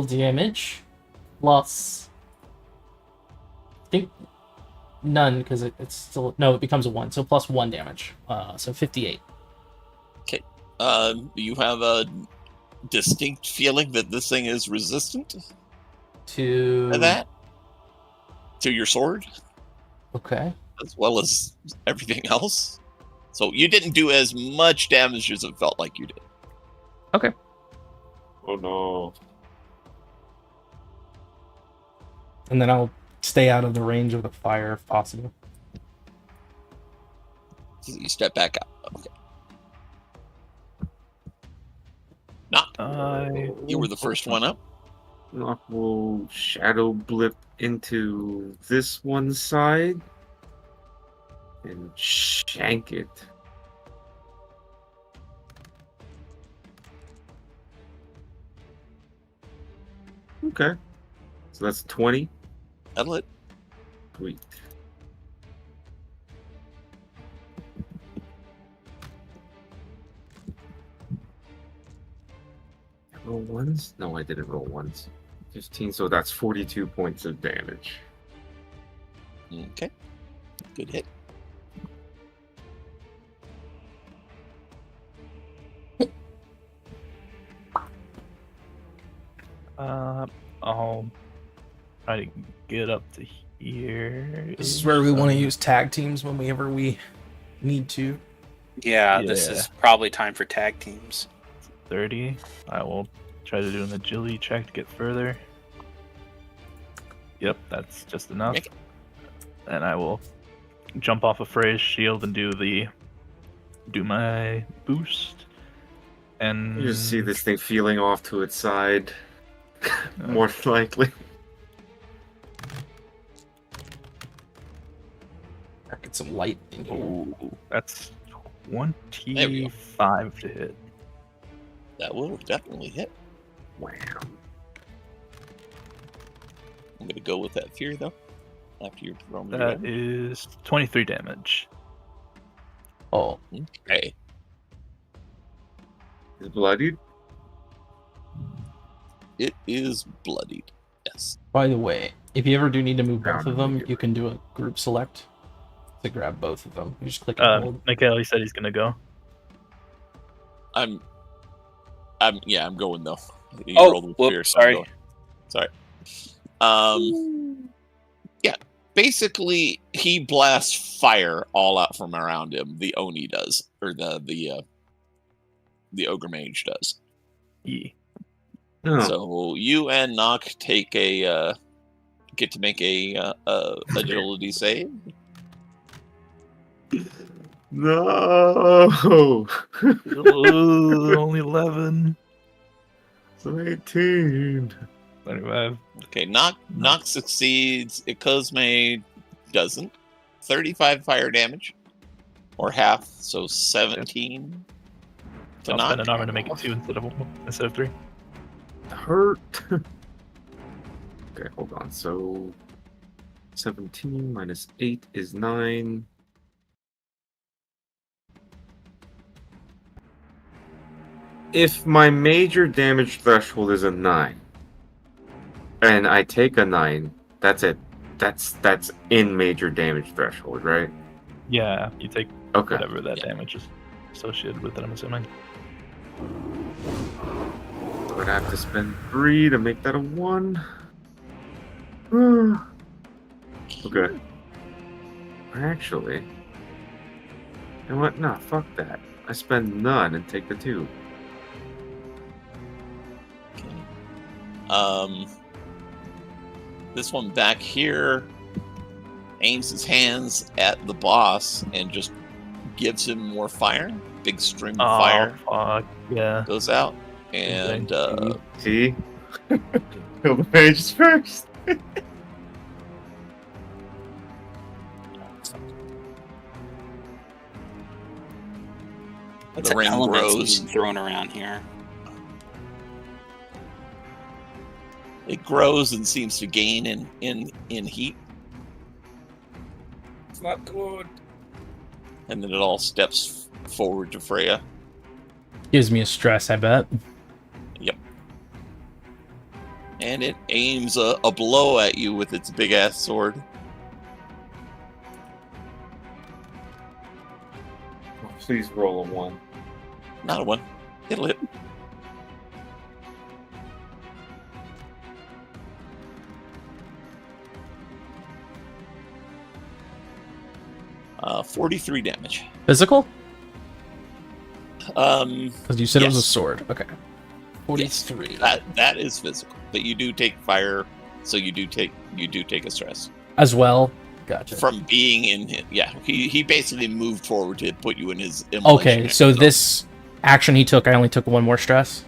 damage plus. I think none because it's still no. It becomes a 1, so plus 1 damage. So 58. You have a distinct feeling that this thing is resistant To that? To your sword? Okay. As well as everything else? So you didn't do as much damage as it felt like you did. Okay. Oh no. And then I'll stay out of the range of the fire if possible. You step back out. Okay. You were the first one up. Nock will shadow blip into this one side and shank it. Okay. So that's 20. That'll hit. Sweet. Roll ones? No, I didn't roll ones. 15, so that's 42 points of damage. Okay. Good hit. I'll try to get up to here. This is where we want to use tag teams whenever we need to. Yeah, this is probably time for tag teams. 30. I will try to do an agility check to get further. Yep, that's just enough. And I will jump off of Freya's shield and do my boost. And You just see this thing feeling off to its side. More likely. Get some light in here. Ooh, that's 25 to hit. That will definitely hit. Wow. I'm going to go with that fear, though. After you're thrown. That is 23 damage. Oh. Okay. Is it bloodied? It is bloodied. Yes. By the way, if you ever do need to move both of them, you can do a group select to grab both of them. You just click and hold. Mikhail, he said he's gonna go. I'm going though. You rolled with whoops, fear, so I'm sorry. going. Sorry. Yeah. Basically, he blasts fire all out from around him. The Oni does, or the ogre mage does. Yeah. No. So you and Nock take a get to make a agility save. No. Ooh, only 11. So 18. 25. Okay, Nock succeeds. Ikozme doesn't. 35 fire damage, or half, so 17. To I'll Nock. spend an armor to make it 2 instead of 3. Hurt. Okay, hold on. So 17 minus 8 is 9. If my major damage threshold is a 9, and I take a 9, that's it. That's in major damage threshold, right? Yeah, you take Okay. whatever that damage is associated with it, I'm assuming. I'm gonna have to spend 3 to make that a 1. Okay. Actually, you know what? No, fuck that. I spend none and take the 2. This one back here aims his hands at the boss and just gives him more fire. Big stream of Oh, fire fuck. Yeah. goes out. And See? Kill the mages first. What's the ring elements grows. being thrown around here? It grows and seems to gain in heat. It's not good. And then it all steps forward to Freya. Gives me a stress, I bet. Yep. And it aims a blow at you with its big ass sword. Please roll a 1. Not a one. It'll hit. Uh, 43 damage. Physical? Um, Because you said it was a Yes. sword. Okay. yes, 43. that is physical, but you do take fire, so you do take a stress As well. Gotcha. from being in his, yeah. He basically moved forward to put you in his immolation Okay, next so zone. this action he took, I only took 1 more stress.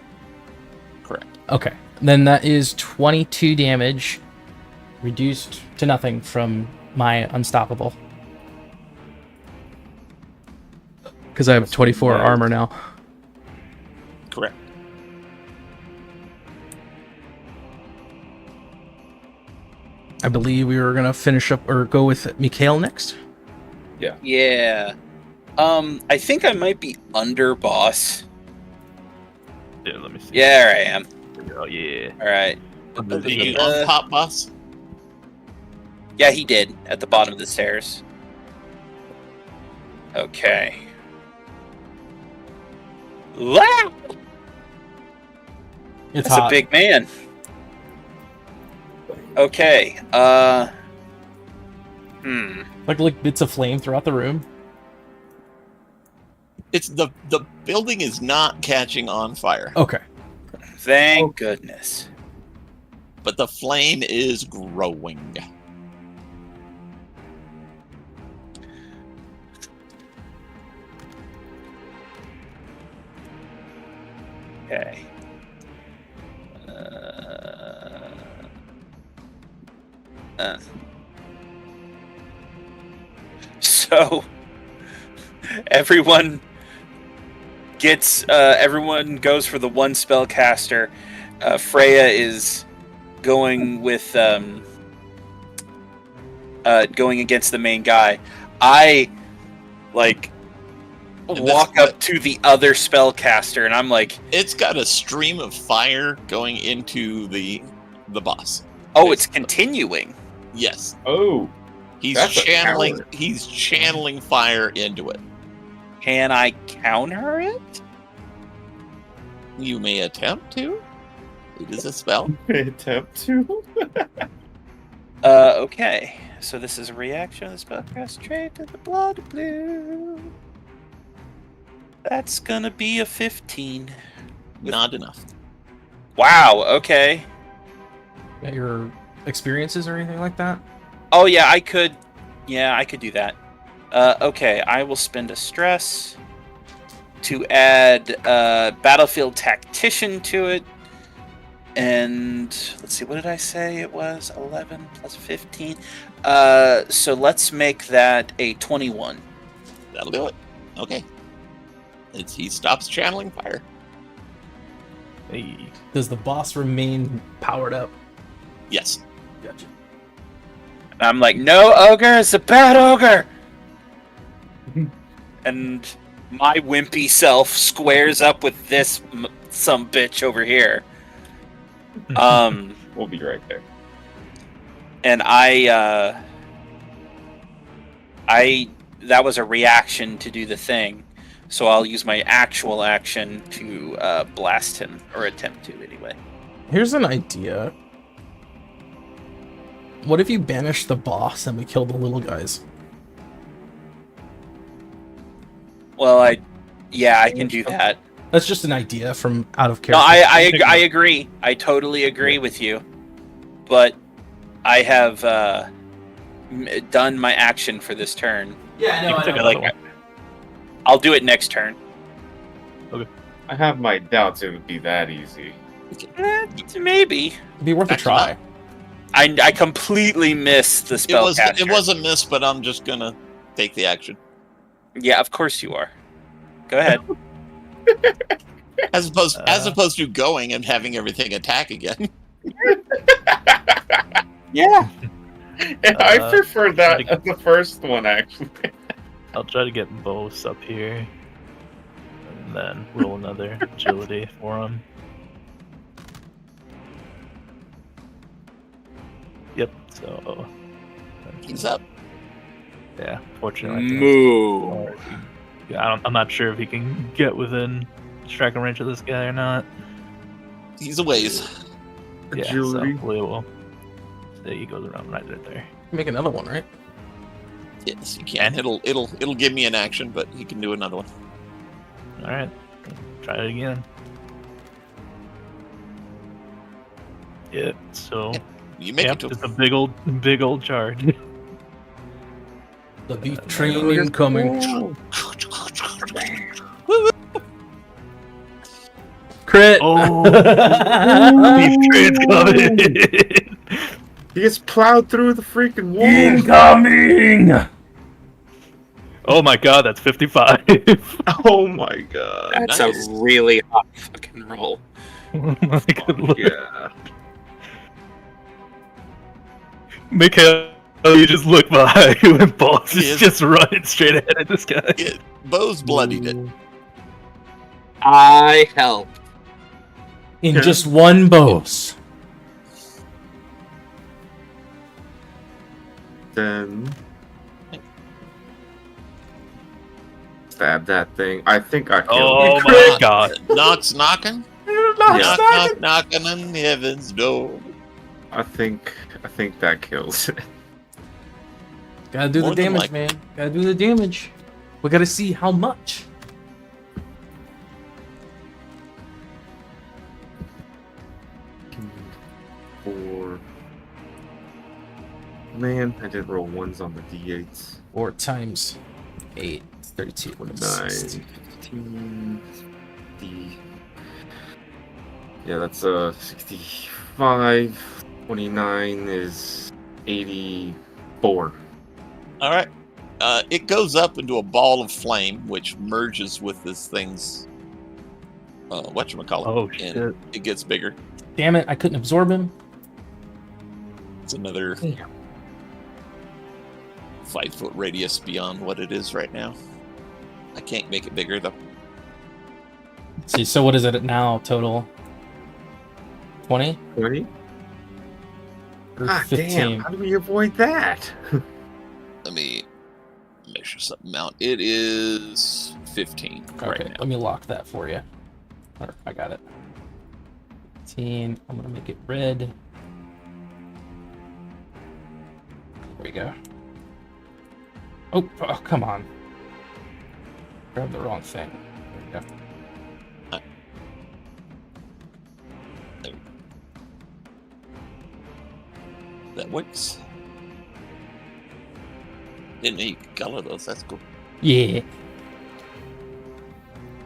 Correct. Okay. Then that is 22 damage, reduced to nothing from my unstoppable. Because I have 24 nice. armor now. Correct. I believe we were gonna finish up or go with Mikhail next. Yeah. I think I might be under boss. Yeah, let me see. Yeah, there I am. Oh, yeah. All right. Did you unpop boss? Yeah, he did at the bottom of the stairs. Okay. Wow, It's that's hot. a big man. Okay. Like bits of flame throughout the room. It's the building is not catching on fire, Okay. Thank goodness. but the flame is growing. Okay. So everyone goes for the one spellcaster. Freya is going with going against the main guy. I And walk that's up to the other spellcaster and I'm like, It's got a stream of fire going into the boss. oh, it's continuing. Yes, Oh, he's That's a channeling. coward. He's channeling fire into it. Can I counter it? You may attempt to. It is a spell. attempt to. Okay. So this is a reaction of the spellcast trait to the blood blue. That's gonna be a 15. Not enough. Wow, okay. Got your experiences or anything like that? Oh yeah, I could do that. Okay, I will spend a stress to add Battlefield Tactician to it. And let's see, what did I say? It was 11 plus 15. So let's make that a 21. That'll do it. Okay. He stops channeling fire. Hey. Does the boss remain powered up? Yes. Gotcha. I'm like, no, ogre, it's a bad ogre. And my wimpy self squares up with this some bitch over here. We'll be right there. And that was a reaction to do the thing, so I'll use my actual action to blast him, or attempt to anyway. Here's an idea. What if you banish the boss and we kill the little guys? Well, I can do that. That's just an idea from out of character. No, I agree. I totally agree with you. But I have done my action for this turn. Yeah, You can take another one. I'll do it next turn. I have my doubts it would be that easy. Maybe. It'd be worth a try. I completely missed the spellcaster. It was a miss, but I'm just gonna take the action. Yeah, of course you are. Go ahead. As opposed to going and having everything attack again. Yeah. I prefer that the first one, actually. I'll try to get both up here. And then roll another agility for him. Yep, so... He's up. Yeah, fortunately. I think Moo. Yeah, I'm not sure if he can get within striking range of this guy or not. He's a ways. Yeah, Agility. so we will. There he goes around right there. Make another one, right? Yes, you can. It'll give me an action, but he can do another one. All right, try it again. Yeah, so You make it to it's a big old charge. The beef train incoming. Crit! Oh, beef train's coming. He gets plowed through the freaking wall. Incoming! Oh my god, that's 55. Oh my god. That's Nice. a really hot fucking roll. My good lord. Yeah. Mikhail, you just look behind you and Boss He is is- just running straight ahead at this guy. Bo's bloodied it. I help. In just one boss. Then stab that thing. I think I killed Oh him. my god. Knock's knocking. Knock, knocking on heaven's door. I think that kills it. Gotta do More the than damage, likely. man. Gotta do the damage. We gotta see how much. Four. Man, I didn't roll ones on the d8s. 4 times 8. 32. 9, 60. 15, 50. Yeah, that's 65. 29 is 84. All right. It goes up into a ball of flame, which merges with this thing's whatchamacallit. Oh and shit. it gets bigger. Damn it, I couldn't absorb him. It's another 5-foot radius beyond what it is right now. I can't make it bigger though. See, so what is it now total? 20? 20? Or Ah, 15? damn. How do we avoid that? Let me measure something out. It is 15 Okay, right now. let me lock that for you. I got it. 15. I'm gonna make it red. There we go. Oh, come on. Grabbed the wrong thing. There we go. That works. Didn't know you could color those. That's cool. Yeah.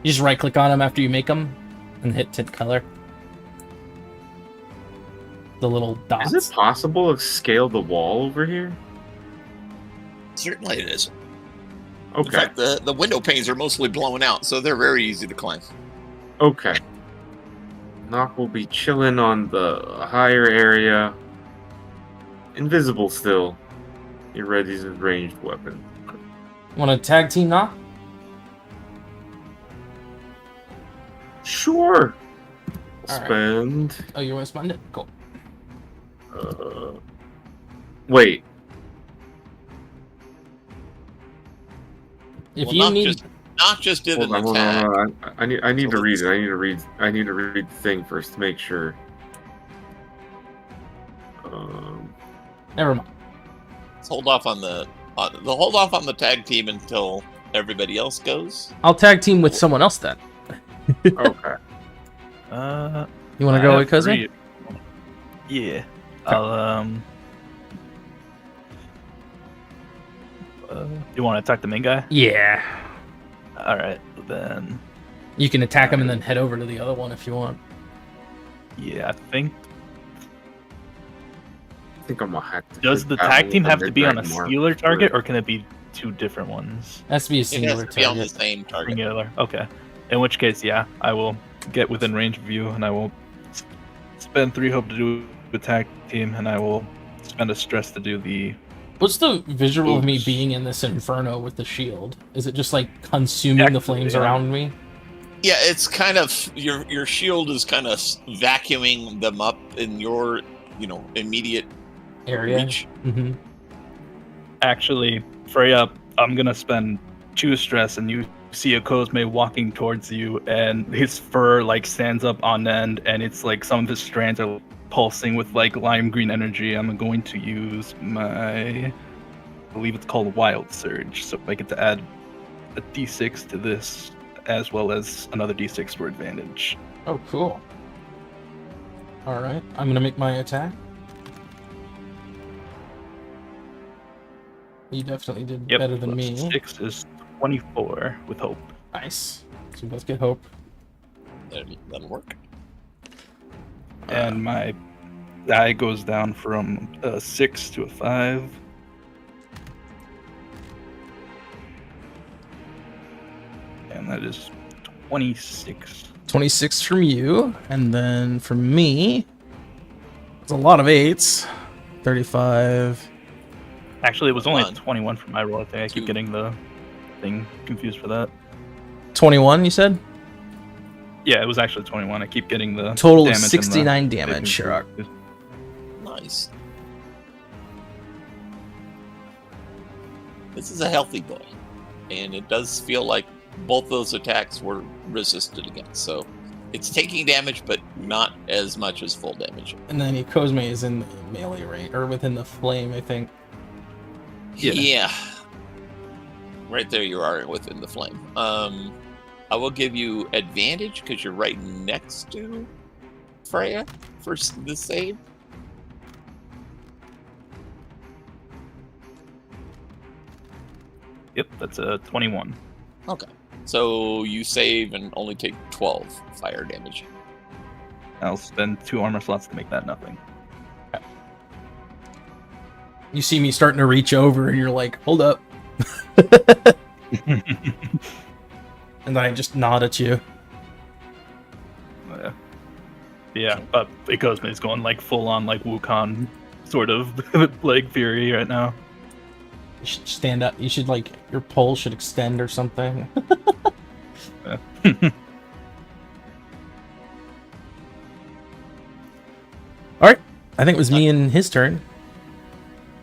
You just right click on them after you make them and hit tint color. The little dots. Is it possible to scale the wall over here? Certainly it is. In Okay. fact, the window panes are mostly blown out, so they're very easy to climb. Okay. Nock will be chilling on the higher area. Invisible still. He readies his ranged weapon. Want to tag team now? Sure. All right. Spend. Oh, you want to spend it? Cool. Wait. If Well, you need, not just did Hold an on, hold attack. on. I need to read it. I need to read the thing first to make sure. never mind. Let's hold off on the tag team until everybody else goes. I'll tag team with someone else then. Okay. You want to go with Cousin? Yeah. I'll you want to attack the main guy? Yeah. All right, then. You can attack him and then head over to the other one if you want. Yeah, I think. I think I'm gonna have to. Does the tag team have to be on a singular target, or can it be two different ones? It has to be a It has singular to be on the target. same target. Singular. Okay. In which case, yeah, I will get within range of you, and I will spend 3 hope to do the tag team, and I will spend a stress to do the. What's the visual of me Oops. being in this inferno with the shield? Is it just like consuming the flames around me? Yeah, it's kind of your shield is kind of vacuuming them up in your immediate Area? reach. Mm-hmm. Actually, Freya, I'm gonna spend 2 stress, and you see a Cosme walking towards you, and his fur like stands up on end, and it's like some of his strands are pulsing with like lime green energy. I'm going to use my, I believe it's called Wild Surge, so I get to add a d6 to this, as well as another d6 for advantage. Oh, cool. Alright, I'm gonna make my attack. You definitely did Yep, better than me. 6 is 24 with hope. Nice. So we both get hope. That'll work. And my die goes down from a 6 to a 5. And that is 26. 26 from you, and then from me, it's a lot of 8s. 35. Actually, it was only One. 21 for my roll. I think I keep getting the thing confused for that. 21, you said? Yeah, it was actually 21. I keep getting the Total of damage and the 69 thing damage, confused. Chirac. Nice. This is a healthy boy, and it does feel like both those attacks were resisted against. So it's taking damage, but not as much as full damage. And then Cosme is in the melee range, or within the flame, I think. Yeah. Right there you are within the flame. I will give you advantage because you're right next to Freya for the save. Yep, that's a 21. Okay. So you save and only take 12 fire damage. I'll spend 2 armor slots to make that nothing. You see me starting to reach over, and you're like, hold up. And then I just nod at you. Yeah, but Cosme is going like full on like Wukong sort of like fury right now. You should stand up. You should, like, your pole should extend or something. Yeah. Alright. I think it was me and his turn.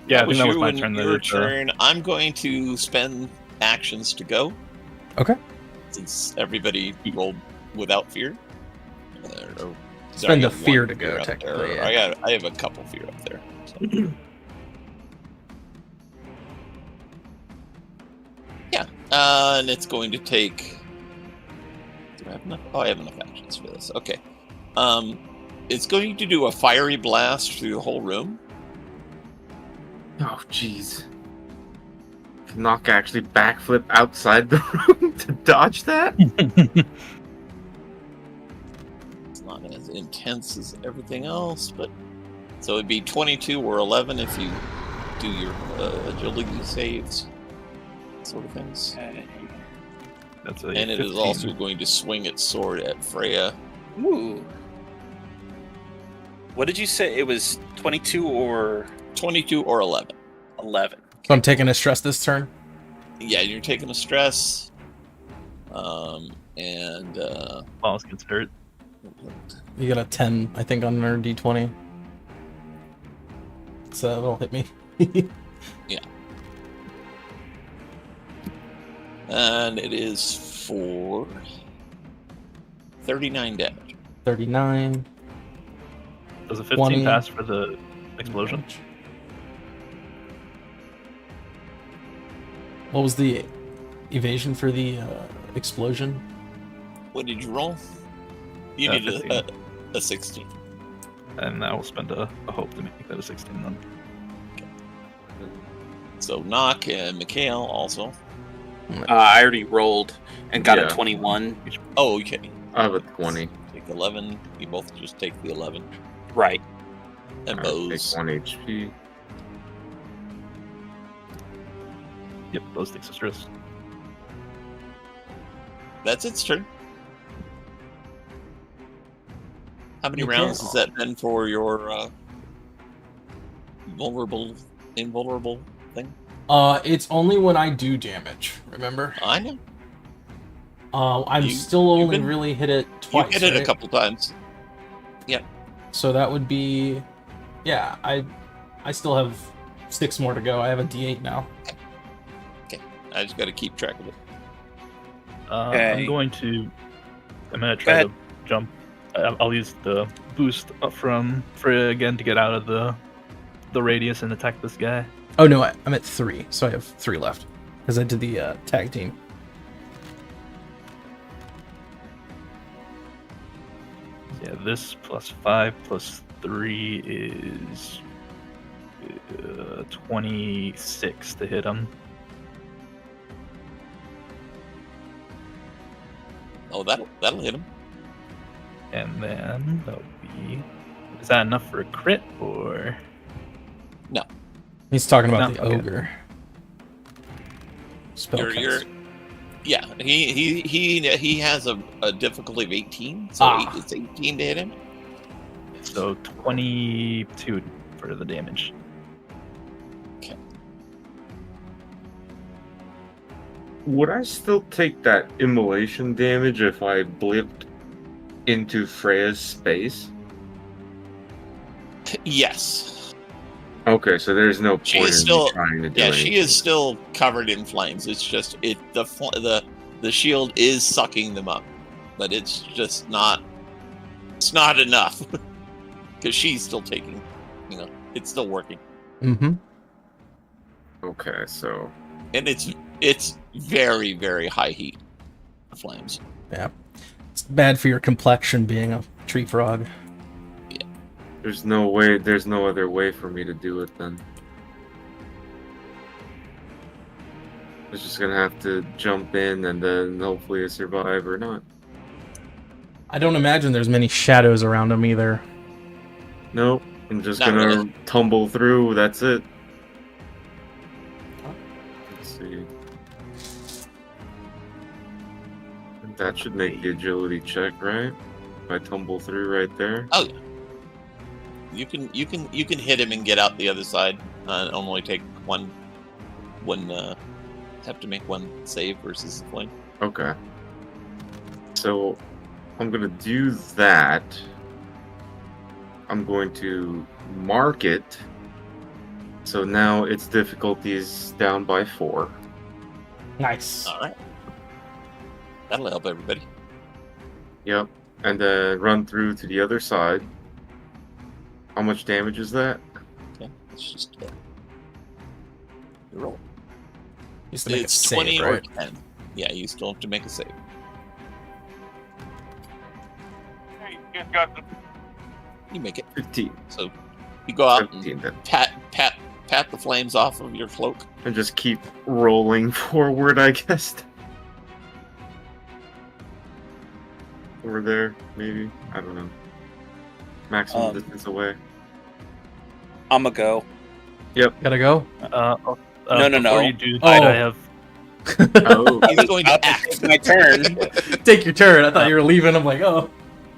Yeah, I think that was you my and turn. Your turn. I'm going to spend actions to go. Okay. Since everybody rolled without fear. Or- Spend I a got fear one to go, fear up technically, there. yeah. I have a couple fear up there. So. Yeah. And it's going to take. Do I have enough? Oh, I have enough actions for this. Okay. It's going to do a fiery blast through the whole room. Oh, jeez. Can Nock actually backflip outside the room to dodge that? It's not as intense as everything else, but so it'd be 22 or 11 if you do your agility saves, sort of things. That's a And it 15. is also going to swing its sword at Freya. Ooh. What did you say? It was 22 or 22 or 11. 11. So I'm taking a stress this turn. Yeah, you're taking a stress. Wallace gets hurt. You got a 10, I think, on our d20. So that'll hit me. And it is for 39 damage. 39. Does a 15 20. pass for the explosion? What was the evasion for the explosion? What did you roll? You 15. needed a 16. And I will spend a hope to make that a 16 then. So Nock and Mikhail also. I already rolled and got Yeah. a 21. Oh, okay. I have a 20. Take 11. You both just take the 11. Right. And I take Bose. 1 HP. Yep, those takes a stress. That's its turn. How many Okay. rounds has that been for your invulnerable thing? It's only when I do damage, remember? I know. I'm You- still you only can- really hit it You twice, hit it a right? couple times. So that would be... Yeah, I still have 6 more to go. I have a D8 now. I just got to keep track of it. I'm Okay. going to try ahead. to jump. I'll use the boost up from Freya again to get out of the radius and attack this guy. Oh no, I'm at 3, so I have 3 left. Because I did the tag team. Yeah, this plus 5 plus 3 is 26 to hit him. Oh, that'll hit him. And then that would be. Is that enough for a crit or? He's talking about No, the okay. ogre. Spellcast. Yeah, he has a difficulty of 18, so it's 18 to hit him. So 22 for the damage. Would I still take that immolation damage if I blipped into Freya's space? Yes. Okay, so there's no She point is in still- me trying to do Yeah, anything. she is still covered in flames. It's just the shield is sucking them up, but it's just not. It's not enough because she's still taking. It's still working, Mm-hmm. Okay, so and it's very, very high heat flames. Yeah. It's bad for your complexion being a tree frog. there's no other way for me to do it then. I was just gonna have to jump in and then hopefully I survive or not. I don't imagine there's many shadows around him either. Nope, I'm just Not gonna really. tumble through, that's it. Let's see. That should make the agility check, right? If I tumble through right there. Oh yeah. You can hit him and get out the other side. Only take one. Have to make one save versus the flame. Okay. So I'm gonna do that. I'm going to mark it. So now its difficulty is down by 4. Nice. All right. That'll help everybody. Yep. And then run through to the other side. How much damage is that? Okay. It's just you roll. You used to make a It's save, 20 right? or 10. Yeah, you still have to make a save. You make it. 15. So you go out and 17 then. pat the flames off of your cloak. And just keep rolling forward, I guess. Over there, maybe? I don't know. Maximum distance away. I'ma go. Gotta go? No. No. Before you do, Oh. I have. Oh, He's going to act. It's my turn. Take your turn. I thought you were leaving. I'm like, oh.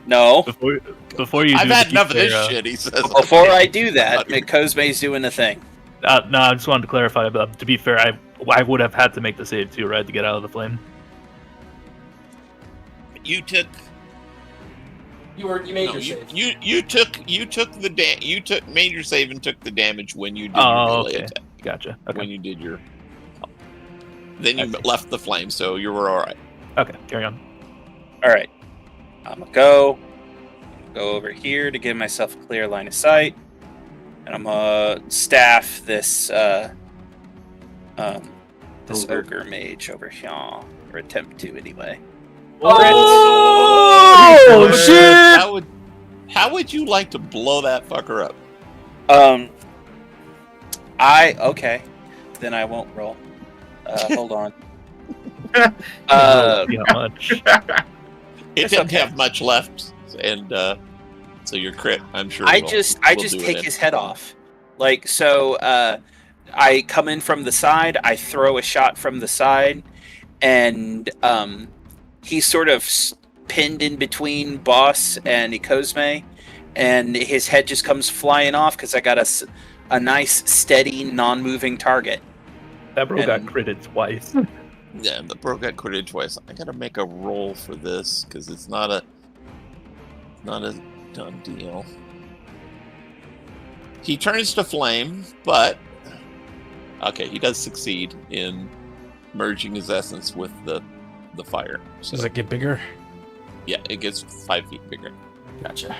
No. Before you do, I've to had keep enough of this their, shit, he says. Before I do that, Cosme's doing a thing. No, I just wanted to clarify. But to be fair, I would have had to make the save too, right, to get out of the flame. You took You made no, your you, save. you took made your save and took the damage when you did Oh, your melee okay. attack. Gotcha. When Okay. you did your then I you see. left the flame, so you were all right. Okay. Carry on. All right. I'm gonna go over here to give myself a clear line of sight, and I'm gonna staff this ogre mage over here, or attempt to anyway. Oh, shit! How would you like to blow that fucker up? Okay, then I won't roll. Hold on. Yeah, much. It It's didn't okay. have much left, and so your crit, I'm sure. I will just do take it. his head off. Like, so I come in from the side, I throw a shot from the side, and he's sort of pinned in between Boss and Ikozme, and his head just comes flying off because I got a nice, steady, non-moving target. That bro got And- critted twice. Yeah, the bro got critted twice. I gotta make a roll for this because it's not a done deal. He turns to flame, but okay, he does succeed in merging his essence with the fire. So Does it get bigger? yeah, it gets 5 feet bigger. Gotcha.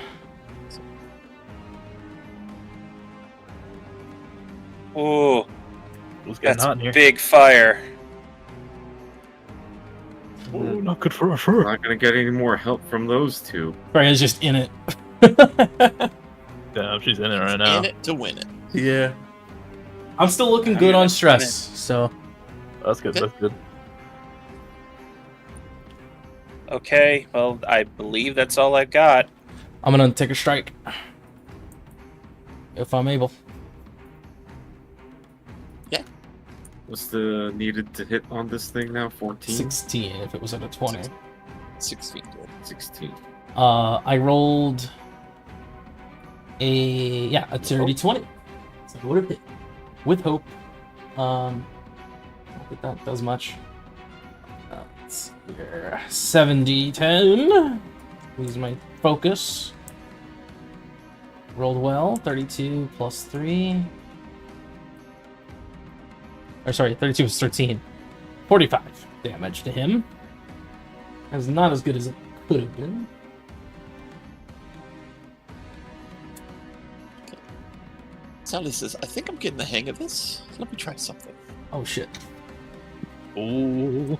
Oh, It was getting that's hot in here. big fire. Oh, not good for a fur. Not gonna get any more help from those two. Freya's just in it. Yeah, she's in it right now. In it to win it. Yeah. I'm still looking good on stress, so That's good. That's good. Okay, well, I believe that's all I've got. I'm gonna take a strike. If I'm able. What's the needed to hit on this thing now? 14? 16 if it was at a 20. 6 feet good. 16. I rolled a dirty 20. So it would have hit. With hope. Not that that does much. Let's see here. 70-10. Use my focus. Rolled well. 32 plus 3. Or sorry, 32 was 13. 45 damage to him. That's not as good as it could have been. Sally says, I think I'm getting the hang of this. Let me try something. Oh shit. Oh,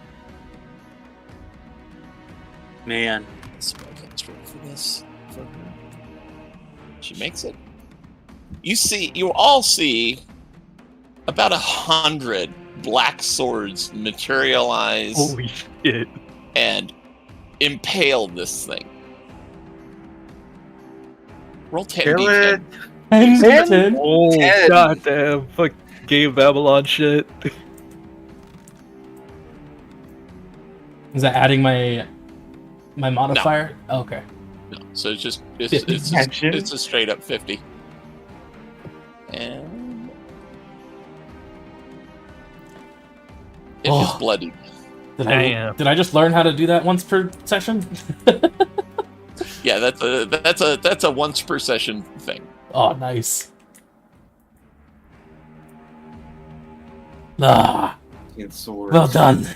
Man, Spell straight for this. For her. She makes it. You all see about 100 black swords materialize holy shit! and impale this thing. Roll 10 Kill d10. it! 10. Oh, 10. goddamn! Fuck, Game Babylon shit. Is that adding my modifier? Okay. No, so it's just it's 50. it's a straight up 50. And it is Oh. bloodied. Damn. Did I just learn how to do that once per session? Yeah, that's a once per session thing. Oh, nice. Ah, Swords. well done.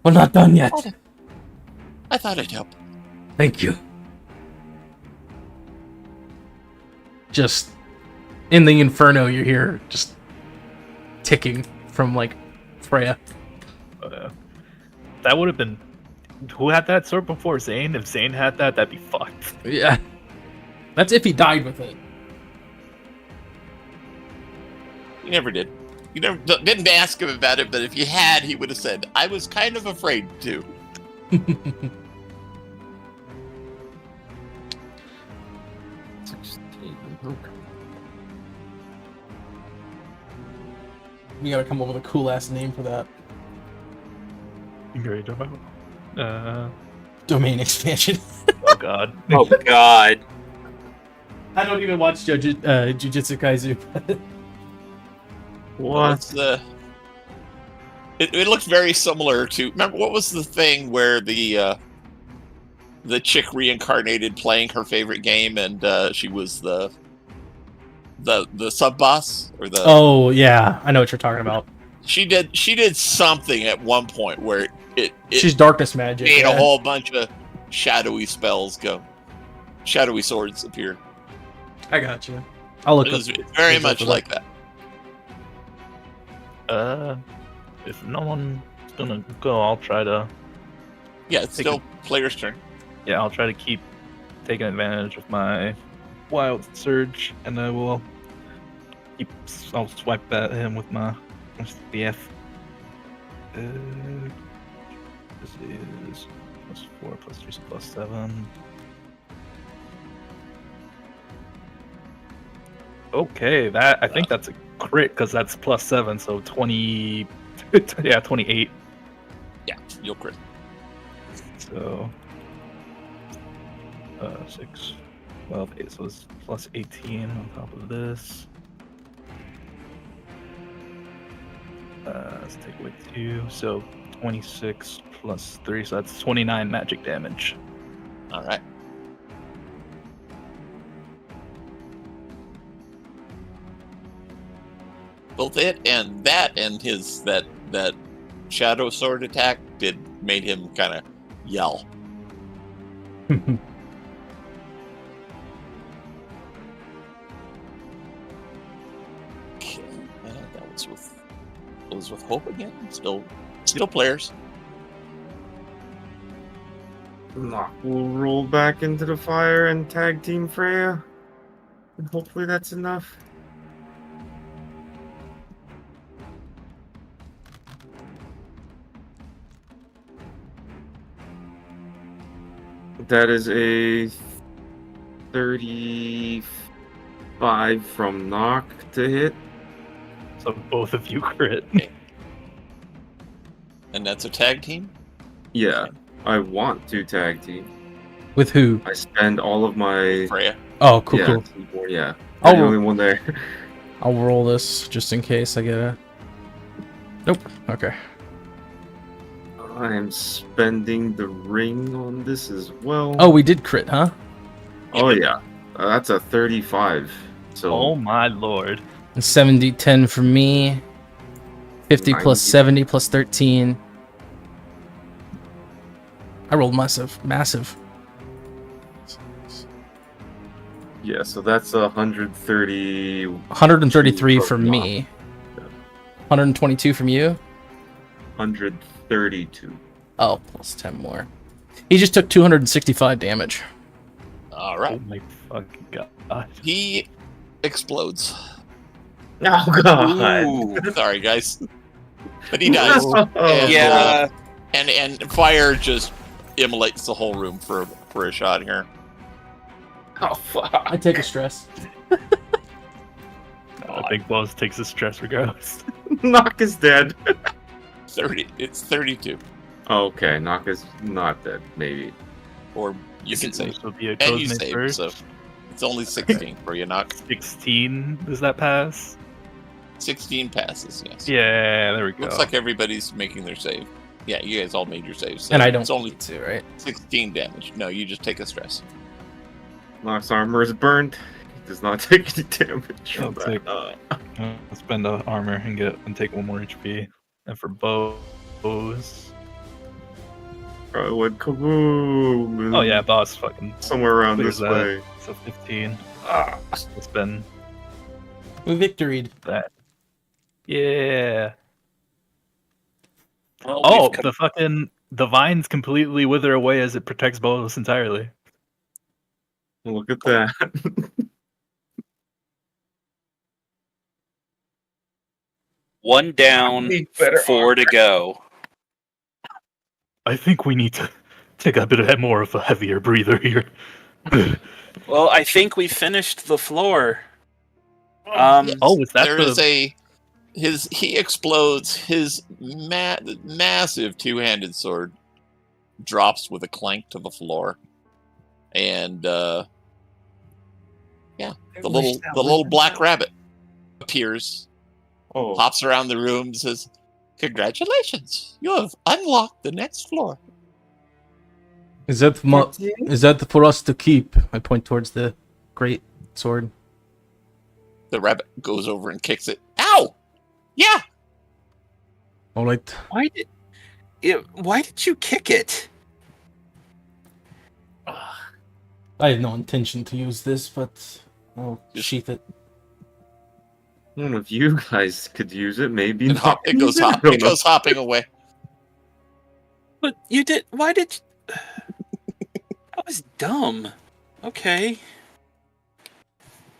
We're not done yet. I thought I'd help. Thank you. Just in the inferno, you hear just ticking from like Freya. That would have been. Who had that sword before? Zane? If Zane had that, that'd be fucked. Yeah. That's if he died with it. You never did. You never didn't ask him about it, but if you had, he would have said, "I was kind of afraid to." 16. Okay. We gotta come up with a cool ass name for that. Great job. Domain expansion. Oh god. oh god. I don't even watch Jujutsu Kaisen. What's the? It looks very similar to. Remember what was the thing where the chick reincarnated playing her favorite game and she was the sub boss or the. Oh yeah, I know what you're talking about. She did something at one point where it She's darkness magic. made yeah. a whole bunch of shadowy spells go. Shadowy swords appear. I got you. I'll look It up. was very look much up. like that. If no one's gonna go, I'll try to. Yeah, it's Take still player's turn. Yeah, I'll try to keep taking advantage of my wild surge, and I will keep. I'll swipe at him with my CF. This is +4, +3, so +7. Okay, I think that's a crit because that's +7, so 20. Yeah, 28. Yeah, you'll crit. So 6, 12, 8, so it's +18 on top of this. Let's take away 2, so 26 +3, so that's 29 magic damage. All right. Both it and his that shadow sword attack made him kind of yell. Okay, that was with Hope again. Still players. Nock will roll back into the fire and tag team Freya. And hopefully that's enough. That is a 35 from Nock to hit. So both of you crit. And that's a tag team? Yeah, I want to tag team. With who? I spend all of my Freya. Oh, cool, yeah, cool. yeah. I'll I'm the ro- only one there. I'll roll this just in case I get a. Nope. Okay. I am spending the ring on this as well. Oh, we did crit, huh? Oh yeah, that's a 35. So Oh my lord. 70, 10 for me. 50 plus 90. 70 plus 13. I rolled massive. yeah, so that's 130. 133 for Nock. me. 122 from you. 132. Oh, plus 10 more. He just took 265 damage. All Oh right. my fucking god. He explodes. Oh god. Ooh, sorry guys. But he dies. Oh. And, Yeah. and fire just immolates the whole room for a shot here. Oh fuck. I take a stress. I think Boss takes the stress regardless. Nock is dead. 30. It's 32. Oh, okay, Nock is not dead. Maybe. Or you can save. This will be a And you Cosme save, first. so it's only 16 for you, Knock. 16. Does that pass? 16 passes, yes. Yeah, there we go. Looks like everybody's making their save. Yeah, you guys all made your saves. So And I don't It's only need to, right? 16 damage. No, you just take a stress. Nock's armor is burnt. He does not take any damage I'll from take- that. I'll spend the armor and take 1 more HP. And for bows. I went kaboom. Oh yeah, boss fucking Somewhere around clears this that. way. So 15. Ah. It's been We victoried. that. Yeah. Well, Oh, we've the vines completely wither away as it protects Bolos entirely. Look at that. one down, Need better 4 to go. I think we need to take a bit more of a heavier breather here. Well, I think we finished the floor. Yes, Oh, is that there the- is he explodes. His massive two-handed sword drops with a clank to the floor, and the little black rabbit appears, Oh, hops around the room, and says, "Congratulations, you have unlocked the next floor." Is that for us to keep? I point towards the great sword. The rabbit goes over and kicks it. Ow! Yeah. All right. Why did you kick it? I had no intention to use this, but I'll sheath it. one of you guys could use it. Maybe It not. goes I don't it know. goes hopping away. But you did. Why did you... That was dumb. Okay.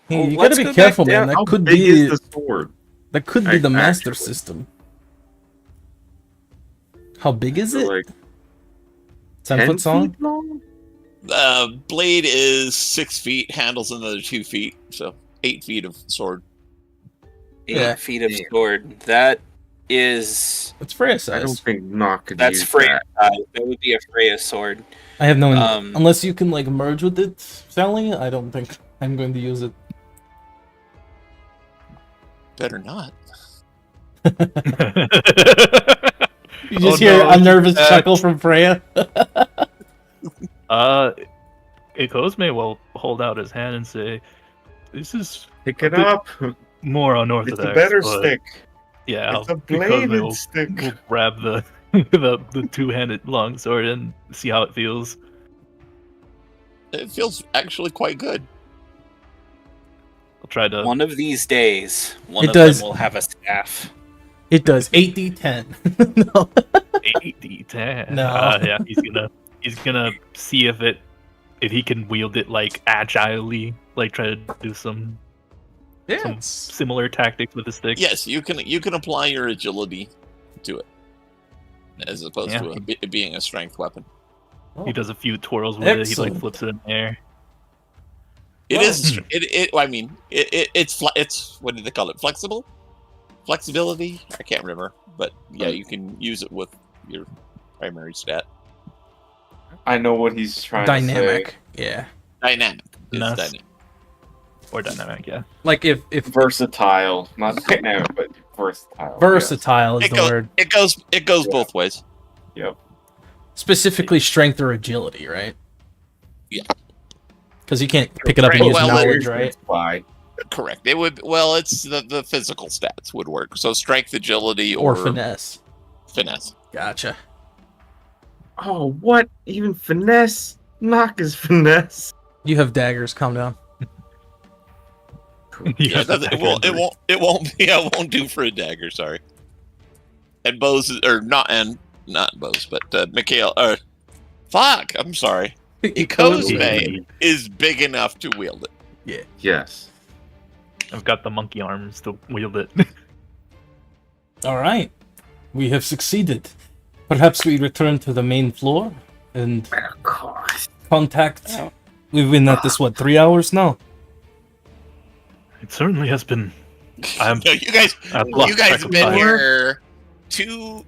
Hey, Well, you let's gotta go be careful, back man. down. That How could big be is the sword? the master Actually. system. How big is it? Like 10 foot song? feet long? Blade is 6 feet, handles another 2 feet, so 8 feet of sword. 8 feet of sword. That is. It's Freya I size. don't think Nock could That's use Freya. that. That would be a Freya sword. I have no... Um, unless you can, like, merge with it, Sally, I don't think I'm going to use it. Better not. You just Oh, hear no, a nervous that- chuckle from Freya. Ikos may well hold out his hand and say, "This is Pick a it bit up. more It's unorthodox." a better but stick. Yeah, It's a Ikos bladed will stick. grab the the two-handed longsword and see how it feels. It feels actually quite good. I'll try to. One of these days, one It of does. them will have a staff. It does 8d10. No. 8d10. No. Yeah, he's gonna see if he can wield it like agilely, like try to do some Yeah. similar tactics with the stick. Yes, you can apply your agility to it, as opposed Yeah. to it being a strength weapon. He does a few twirls with it. He Excellent. like flips it in the air. It is. I mean, it's what do they call it? Flexibility. I can't remember, but yeah, you can use it with your primary stat. I know what he's trying Dynamic. Yeah. Dynamic. It's Nice. dynamic. Or dynamic, yeah. Like if to say. Versatile. Not dynamic, but versatile. versatile is It the goes. word. It goes. It goes Yeah. both ways. Yes. Yep. Specifically strength or agility, right? Yeah. Because you can't pick it up and use Well, knowledge, right? Why? Correct. It would. Well, it's the physical stats would work. So strength, agility, Or or finesse. finesse. Gotcha. Oh, what? Even finesse? Nock is finesse. You have daggers, calm down. Yeah, it won't. It won't. It won't. Yeah, it won't do for a dagger. Sorry. And bows or not bows, but Mikhail. Fuck. I'm sorry. Iko's May is big enough to wield it. Yes. I've got the monkey arms to wield it. Alright. We have succeeded. Perhaps we return to the main floor and Of course. contact. Oh. We've been at this, 3 hours now? It certainly has been. I'm. No, you guys. I've lost You guys track have of been time. here two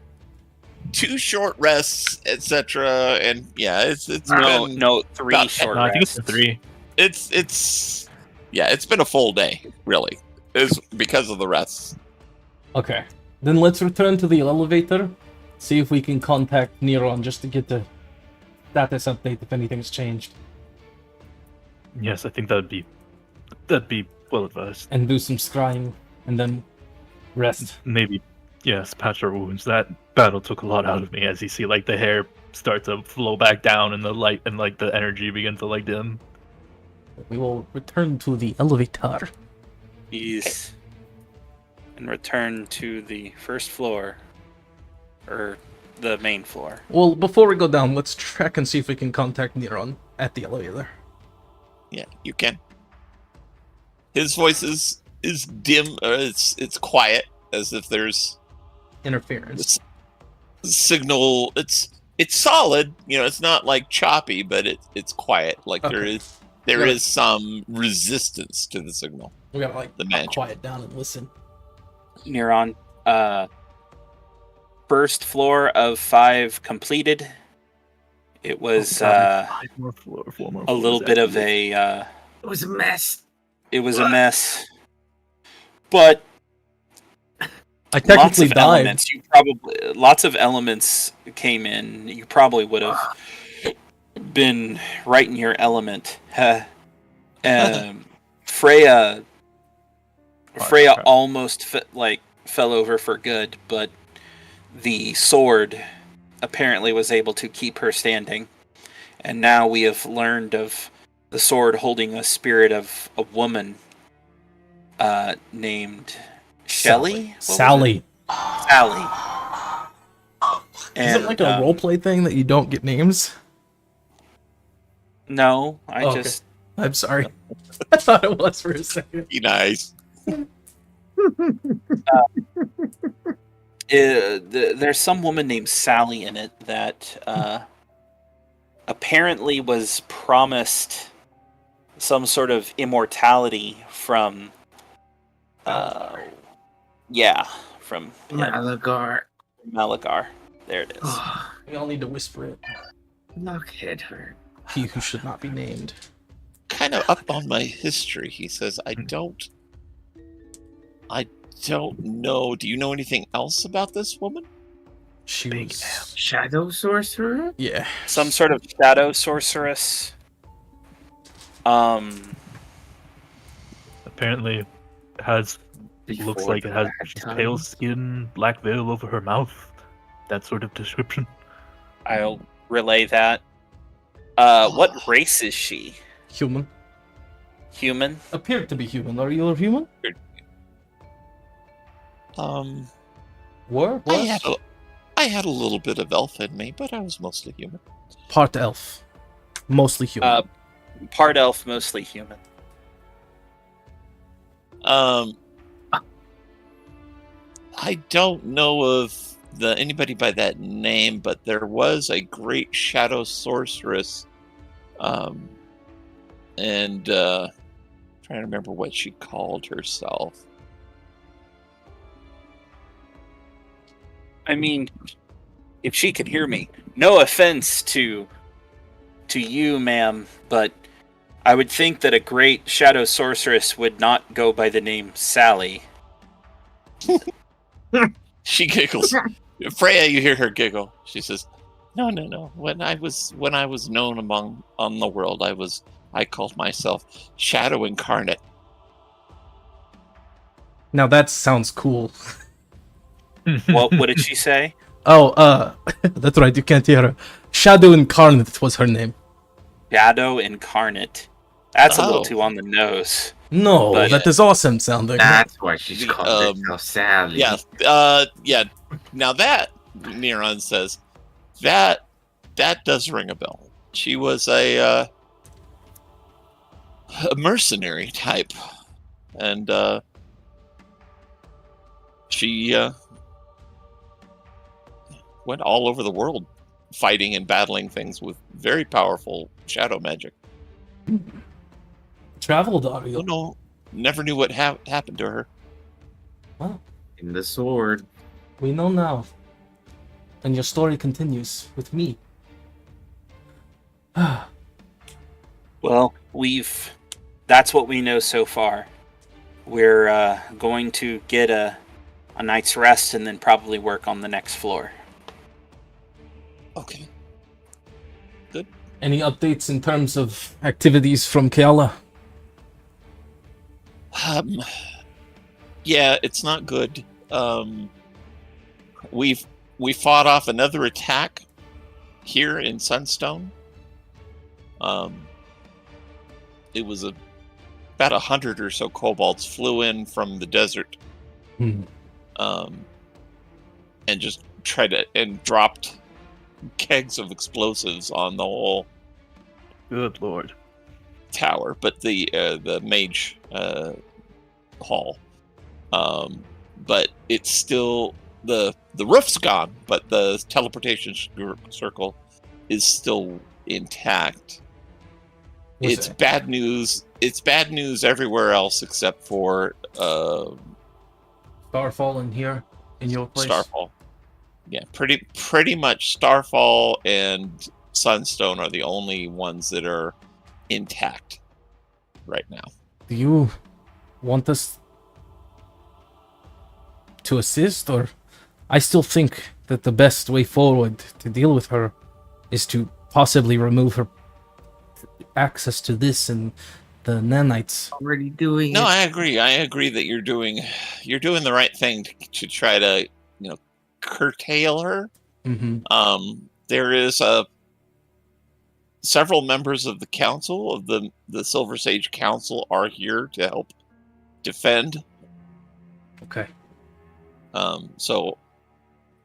short rests, etc. And yeah, it's No, been no, 3 about- short No, I think it's rests. 3. it's yeah, it's been a full day, really. It's because of the rests. Okay. Then let's return to the elevator. See if we can contact Neron just to get the status update if anything's changed. Yes, I think that'd be well advised. And do some scrying. And then rest. Maybe, yes, patch our wounds. That battle took a lot out of me, as you see, like the hair start to flow back down, and the light and like the energy begin to like dim. We will return to the elevator. Yes. And return to the first floor. Or the main floor. Well, before we go down, let's check and see if we can contact Neron at the elevator. Yeah, you can. His voice is dim. It's quiet, as if there's Interference. signal. It's solid. You know, it's not like choppy, but it's quiet. Like Okay. there Yeah. is some resistance to the signal. We gotta like The magic. quiet down and listen. Neuron, first floor of 5 completed. It was 4 more a floors little bit of activated. a It was a mess. it was a mess. But I lots technically of died. elements. Lots of elements came in. You probably would have been right in your element. Freya crap. almost fell over for good, but the sword apparently was able to keep her standing. And now we have learned of the sword holding a spirit of a woman named Shelley? What was it? Sally. Sally. Is it like a roleplay thing that you don't get names? No, I Okay. just I'm sorry. I thought it was for a second. Be nice. There's some woman named Sally in it that apparently was promised some sort of immortality from from him. Malagar. There it is. We all need to whisper it. Look at her. He who should not be named. Kind of up on my history, he says. I don't know. Do you know anything else about this woman? She Big was... shadow sorcerer? Yeah. Some sort of shadow sorceress. Apparently, looks Before like it has that time? pale skin, black veil over her mouth. That sort of description. I'll relay that. What race is she? Human. Human? Appeared to be human. Are you a human? Were? I had a little bit of elf in me, but I was mostly human. Part elf. Mostly human. Part elf, mostly human. I don't know of anybody by that name, but there was a great shadow sorceress, and trying to remember what she called herself. I mean, if she could hear me, no offense to you, ma'am, but I would think that a great shadow sorceress would not go by the name Sally. She giggles. Freya, you hear her giggle. She says, "No. When I was known on the world, I called myself Shadow Incarnate." Now that sounds cool. What did she say? Oh, that's right. You can't hear her. Shadow Incarnate was her name. Shadow Incarnate. That's a little Oh. too on the nose. No, But- that is awesome sounding. That's why she's The, called herself Sally. Yeah, yeah. Now that Neron says that does ring a bell. She was a mercenary type, and she went all over the world fighting and battling things with very powerful shadow magic. Traveled, are you? No, never knew what happened to her. Well, In the sword. we know now. And your story continues with me. Well, that's what we know so far. We're going to get a night's rest and then probably work on the next floor. Okay. Any updates in terms of activities from Keala? Yeah, it's not good. We fought off another attack here in Sunstone. It was about 100 or so kobolds flew in from the desert, and just dropped kegs of explosives on the whole Good lord. tower, but the mage hall. But it's still the roof's gone, but the teleportation circle is still intact. It's bad news. It's bad news everywhere else except for Starfall in here, in your place? Starfall. Yeah, pretty much Starfall and Sunstone are the only ones that are intact right now. Do you want us to assist, or I still think that the best way forward to deal with her is to possibly remove her access to this and the nanites. Already doing No, it. I agree. I agree that you're doing the right thing to try to curtail her. Mm-hmm. There is several members of the council of the Silver Sage Council are here to help defend. Okay. So,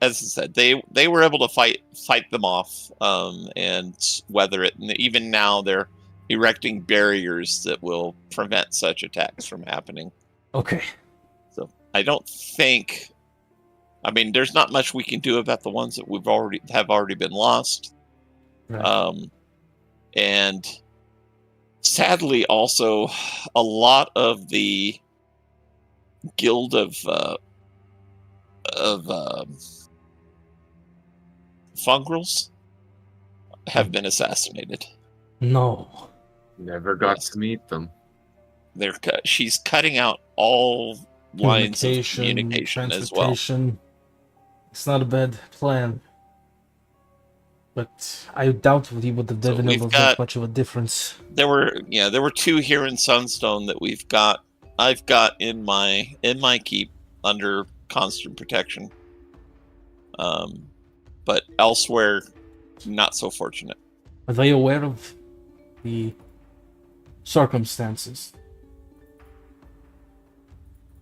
as I said, they were able to fight them off and weather it, and even now they're erecting barriers that will prevent such attacks from happening. Okay. So I don't think I mean, there's not much we can do about the ones that we've already been lost. Right. And sadly, also, a lot of the guild of fungrels have been assassinated. No. Never got Yes. to meet them. She's cutting out all lines of communication as well. transportation. It's not a bad plan. But I doubt he would have So been we've able to make got- much of a difference. There were 2 here in Sunstone that I've got in my keep under constant protection. But elsewhere, not so fortunate. Are they aware of the circumstances?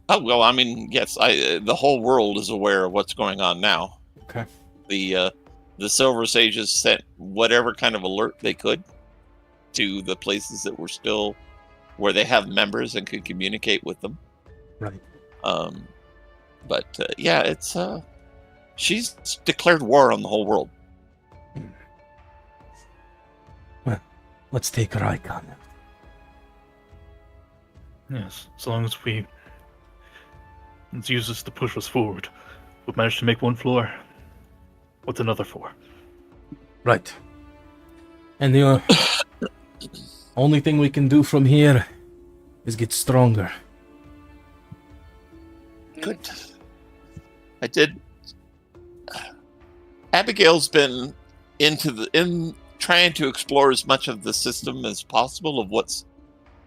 Oh well, I mean, yes, the whole world is aware of what's going on now. Okay. The Silver Sages sent whatever kind of alert they could to the places that were still where they have members and could communicate with them. Right. But yeah, it's she's declared war on the whole world. Well, let's take her icon. Yes, as long as let's use this to push us forward. We've managed to make 1 floor. What's another for? Right. And the only thing we can do from here is get stronger. Good. I did. Abigail's been in trying to explore as much of the system as possible of what's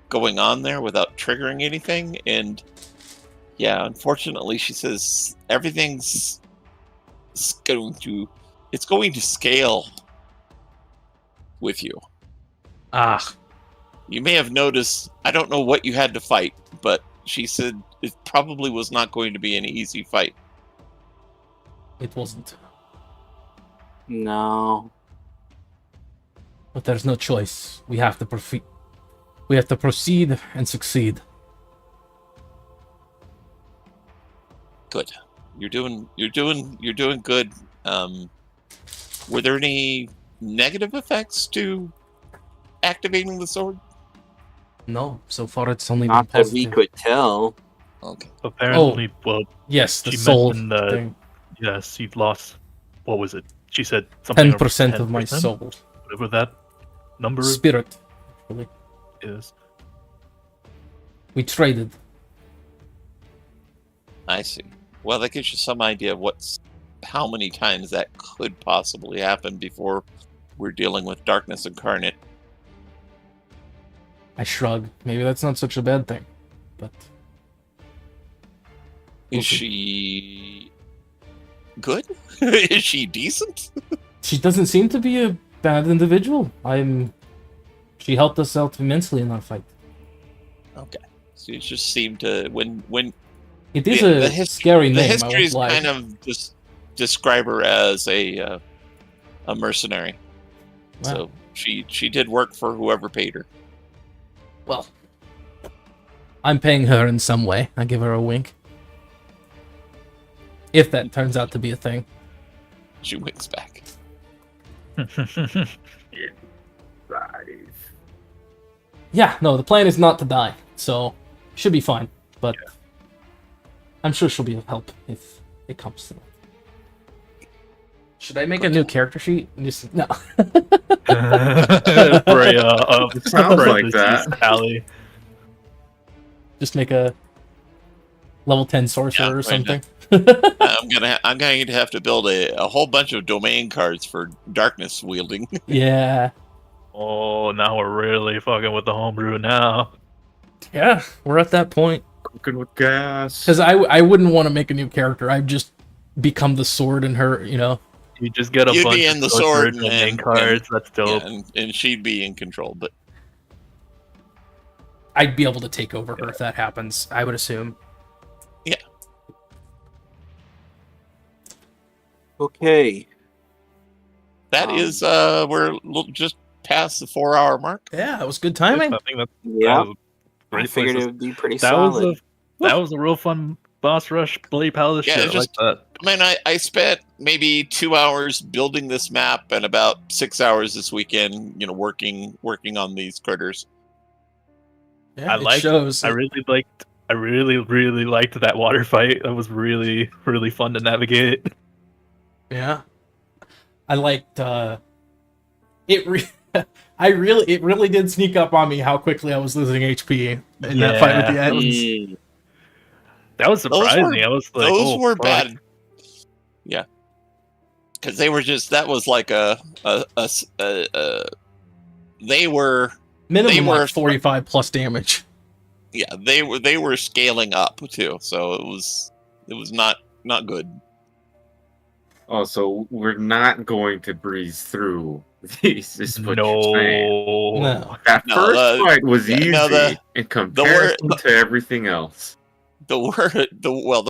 going on there without triggering anything, and yeah, unfortunately, she says everything's going to scale with you. Ah, You may have noticed, I don't know what you had to fight, but she said it probably was not going to be an easy fight. it wasn't. No. But there's no choice. We have to proceed. We have to proceed and succeed. Good. You're doing good. Were there any negative effects to activating the sword? No, so far it's only been Not that we positive. could tell. Okay. Apparently, well, Yes, the she soul mentioned, thing. yes, you've lost. What was it? She said something. 10% over of my 10%? soul. Whatever that number Spirit. Actually. is. We traded. I see. Well, that gives you some idea of how many times that could possibly happen before we're dealing with darkness incarnate. I shrug. Maybe that's not such a bad thing. But Is she good? Is she decent? she doesn't seem to be a bad individual. She helped us out immensely in our fight. Okay. So you just seem to when It is The a hist- scary the name. histories I won't lie. kind of just describe her as a mercenary. Wow. So she did work for whoever paid her. Well, I'm paying her in some way. I give her a wink. If that turns out to be a thing. She winks back. Right. Yeah, no, the plan is not to die. So, should be fine. But I'm sure she'll be of help if it comes to that. Should I make a new character sheet? Just, no. Freya, Sounds like that. Tally. Just make a level 10 sorcerer Yeah, or right something. I'm going to have to build a whole bunch of domain cards for darkness wielding. Yeah. Oh, now we're really fucking with the homebrew now. Yeah, we're at that point. Cooking with gas. Because I wouldn't want to make a new character. I'd just become the sword in her, you know. You just get a You'd bunch be of in the sorcerer sword domain and- cards. That's dope. Yeah, and she'd be in control, but I'd be able to take over her if that happens, I would assume. Okay. that is we're just past the 4-hour mark. Yeah, it was good timing. I think that's Yeah. that was a I great figured place it to- would be pretty that was solid. a real fun boss rush, Bloody Palace Yeah, shit it's like that. I mean, I spent maybe 2 hours building this map and about 6 hours this weekend, working on these critters. Yeah, I shows. really liked that water fight. That was really, really fun to navigate. Yeah, I liked it. It really did sneak up on me how quickly I was losing HP in that fight with the ends. That was surprising. I was like, those were fuck. bad. Yeah, because they were that was like they were Minimum were- like 45 plus damage. yeah they were scaling up too, so it was not good. Oh, so we're not going to breeze through these. Is what you're saying. No. That No, first fight was easy no, in comparison to everything else. The